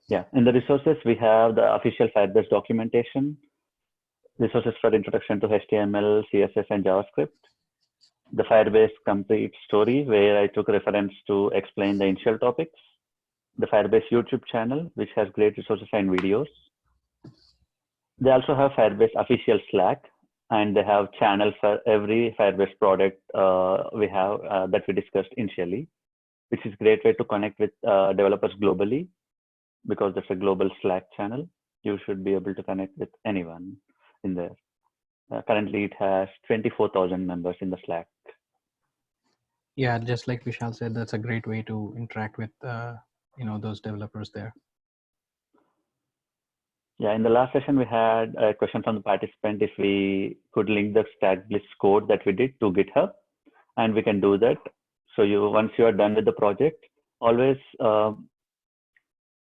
yeah, in the resources, we have the official Firebase documentation, resources for introduction to HTML, CSS, and JavaScript. The Firebase complete story, where I took reference to explain the initial topics. The Firebase YouTube channel, which has great resources and videos. They also have Firebase official Slack, and they have channels for every Firebase product we have that we discussed initially, which is a great way to connect with developers globally, because there's a global Slack channel. You should be able to connect with anyone in there. Currently, it has 24,000 members in the Slack. Yeah, just like Vishal said, that's a great way to interact with those developers there. Yeah, in the last session, we had a question from the participant if we could link the stack blitz code that we did to GitHub, and we can do that. So once you are done with the project, always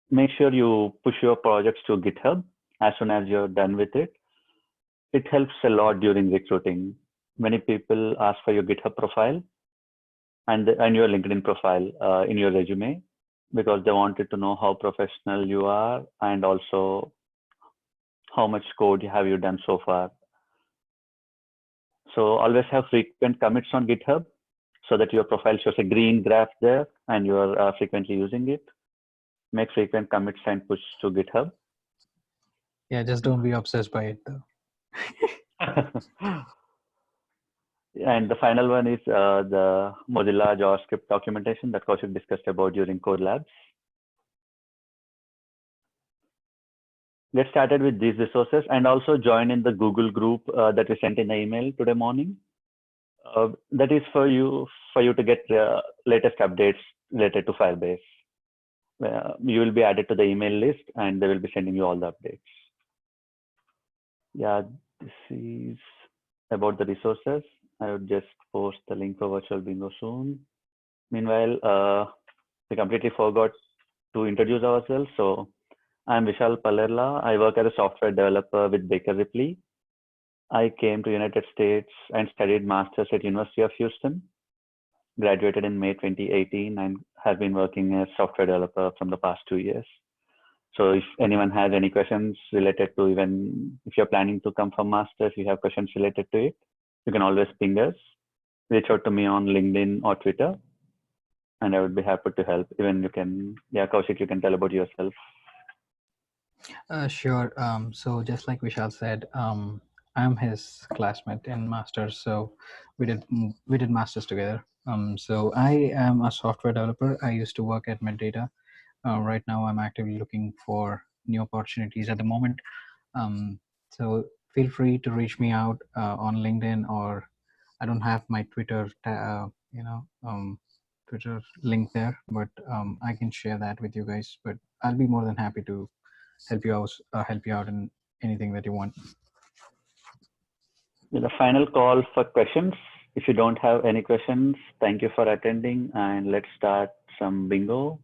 make sure you push your projects to GitHub as soon as you're done with it. It helps a lot during recruiting. Many people ask for your GitHub profile and your LinkedIn profile in your resume, because they wanted to know how professional you are and also how much code have you done so far. So always have frequent commits on GitHub so that your profile shows a green graph there and you are frequently using it. Make frequent commits and push to GitHub. Yeah, just don't be obsessed by it though. And the final one is the Mozilla JavaScript documentation that Kaushik discussed about during Code Labs. Get started with these resources and also join in the Google group that we sent in the email today morning. That is for you to get latest updates related to Firebase. You will be added to the email list and they will be sending you all the updates. Yeah, this is about the resources. I would just post the link for virtual bingo soon. Meanwhile, we completely forgot to introduce ourselves. So I'm Vishal Palerla. I work as a software developer with Baker Ripley. I came to United States and studied masters at University of Houston. Graduated in May 2018 and have been working as software developer from the past 2 years. So if anyone has any questions related to, even if you're planning to come for masters, you have questions related to it, you can always ping us. Reach out to me on LinkedIn or Twitter, and I would be happy to help. Even you can, yeah, Kaushik, you can tell about yourself. Sure. So just like Vishal said, I'm his classmate in masters. So we did masters together. So I am a software developer. I used to work at Medidata. Right now, I'm actively looking for new opportunities at the moment. So feel free to reach me out on LinkedIn, or I don't have my Twitter, Twitter link there, but I can share that with you guys. But I'll be more than happy to help you out in anything that you want. The final call for questions. If you don't have any questions, thank you for attending, and let's start some bingo.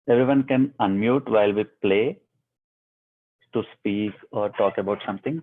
Everyone can unmute while we play to speak or talk about something.